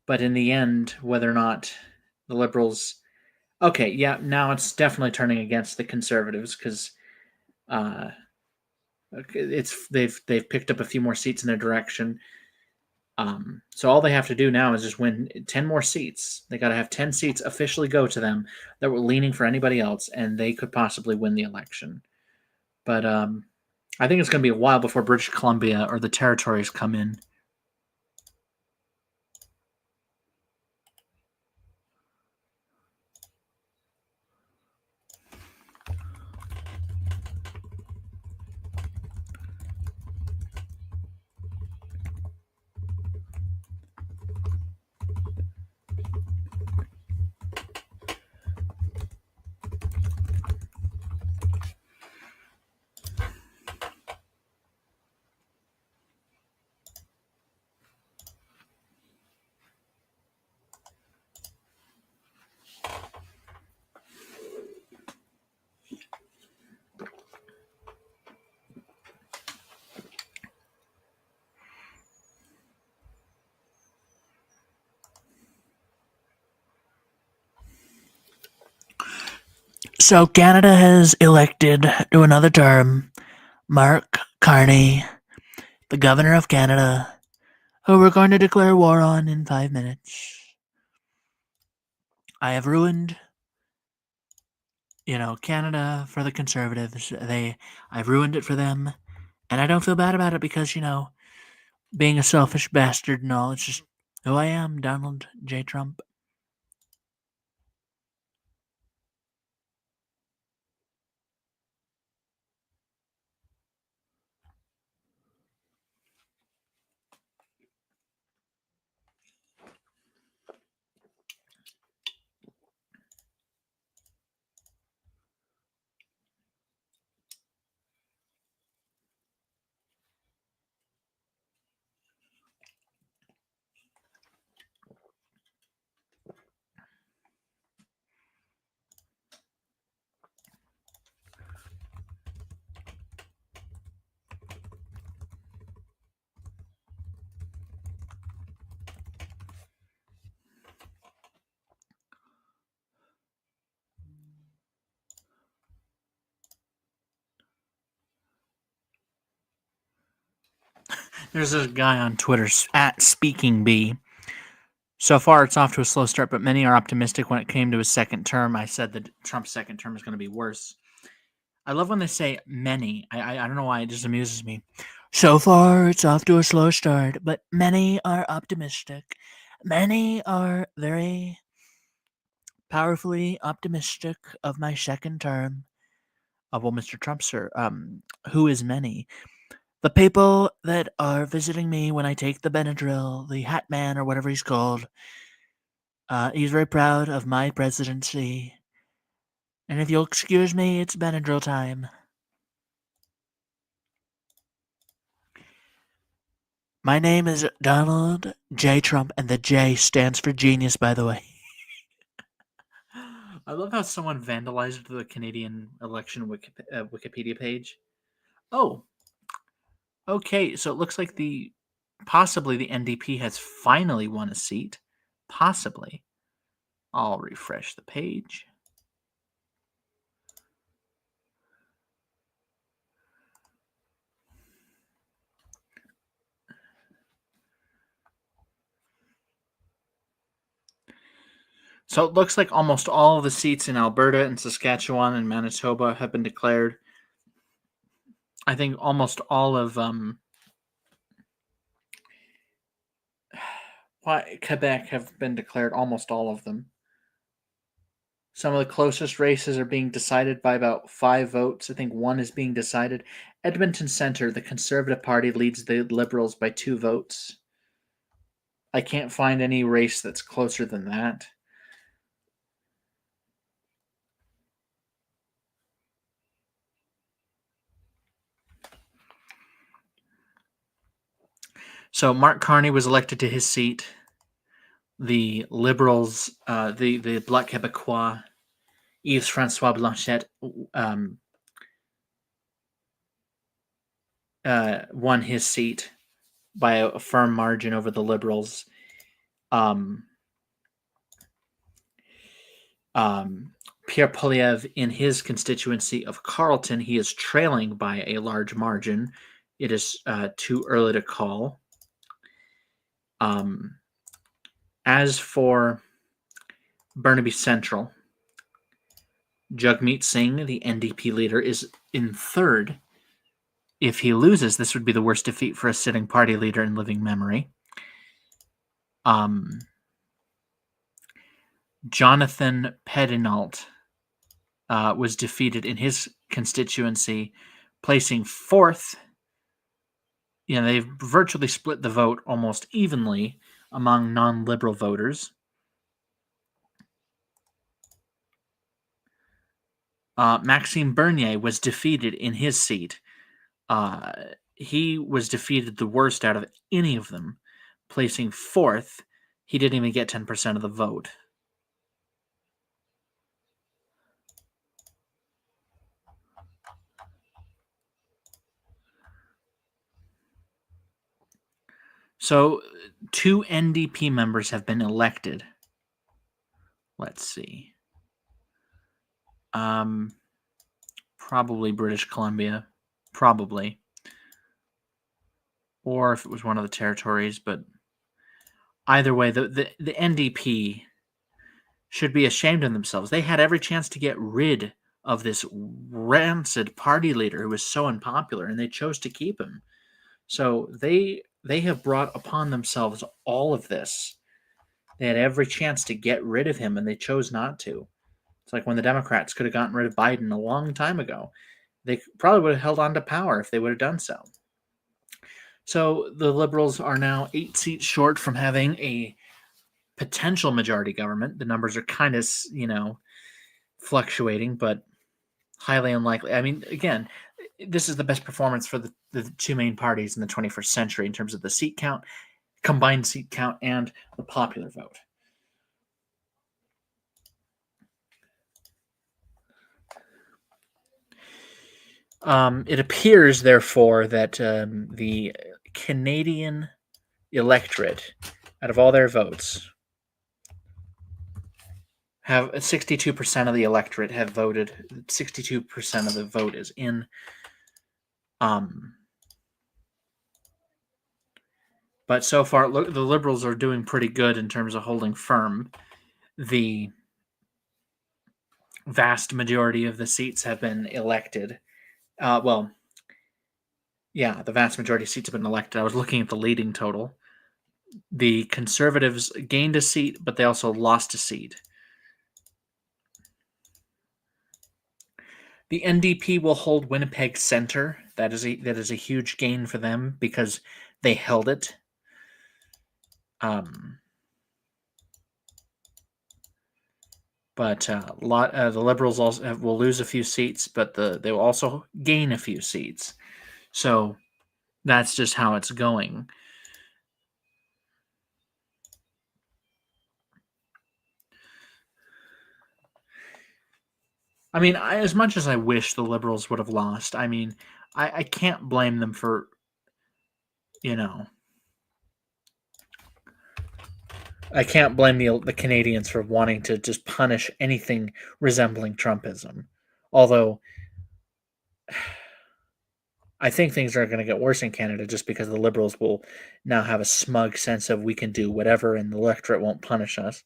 But in the end, whether or not the Liberals... Okay, yeah, now it's definitely turning against the Conservatives because they've picked up a few more seats in their direction. So all they have to do now is just win 10 more seats. They got to have 10 seats officially go to them that were leaning for anybody else, and they could possibly win the election. But I think it's going to be a while before British Columbia or the territories come in. So Canada has elected to another term Mark Carney, the Governor of Canada, who we're going to declare war on in 5 minutes. I have ruined, Canada for the Conservatives. I've ruined it for them, and I don't feel bad about it because, being a selfish bastard and all, it's just who I am, Donald J. Trump. There's this guy on Twitter at SpeakingBee. So far, it's off to a slow start, but many are optimistic when it came to his second term. I said that Trump's second term is going to be worse. I love when they say many. I don't know why, it just amuses me. So far, it's off to a slow start, but many are optimistic. Many are very powerfully optimistic of my second term. Well, Mr. Trump, sir, who is many? The people that are visiting me when I take the Benadryl, the Hat Man or whatever he's called, he's very proud of my presidency. And if you'll excuse me, it's Benadryl time. My name is Donald J. Trump, and the J stands for genius, by the way. I love how someone vandalized the Canadian election Wikipedia page. Oh, okay. So it looks like possibly the NDP has finally won a seat. Possibly. I'll refresh the page. So it looks like almost all of the seats in Alberta and Saskatchewan and Manitoba have been declared. I think almost all of Quebec have been declared, almost all of them. Some of the closest races are being decided by about 5 votes. I think one is being decided. Edmonton Centre, the Conservative Party leads the Liberals by 2 votes. I can't find any race that's closer than that. So Mark Carney was elected to his seat. The Liberals, the Bloc Québécois, Yves-François Blanchet won his seat by a firm margin over the Liberals. Pierre Poilievre, in his constituency of Carleton, he is trailing by a large margin. It is too early to call. As for Burnaby Central, Jagmeet Singh, the NDP leader, is in third. If he loses, this would be the worst defeat for a sitting party leader in living memory. Jonathan Pedinault was defeated in his constituency, placing fourth. They've virtually split the vote almost evenly among non-liberal voters. Maxime Bernier was defeated in his seat. He was defeated the worst out of any of them, placing fourth. He didn't even get 10% of the vote. So 2 NDP members have been elected. Let's see. Probably British Columbia. Probably. Or if it was one of the territories, but either way, the NDP should be ashamed of themselves. They had every chance to get rid of this rancid party leader who was so unpopular, and they chose to keep him. So they have brought upon themselves all of this. They had every chance to get rid of him, and they chose not to. It's like when the Democrats could have gotten rid of Biden a long time ago. They probably would have held on to power if they would have done so. So the Liberals are now 8 seats short from having a potential majority government. The numbers are kind of, fluctuating, but highly unlikely. I mean, again, this is the best performance for the 2 main parties in the 21st century in terms of the seat count, combined seat count, and the popular vote. It appears, therefore, that the Canadian electorate, out of all their votes, have 62% of the electorate have voted. 62% of the vote is in. But so far, the Liberals are doing pretty good in terms of holding firm. The vast majority of the seats have been elected. The vast majority of seats have been elected. I was looking at the leading total. The Conservatives gained a seat, but they also lost a seat. The NDP will hold Winnipeg Centre. That is a huge gain for them because they held it. But the Liberals also will lose a few seats, but they will also gain a few seats. So that's just how it's going. I mean, as much as I wish the Liberals would have lost, I mean, I can't blame them for, you know, I can't blame the Canadians for wanting to just punish anything resembling Trumpism. Although I think things are going to get worse in Canada just because the Liberals will now have a smug sense of we can do whatever and the electorate won't punish us.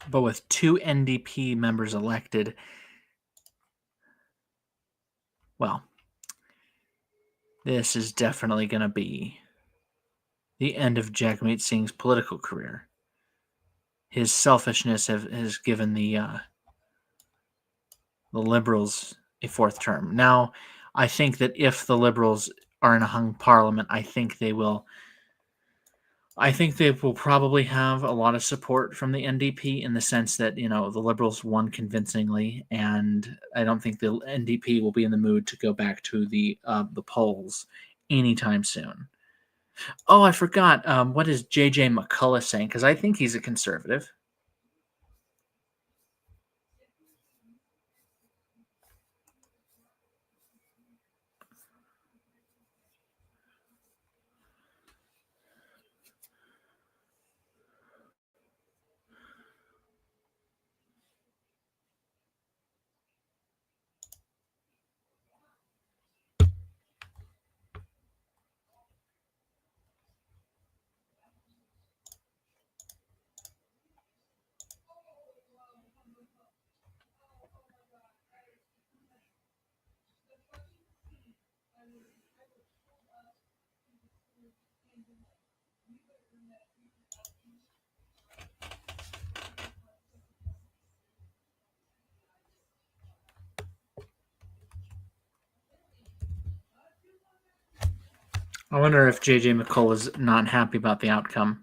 But with 2 NDP members elected, well, this is definitely going to be the end of Jagmeet Singh's political career. His selfishness has given the Liberals a fourth term. Now, I think that if the Liberals are in a hung parliament, I think they will probably have a lot of support from the NDP in the sense that, the Liberals won convincingly, and I don't think the NDP will be in the mood to go back to the polls anytime soon. Oh, I forgot. What is J.J. McCullough saying? Because I think he's a conservative. I wonder if J.J. McCullough is not happy about the outcome.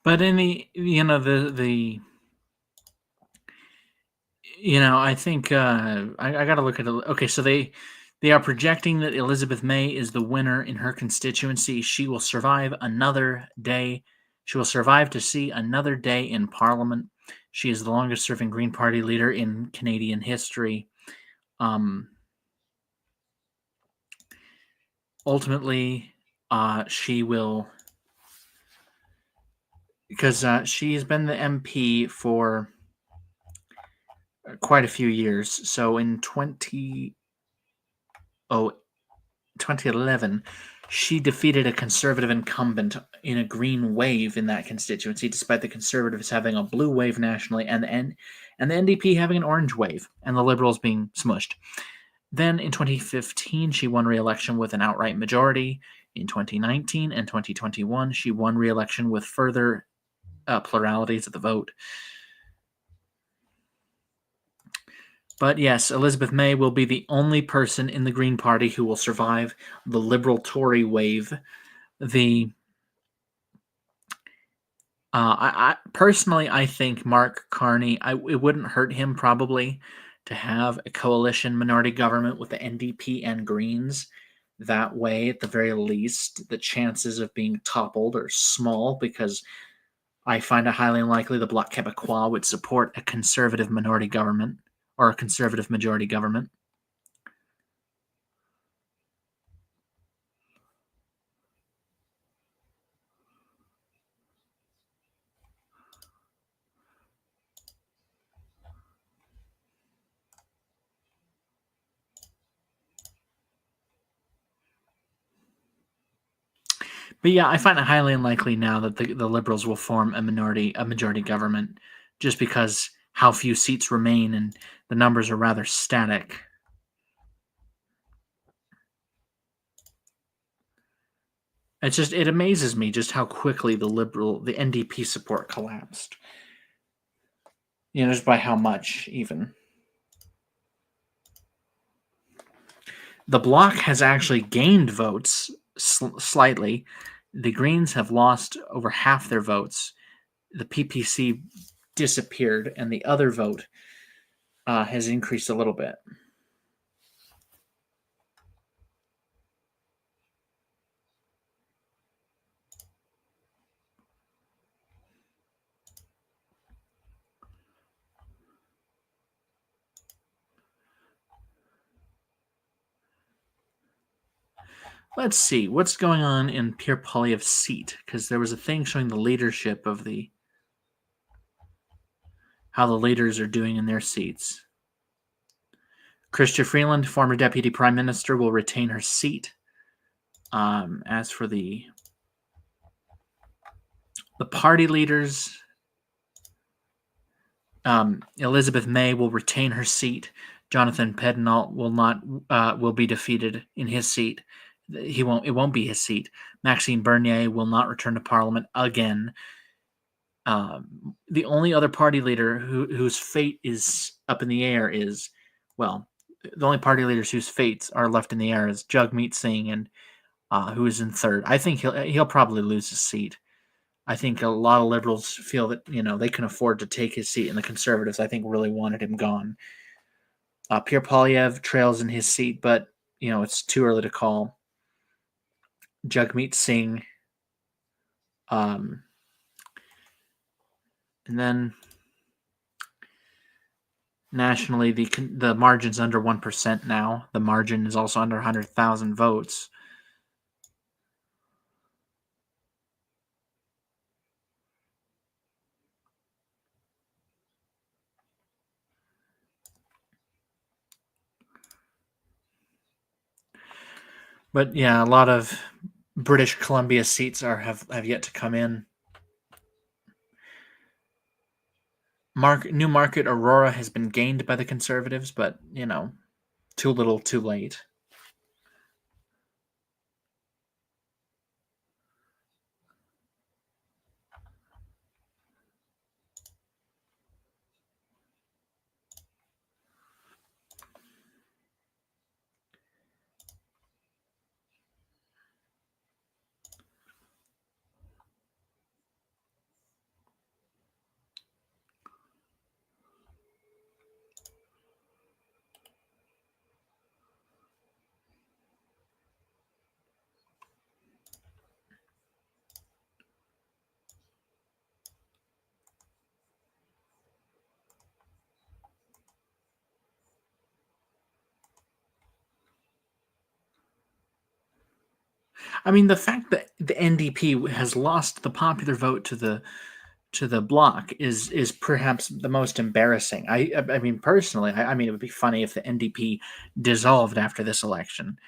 But in the I think I got to look at it. Okay, so they are projecting that Elizabeth May is the winner in her constituency. She will survive another day. She will survive to see another day in Parliament. She is the longest serving Green Party leader in Canadian history. Ultimately, she will, because she has been the MP for quite a few years. So in 2011, she defeated a conservative incumbent in a green wave in that constituency, despite the conservatives having a blue wave nationally and the NDP having an orange wave, and the Liberals being smushed. Then in 2015, she won re-election with an outright majority. In 2019 and 2021, she won re-election with further pluralities of the vote. But yes, Elizabeth May will be the only person in the Green Party who will survive the Liberal Tory wave. I personally, I think Mark Carney, it wouldn't hurt him probably to have a coalition minority government with the NDP and Greens. That way, at the very least, the chances of being toppled are small, because I find it highly unlikely the Bloc Québécois would support a conservative minority government or a conservative majority government. But yeah, I find it highly unlikely now that the Liberals will form a majority government, just because how few seats remain and the numbers are rather static. It amazes me just how quickly the NDP support collapsed. Just by how much, even. The Bloc has actually gained votes slightly. The Greens have lost over half their votes. The PPC disappeared, and the other vote has increased a little bit. Let's see what's going on in Pierre Poilievre's seat, because there was a thing showing the leadership of how the leaders are doing in their seats. Chrystia Freeland, former deputy prime minister, will retain her seat. As for the party leaders, Elizabeth May will retain her seat. Jonathan Pedinault will be defeated in his seat. It won't be his seat. Maxime Bernier will not return to Parliament again. The only other party leader whose fate is up in the air is, well, the only party leaders whose fates are left in the air is Jagmeet Singh, and who is in third. I think he'll probably lose his seat. I think a lot of Liberals feel that they can afford to take his seat, and the Conservatives, I think, really wanted him gone. Pierre Poilievre trails in his seat, but it's too early to call. Jagmeet Singh, and then nationally, the margin's under 1% now. The margin is also under 100,000 votes. But yeah, a lot of British Columbia seats have yet to come in. Newmarket Aurora has been gained by the Conservatives, but too little, too late. I mean, the fact that the NDP has lost the popular vote to the Bloc is perhaps the most embarrassing. I mean, personally, I mean, it would be funny if the NDP dissolved after this election.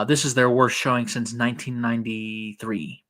This is their worst showing since 1993.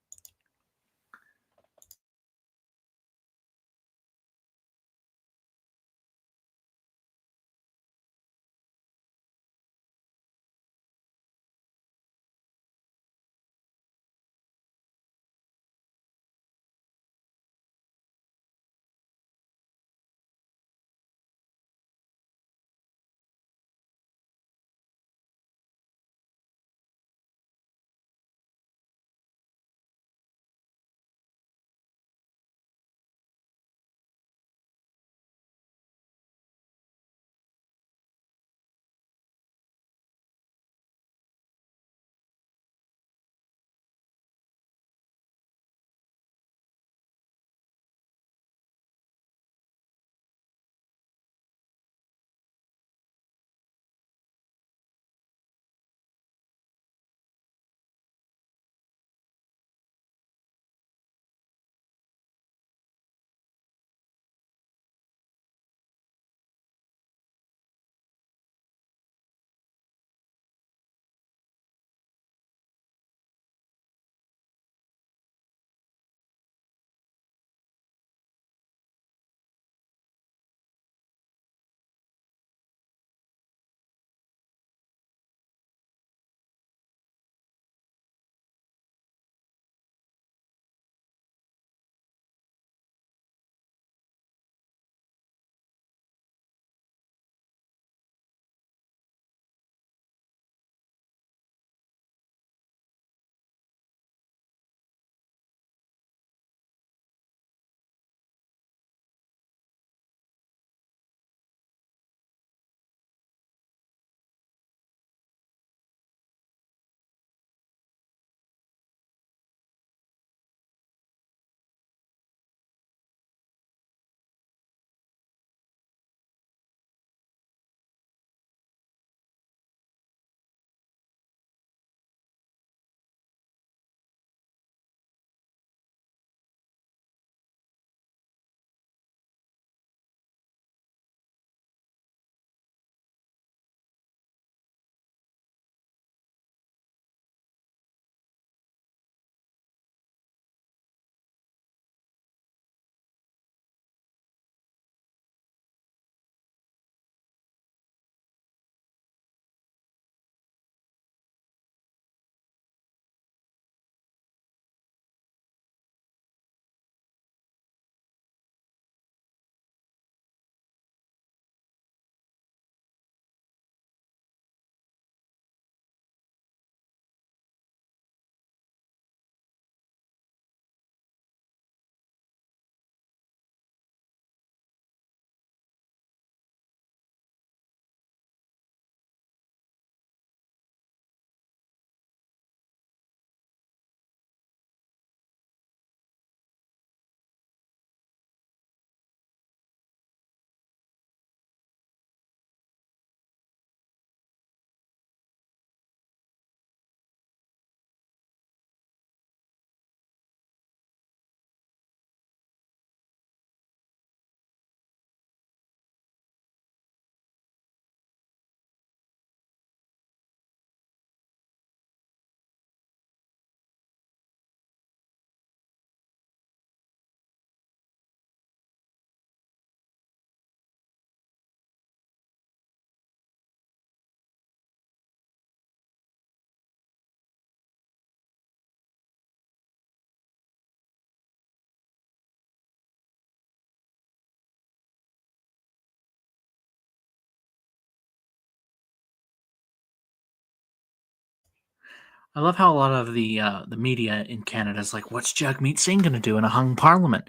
I love how a lot of the media in Canada is like, "What's Jagmeet Singh going to do in a hung parliament?"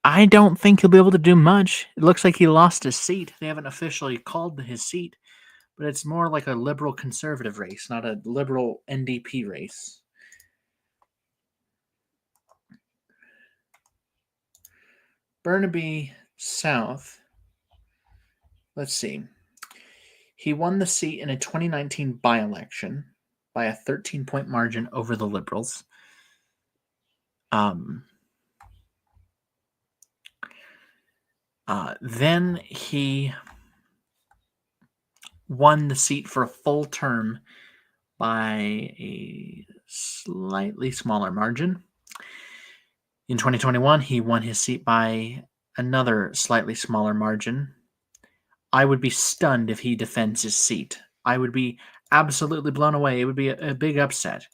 I don't think he'll be able to do much. It looks like he lost his seat. They haven't officially called his seat, but it's more like a liberal conservative race, not a liberal NDP race. Burnaby South. Let's see. He won the seat in a 2019 by-election by a 13-point margin over the Liberals. Then he won the seat for a full term by a slightly smaller margin. In 2021, he won his seat by another slightly smaller margin. I would be stunned if he defends his seat. I would be absolutely blown away. It would be a big upset.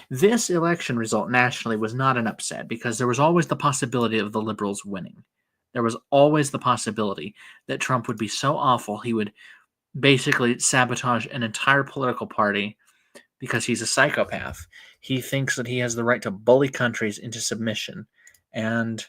This election result nationally was not an upset because there was always the possibility of the Liberals winning. There was always the possibility that Trump would be so awful he would basically sabotage an entire political party because he's a psychopath. He thinks that he has the right to bully countries into submission. And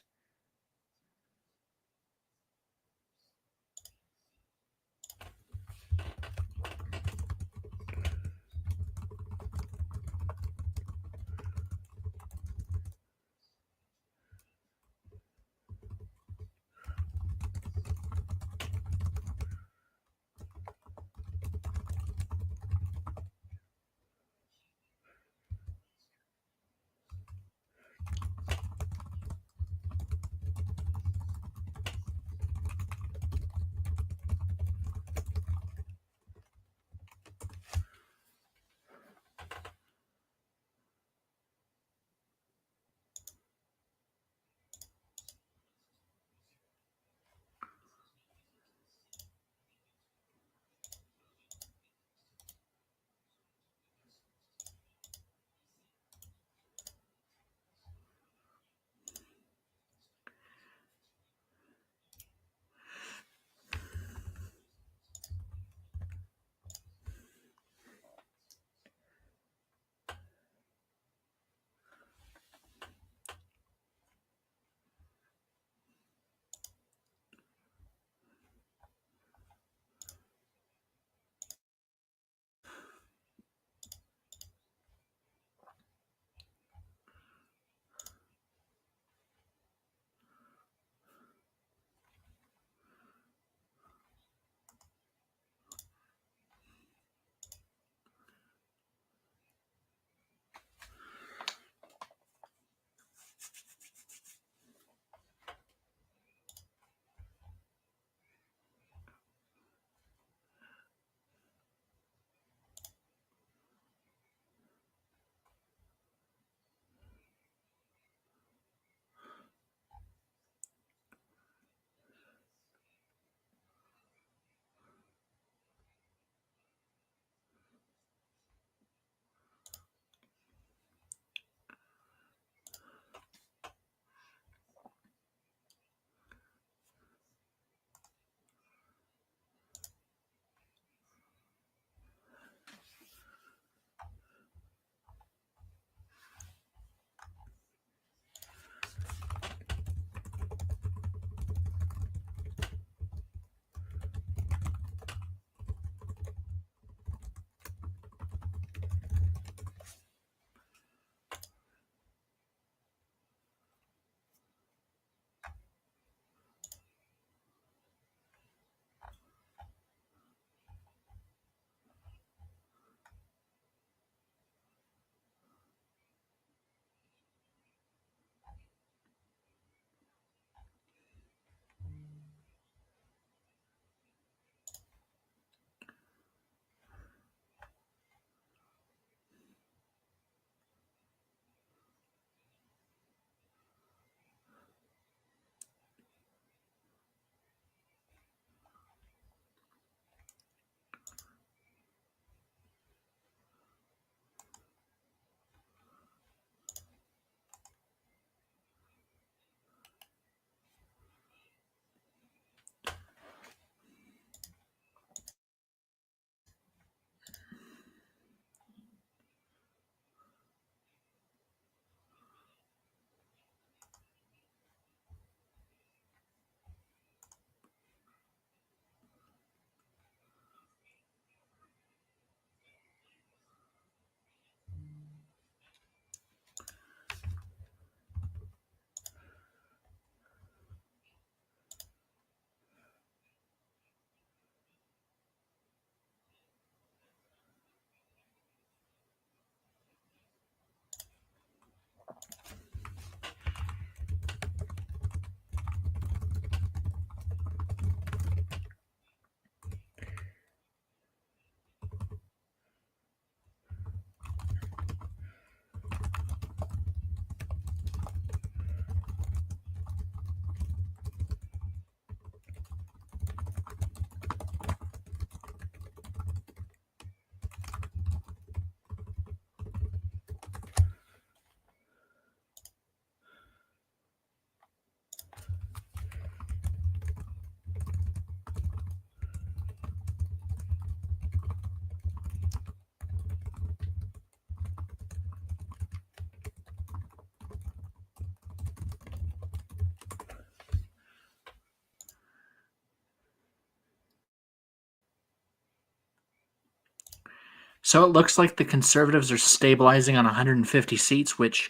So it looks like the Conservatives are stabilizing on 150 seats, which,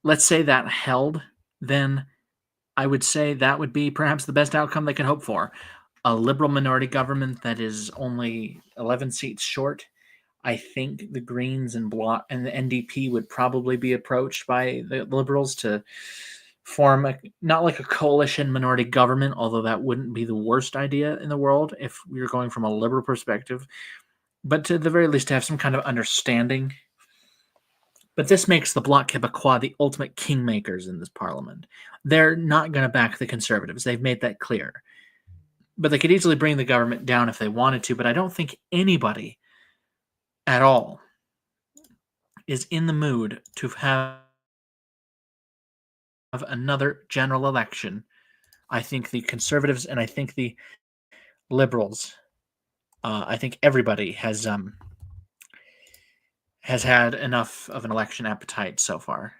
let's say that held, then I would say that would be perhaps the best outcome they could hope for. A liberal minority government that is only 11 seats short. I think the Greens and Bloc and the NDP would probably be approached by the Liberals to form not like a coalition minority government, although that wouldn't be the worst idea in the world if we were going from a liberal perspective, but to the very least to have some kind of understanding. But this makes the Bloc Québécois the ultimate kingmakers in this parliament. They're not going to back the Conservatives. They've made that clear. But they could easily bring the government down if they wanted to, but I don't think anybody at all is in the mood to have another general election. I think the Conservatives and I think the Liberals, I think everybody has had enough of an election appetite so far.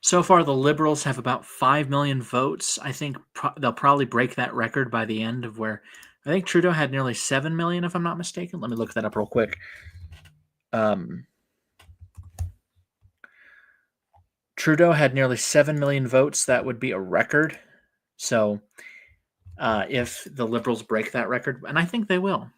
So far, the Liberals have about 5 million votes. I think they'll probably break that record by the end of where I think Trudeau had nearly 7 million, if I'm not mistaken. Let me look that up real quick. Trudeau had nearly 7 million votes. That would be a record. So if the Liberals break that record, and I think they will.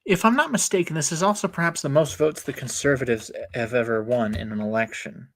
If I'm not mistaken, this is also perhaps the most votes the Conservatives have ever won in an election.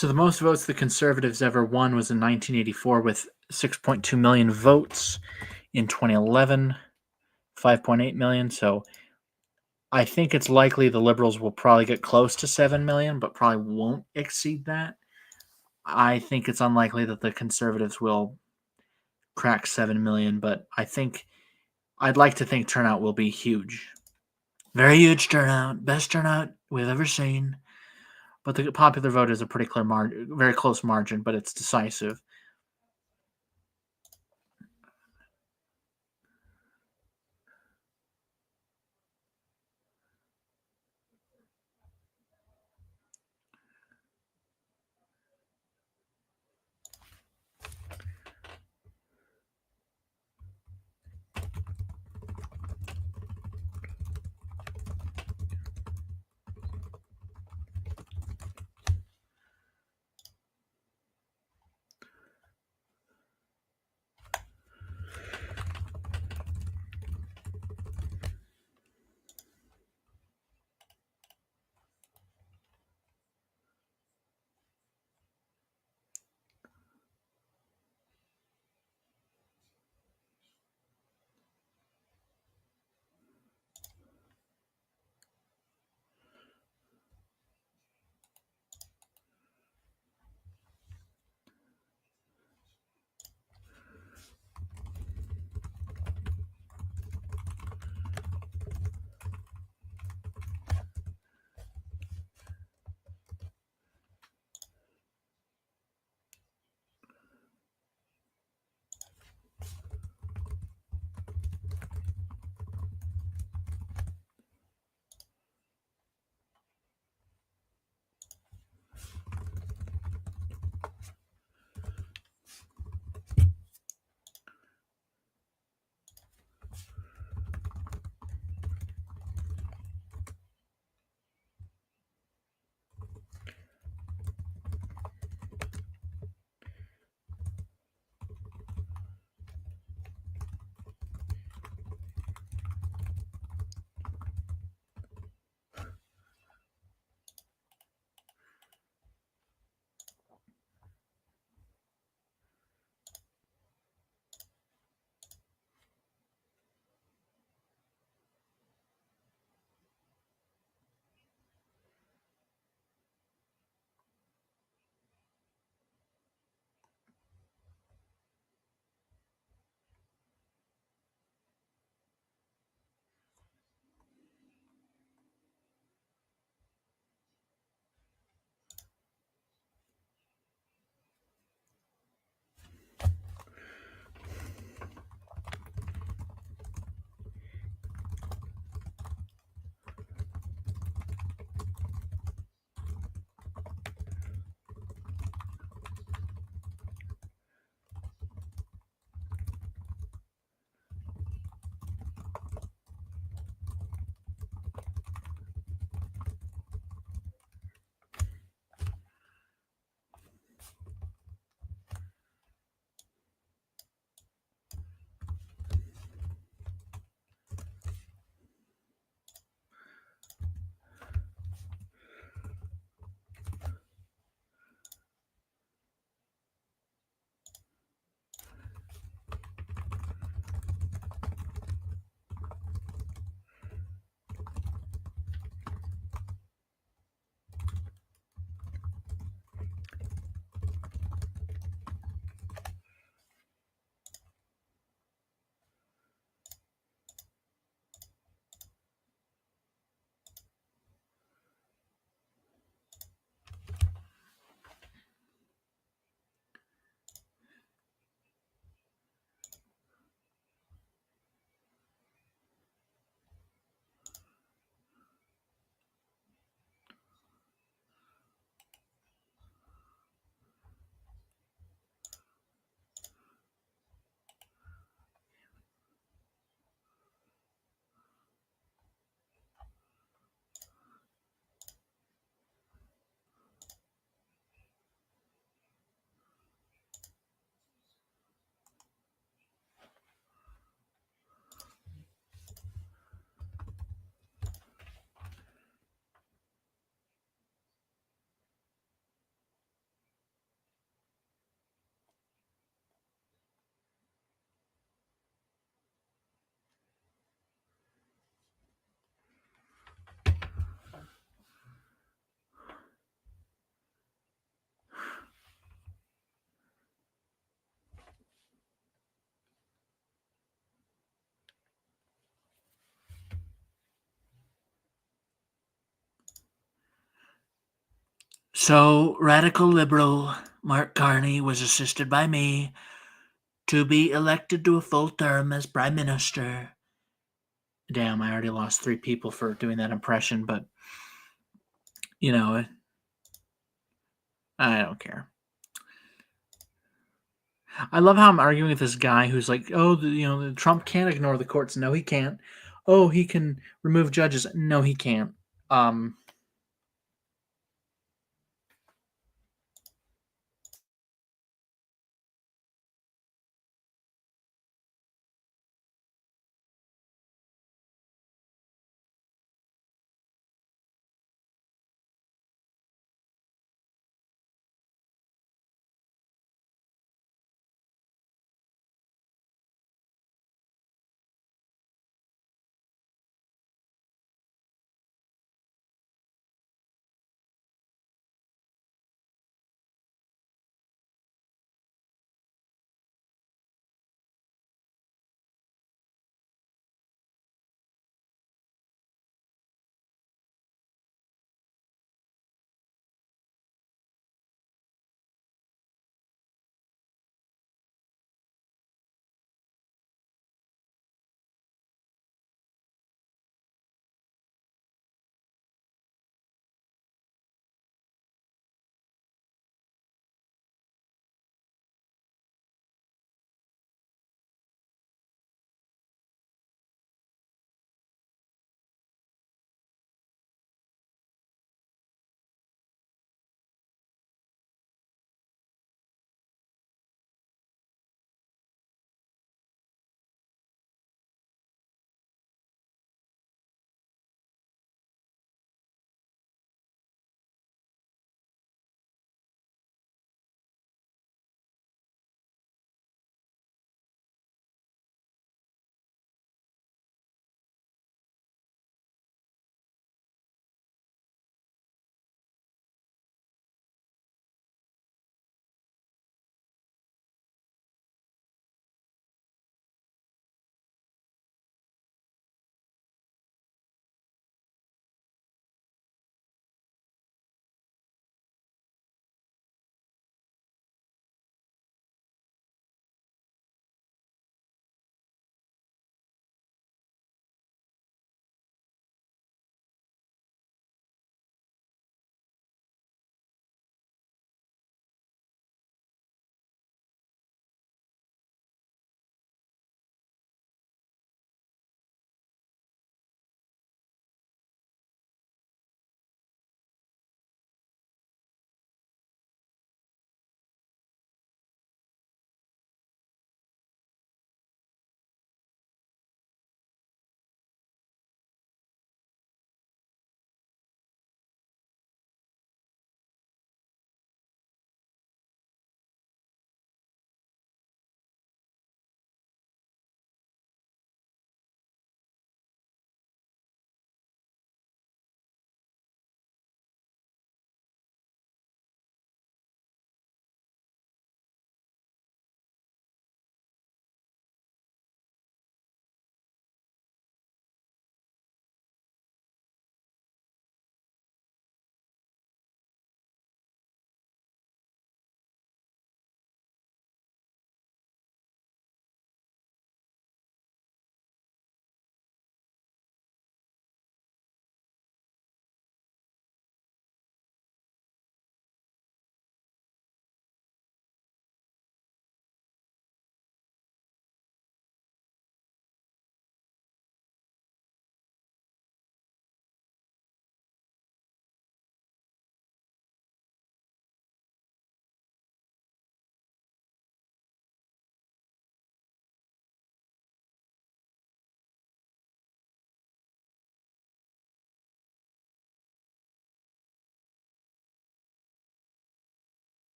So the most votes the Conservatives ever won was in 1984 with 6.2 million votes. In 2011, 5.8 million. So I think it's likely the Liberals will probably get close to 7 million, but probably won't exceed that. I think it's unlikely that the Conservatives will crack 7 million, but I'd like to think turnout will be huge. Very huge turnout. Best turnout we've ever seen. But the popular vote is a pretty clear margin, very close margin, but it's decisive. So, radical liberal Mark Carney was assisted by me to be elected to a full term as Prime Minister. Damn, I already lost 3 people for doing that impression, but, you know, I don't care. I love how I'm arguing with this guy who's like, oh, Trump can't ignore the courts. No, he can't. Oh, he can remove judges. No, he can't.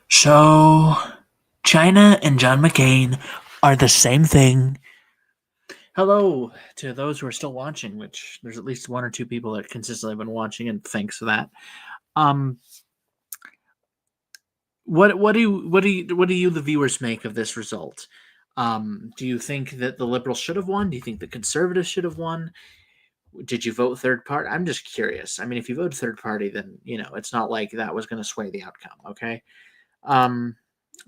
So, China and John McCain are the same thing. Hello to those who are still watching, which there's at least 1 or 2 people that consistently have been watching, and thanks for that. Um, What do you the viewers make of this result? Do you think that the Liberals should have won? Do you think the Conservatives should have won? Did you vote third party? I'm just curious. I mean, if you vote third party, then it's not like that was going to sway the outcome. Okay. Um,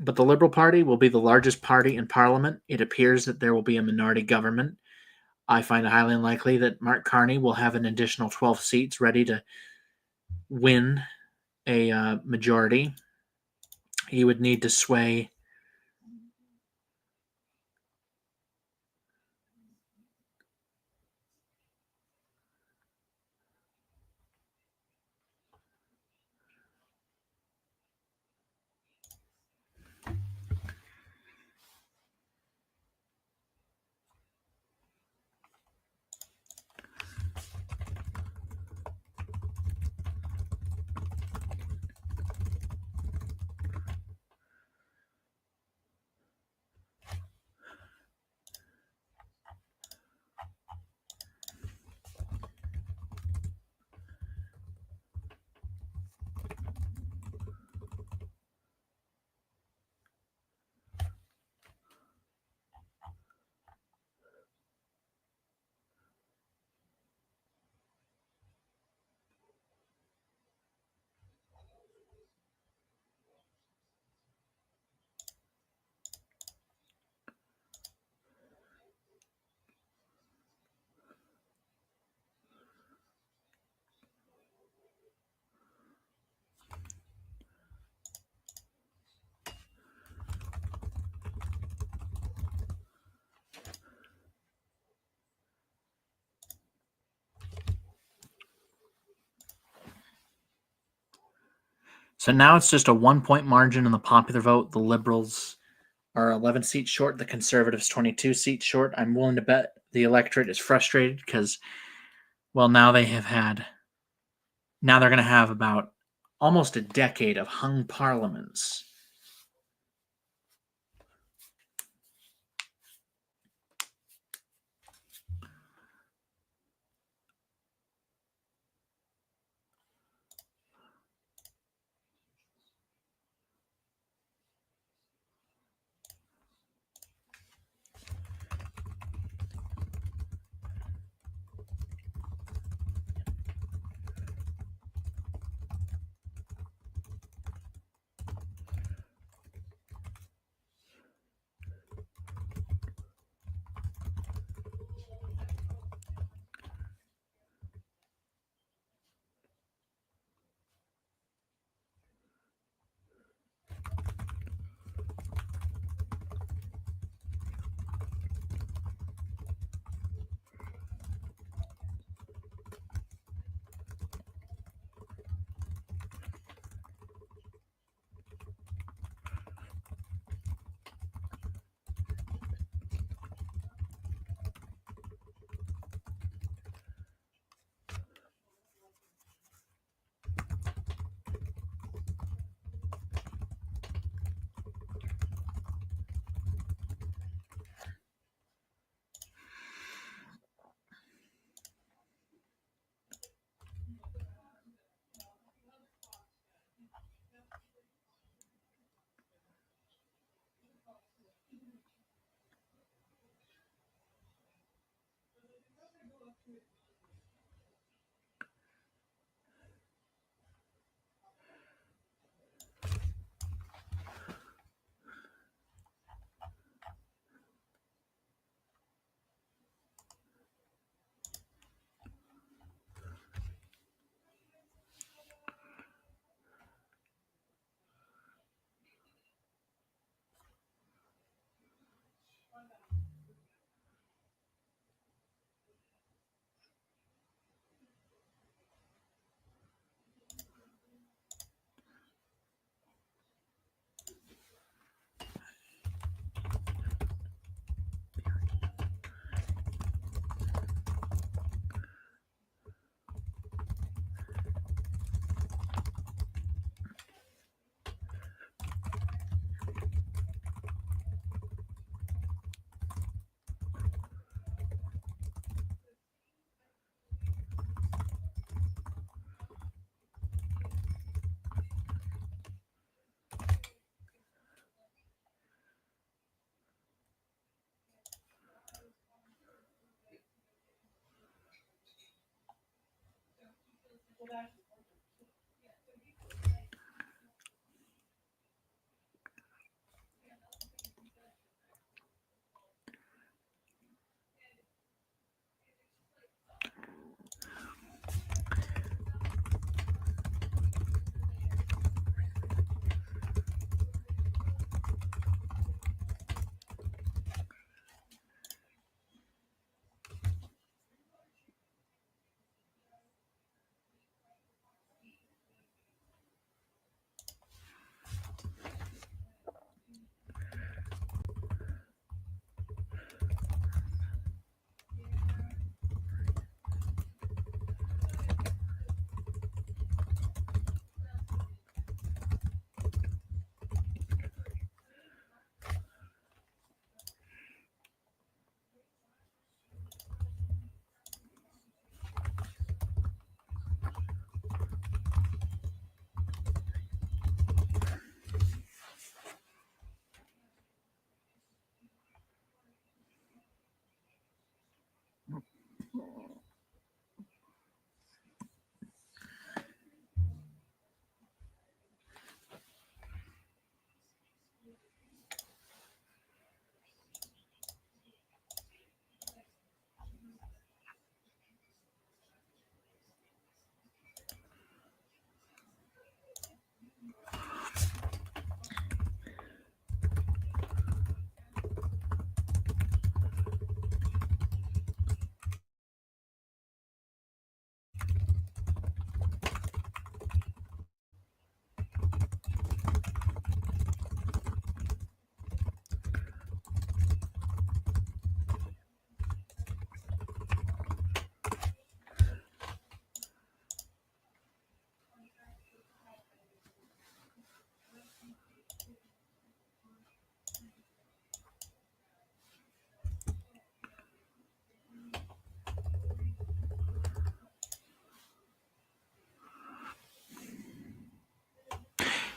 but the Liberal Party will be the largest party in Parliament. It appears that there will be a minority government. I find it highly unlikely that Mark Carney will have an additional 12 seats ready to win a majority. He would need to sway. So now it's just a 1 point margin in the popular vote. The Liberals are 11 seats short, the Conservatives 22 seats short. I'm willing to bet the electorate is frustrated because, well, now they're going to have about almost a decade of hung parliaments.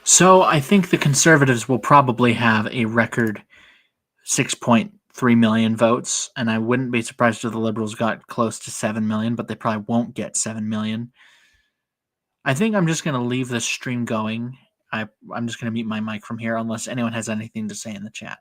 So I think the Conservatives will probably have a record 6.3 million votes, and I wouldn't be surprised if the Liberals got close to 7 million, but they probably won't get 7 million. I think I'm just going to leave this stream going. I'm just going to mute my mic from here unless anyone has anything to say in the chat.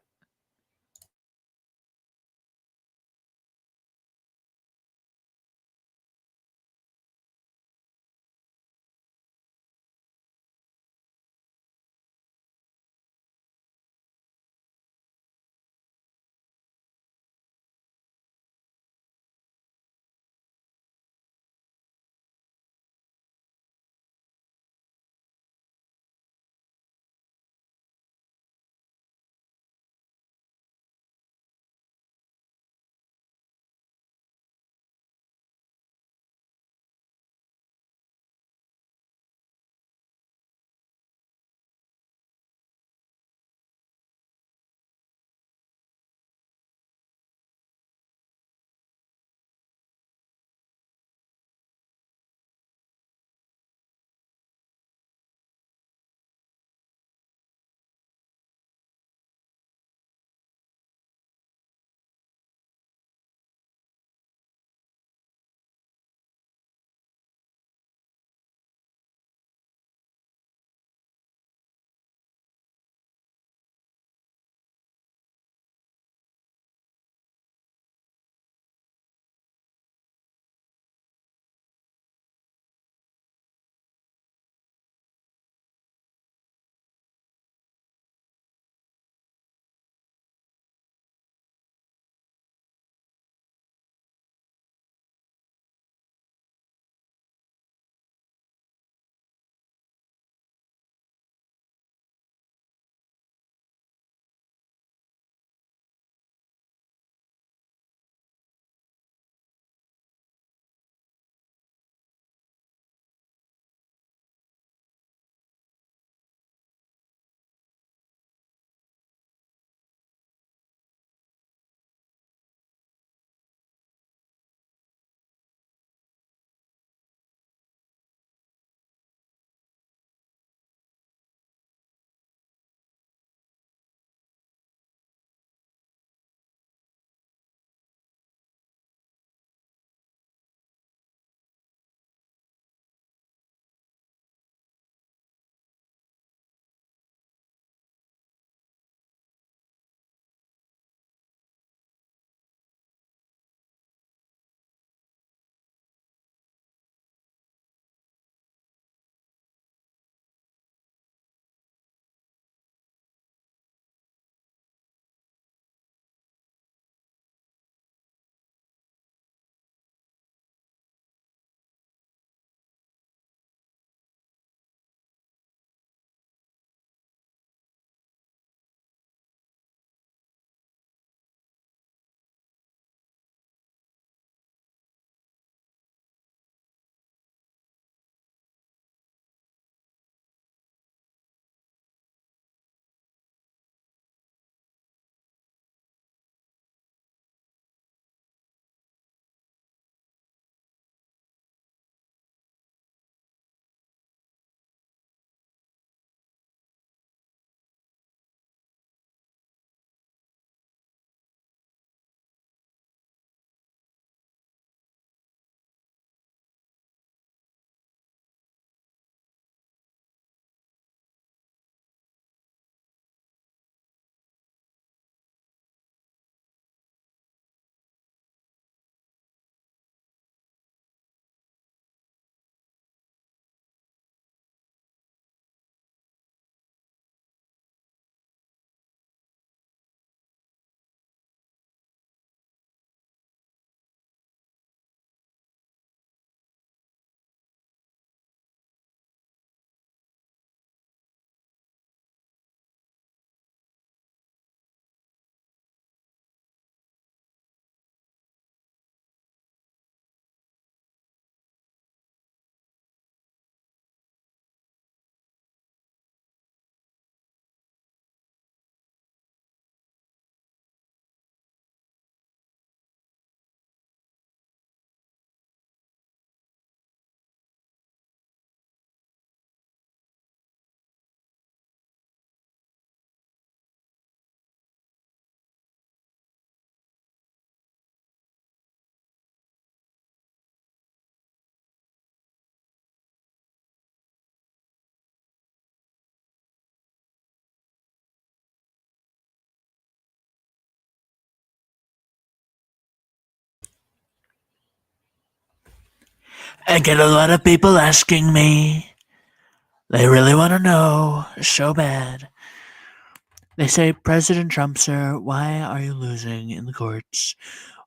I get a lot of people asking me. They really want to know so bad. They say, President Trump, sir, why are you losing in the courts?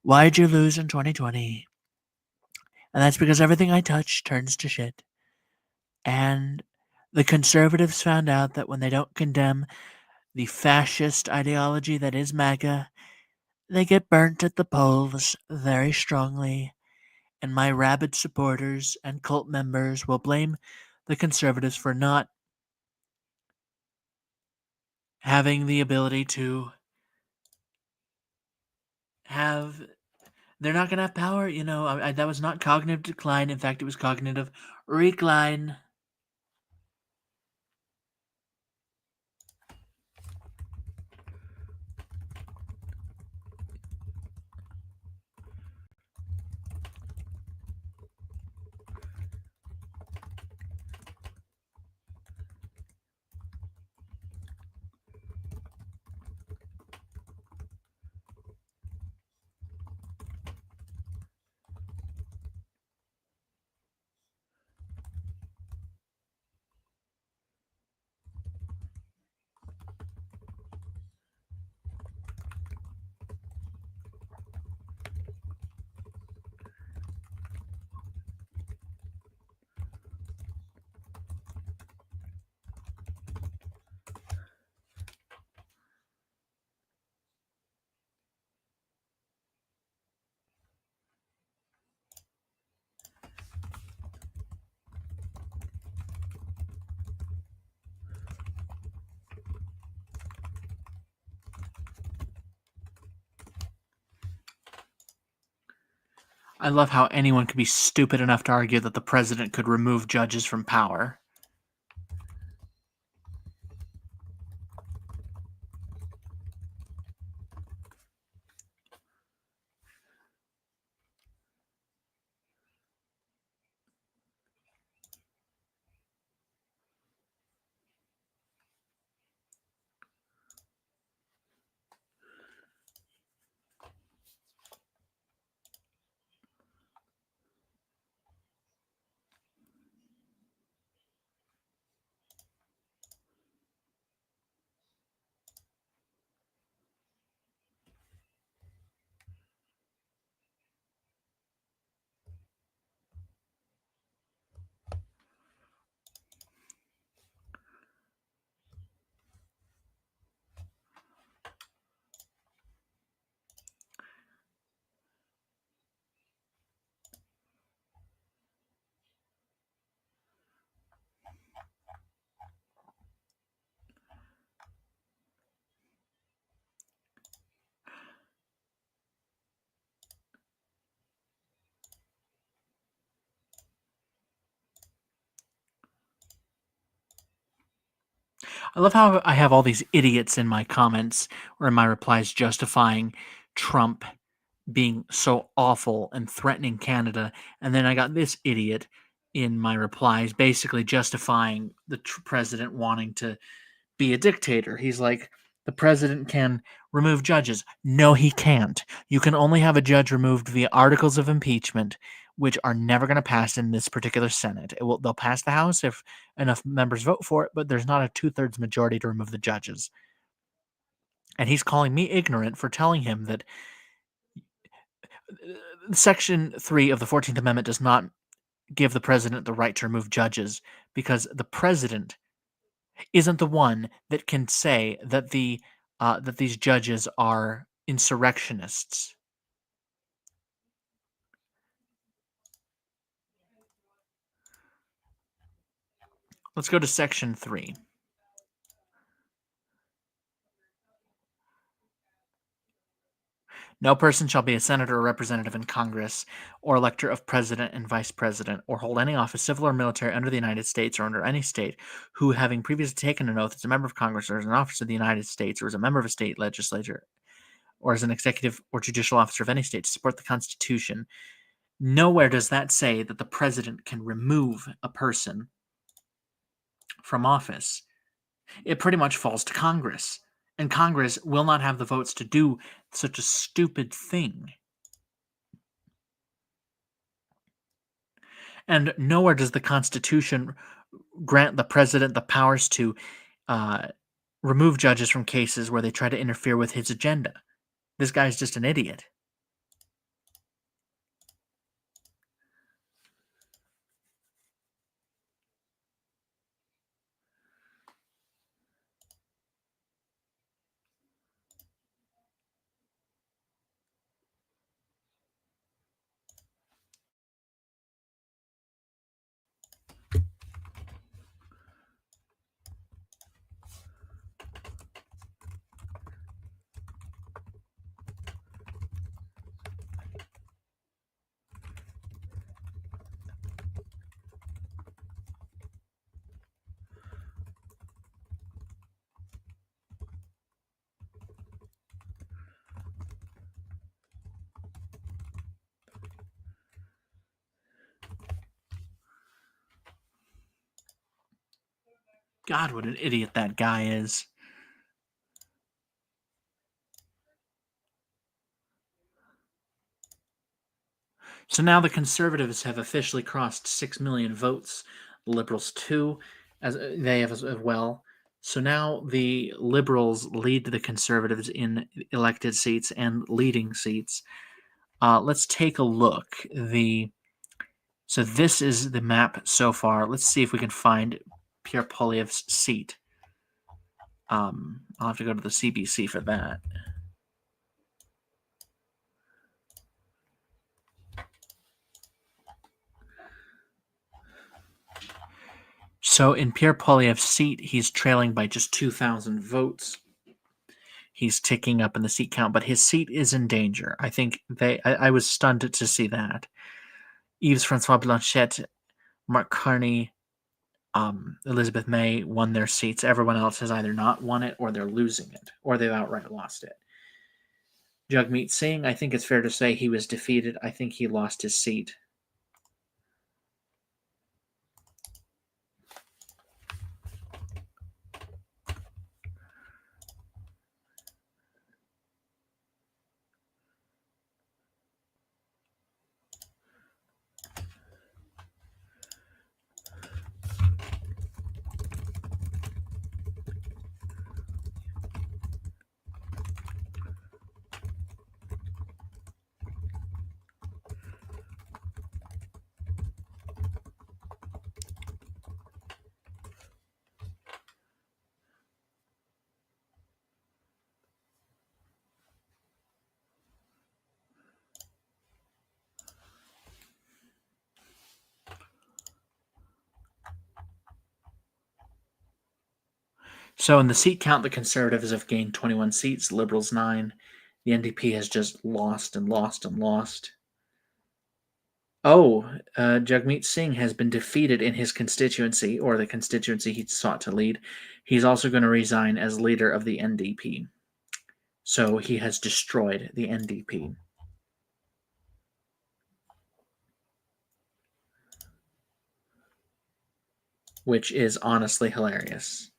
Why'd you lose in 2020? And that's because everything I touch turns to shit. And the conservatives found out that when they don't condemn the fascist ideology that is MAGA, they get burnt at the polls very strongly. And my rabid supporters and cult members will blame the conservatives for not having the ability to have. They're not going to have power. That was not cognitive decline. In fact, it was cognitive recline. I love how anyone could be stupid enough to argue that the president could remove judges from power. I love how I have all these idiots in my comments or in my replies justifying Trump being so awful and threatening Canada. And then I got this idiot in my replies basically justifying the president wanting to be a dictator. He's like, the president can remove judges. No, he can't. You can only have a judge removed via articles of impeachment, which are never going to pass in this particular Senate. They'll pass the House if enough members vote for it, but there's not a 2/3 majority to remove the judges. And he's calling me ignorant for telling him that Section 3 of the 14th Amendment does not give the president the right to remove judges because the president isn't the one that can say that that these judges are insurrectionists. Let's go to Section 3. No person shall be a senator or representative in Congress, or elector of president and vice president, or hold any office, civil or military, under the United States or under any state, who, having previously taken an oath as a member of Congress or as an officer of the United States, or as a member of a state legislature, or as an executive or judicial officer of any state, to support the Constitution. Nowhere does that say that the president can remove a person from office. It pretty much falls to Congress. And Congress will not have the votes to do such a stupid thing. And nowhere does the Constitution grant the president the powers to remove judges from cases where they try to interfere with his agenda. This guy's just an idiot. God, what an idiot that guy is. So now the Conservatives have officially crossed 6 million votes. The Liberals, too, as they have as well. So now the Liberals lead the Conservatives in elected seats and leading seats. Let's take a look. So this is the map so far. Let's see if we can find Pierre Poilievre's seat. I'll have to go to the CBC for that. So in Pierre Poilievre's seat, he's trailing by just 2,000 votes. He's ticking up in the seat count, but his seat is in danger. I think I was stunned to see that. Yves Francois Blanchet, Mark Carney, Elizabeth May won their seats. Everyone else has either not won it or they're losing it, or they've outright lost it. Jagmeet Singh, I think it's fair to say he was defeated. I think he lost his seat. So in the seat count, the Conservatives have gained 21 seats, Liberals 9. The NDP has just lost and lost and lost. Oh, Jagmeet Singh has been defeated in his constituency, or the constituency he sought to lead. He's also going to resign as leader of the NDP. So he has destroyed the NDP. Which is honestly hilarious.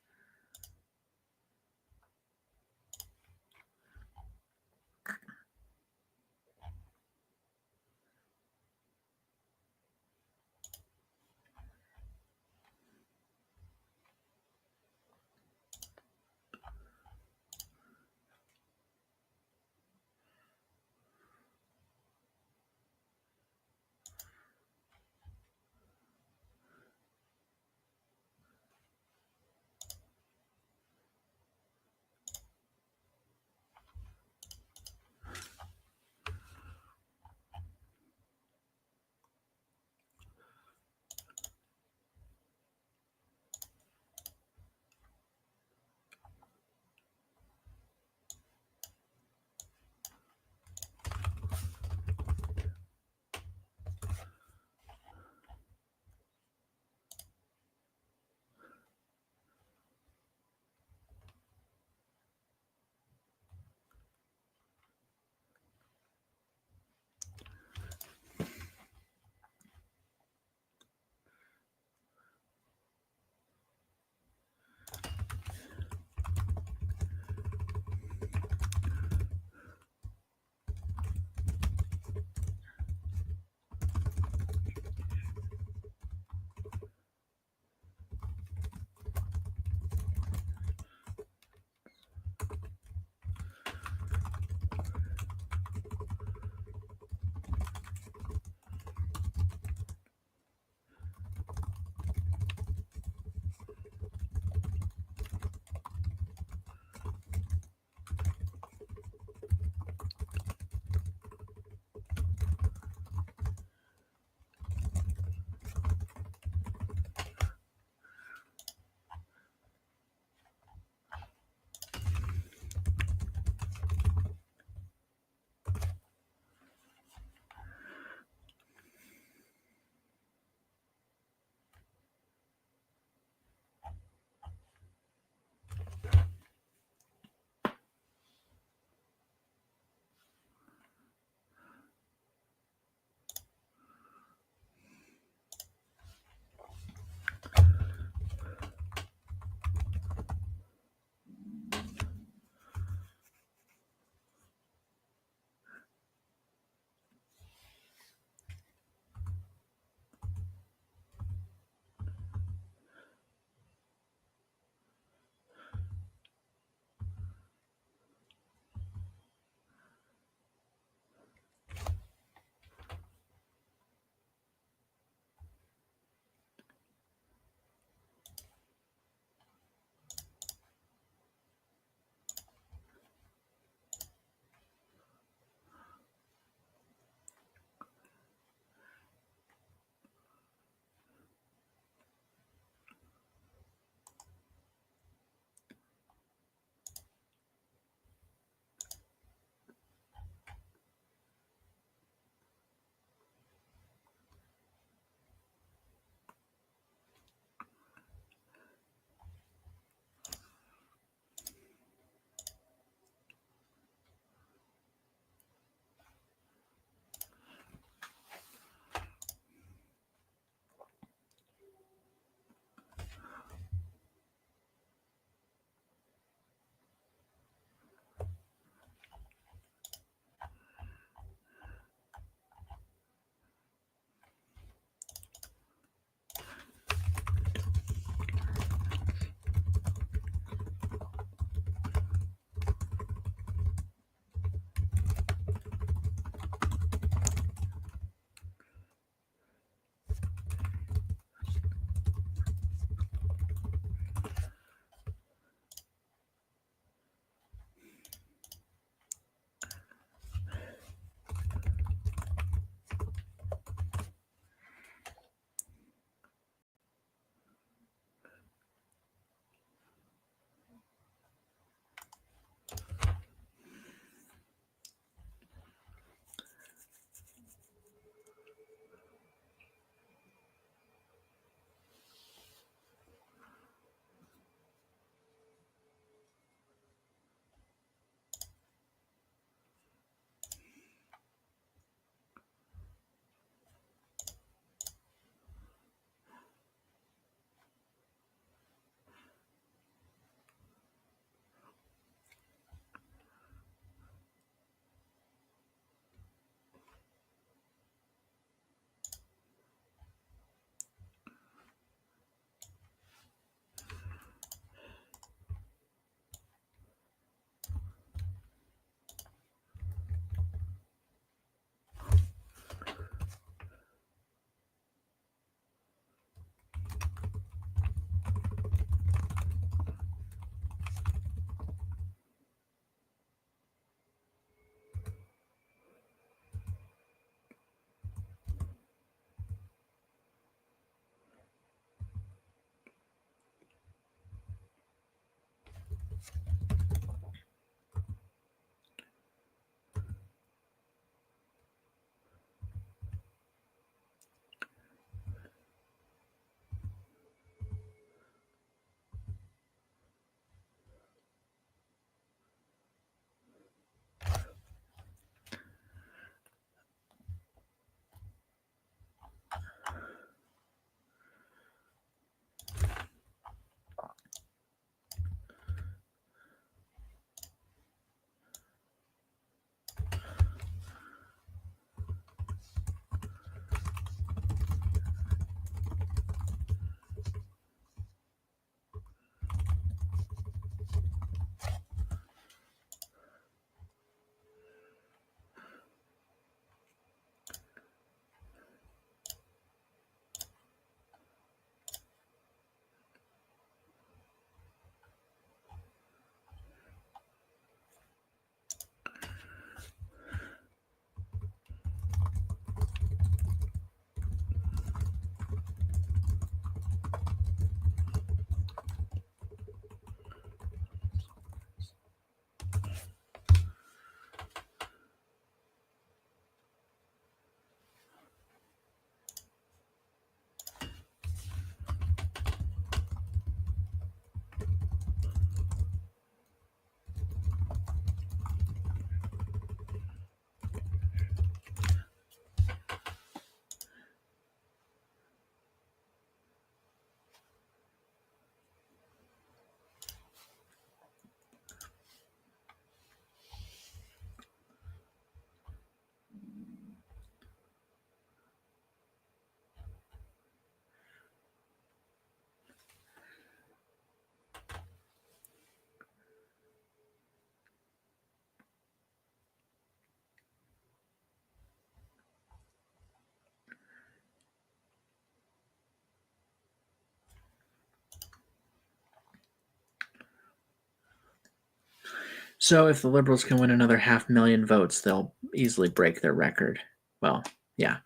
So if the Liberals can win another 500,000 votes, they'll easily break their record. Well, yeah,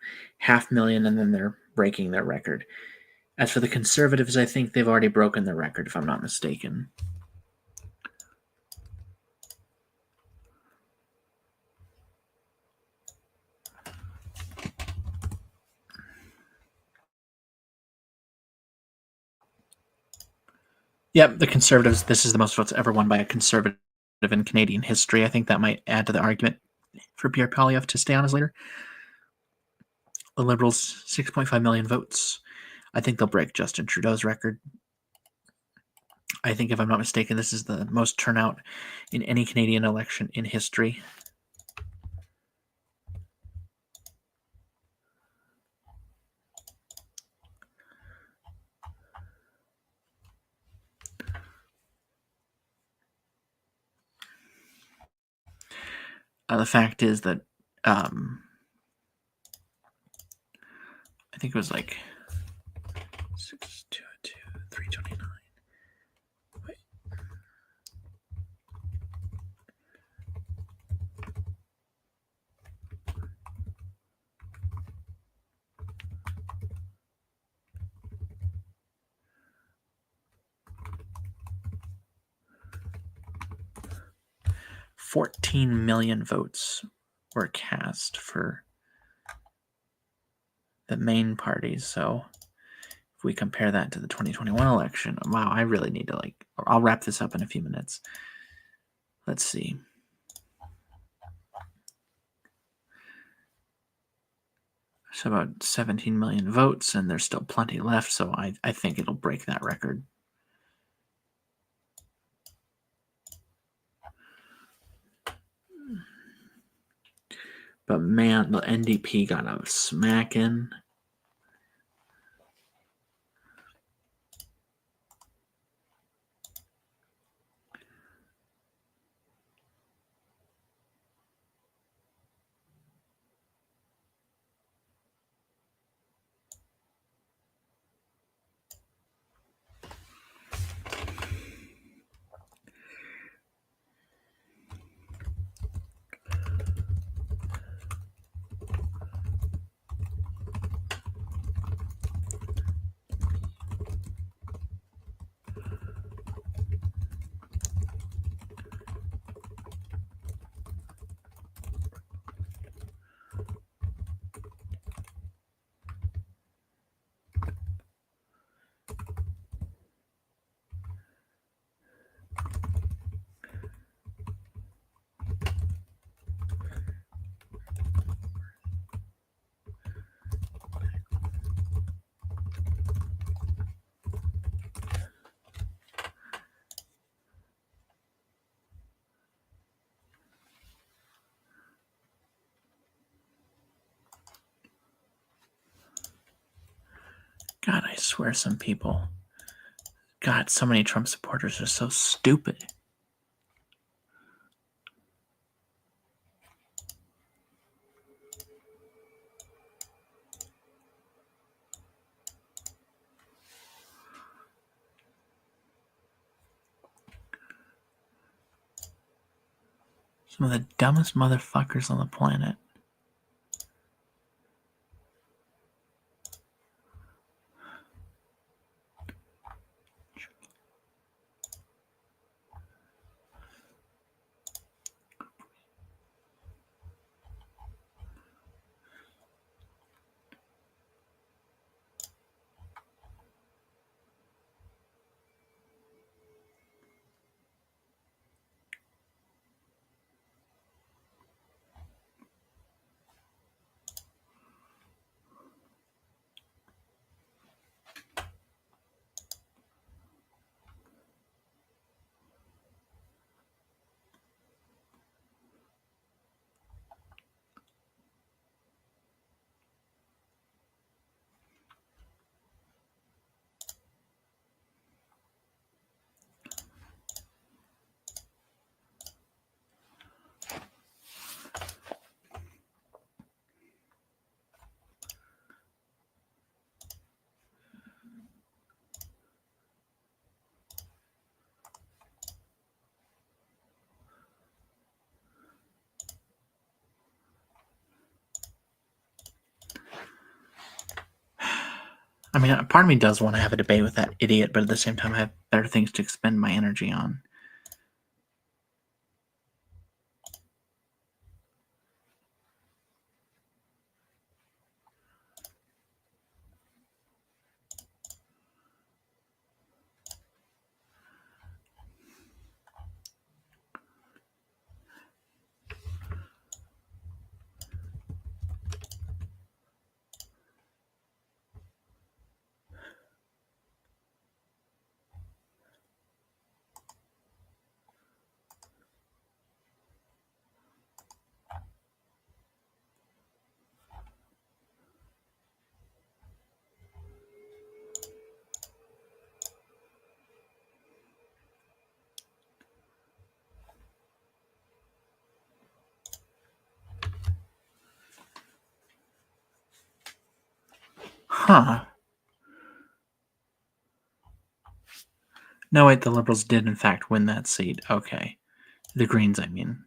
500,000, and then they're breaking their record. As for the Conservatives, I think they've already broken their record, if I'm not mistaken. Yep, the Conservatives, this is the most votes ever won by a Conservative in Canadian history. I think that might add to the argument for Pierre Poilievre to stay on as leader. The Liberals, 6.5 million votes. I think they'll break Justin Trudeau's record. I think, if I'm not mistaken, this is the most turnout in any Canadian election in history. The fact is that I think it was like 622, 329. Wait. $14 million votes were cast for the main parties. So if we compare that to the 2021 election, wow, I really need to I'll wrap this up in a few minutes. Let's see. So about 17 million votes, and there's still plenty left, so I think it'll break that record. But man, the NDP got a smacking. God, I swear some people. God, so many Trump supporters are so stupid. Some of the dumbest motherfuckers on the planet. I mean, part of me does want to have a debate with that idiot, but at the same time, I have better things to expend my energy on. Huh. No, wait, the Liberals did in fact win that seat. Okay. The Greens, I mean.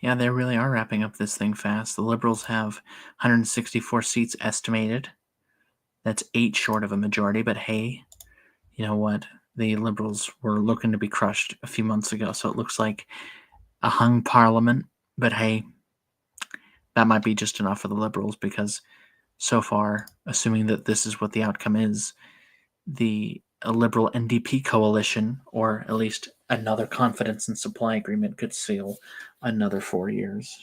Yeah, they really are wrapping up this thing fast. The Liberals have 164 seats estimated. That's 8 short of a majority, but hey, you know what? The Liberals were looking to be crushed a few months ago, so it looks like a hung parliament. But hey, That might be just enough for the Liberals because so far, assuming that this is what the outcome is, the Liberal NDP coalition, or at least another confidence and supply agreement, could seal another 4 years.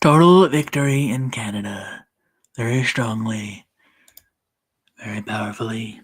Total victory in Canada. Very strongly. Very powerfully.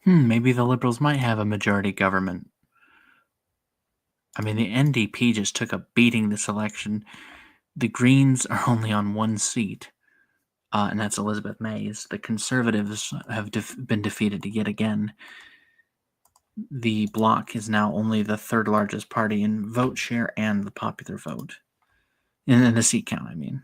Maybe the Liberals might have a majority government. I mean, the NDP just took a beating this election. The Greens are only on one seat, and that's Elizabeth May's. The Conservatives have been defeated yet again. The Bloc is now only the third largest party in vote share and the popular vote. In the seat count, I mean.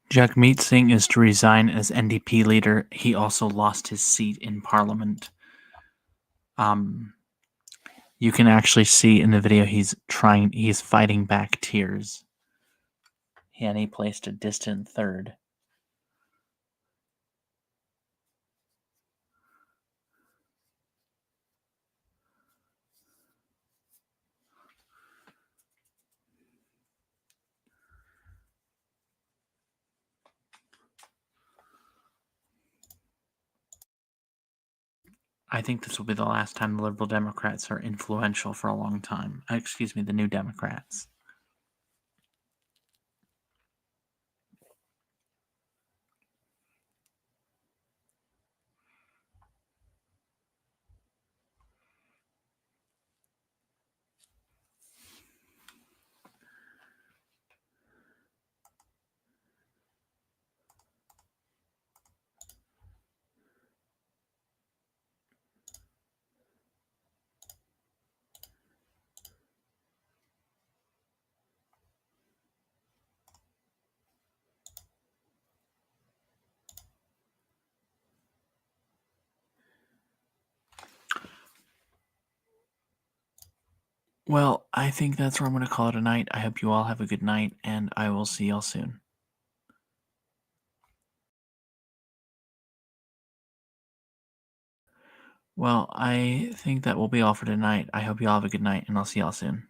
Jagmeet Singh is to resign as NDP leader. He also lost his seat in parliament. You can actually see in the video he's fighting back tears. And he placed a distant third. I think this will be the last time the Liberal Democrats are influential for a long time. Excuse me, the New Democrats. Well, I think that's where I'm going to call it a night. I hope you all have a good night, and I will see y'all soon. Well, I think that will be all for tonight. I hope you all have a good night, and I'll see y'all soon.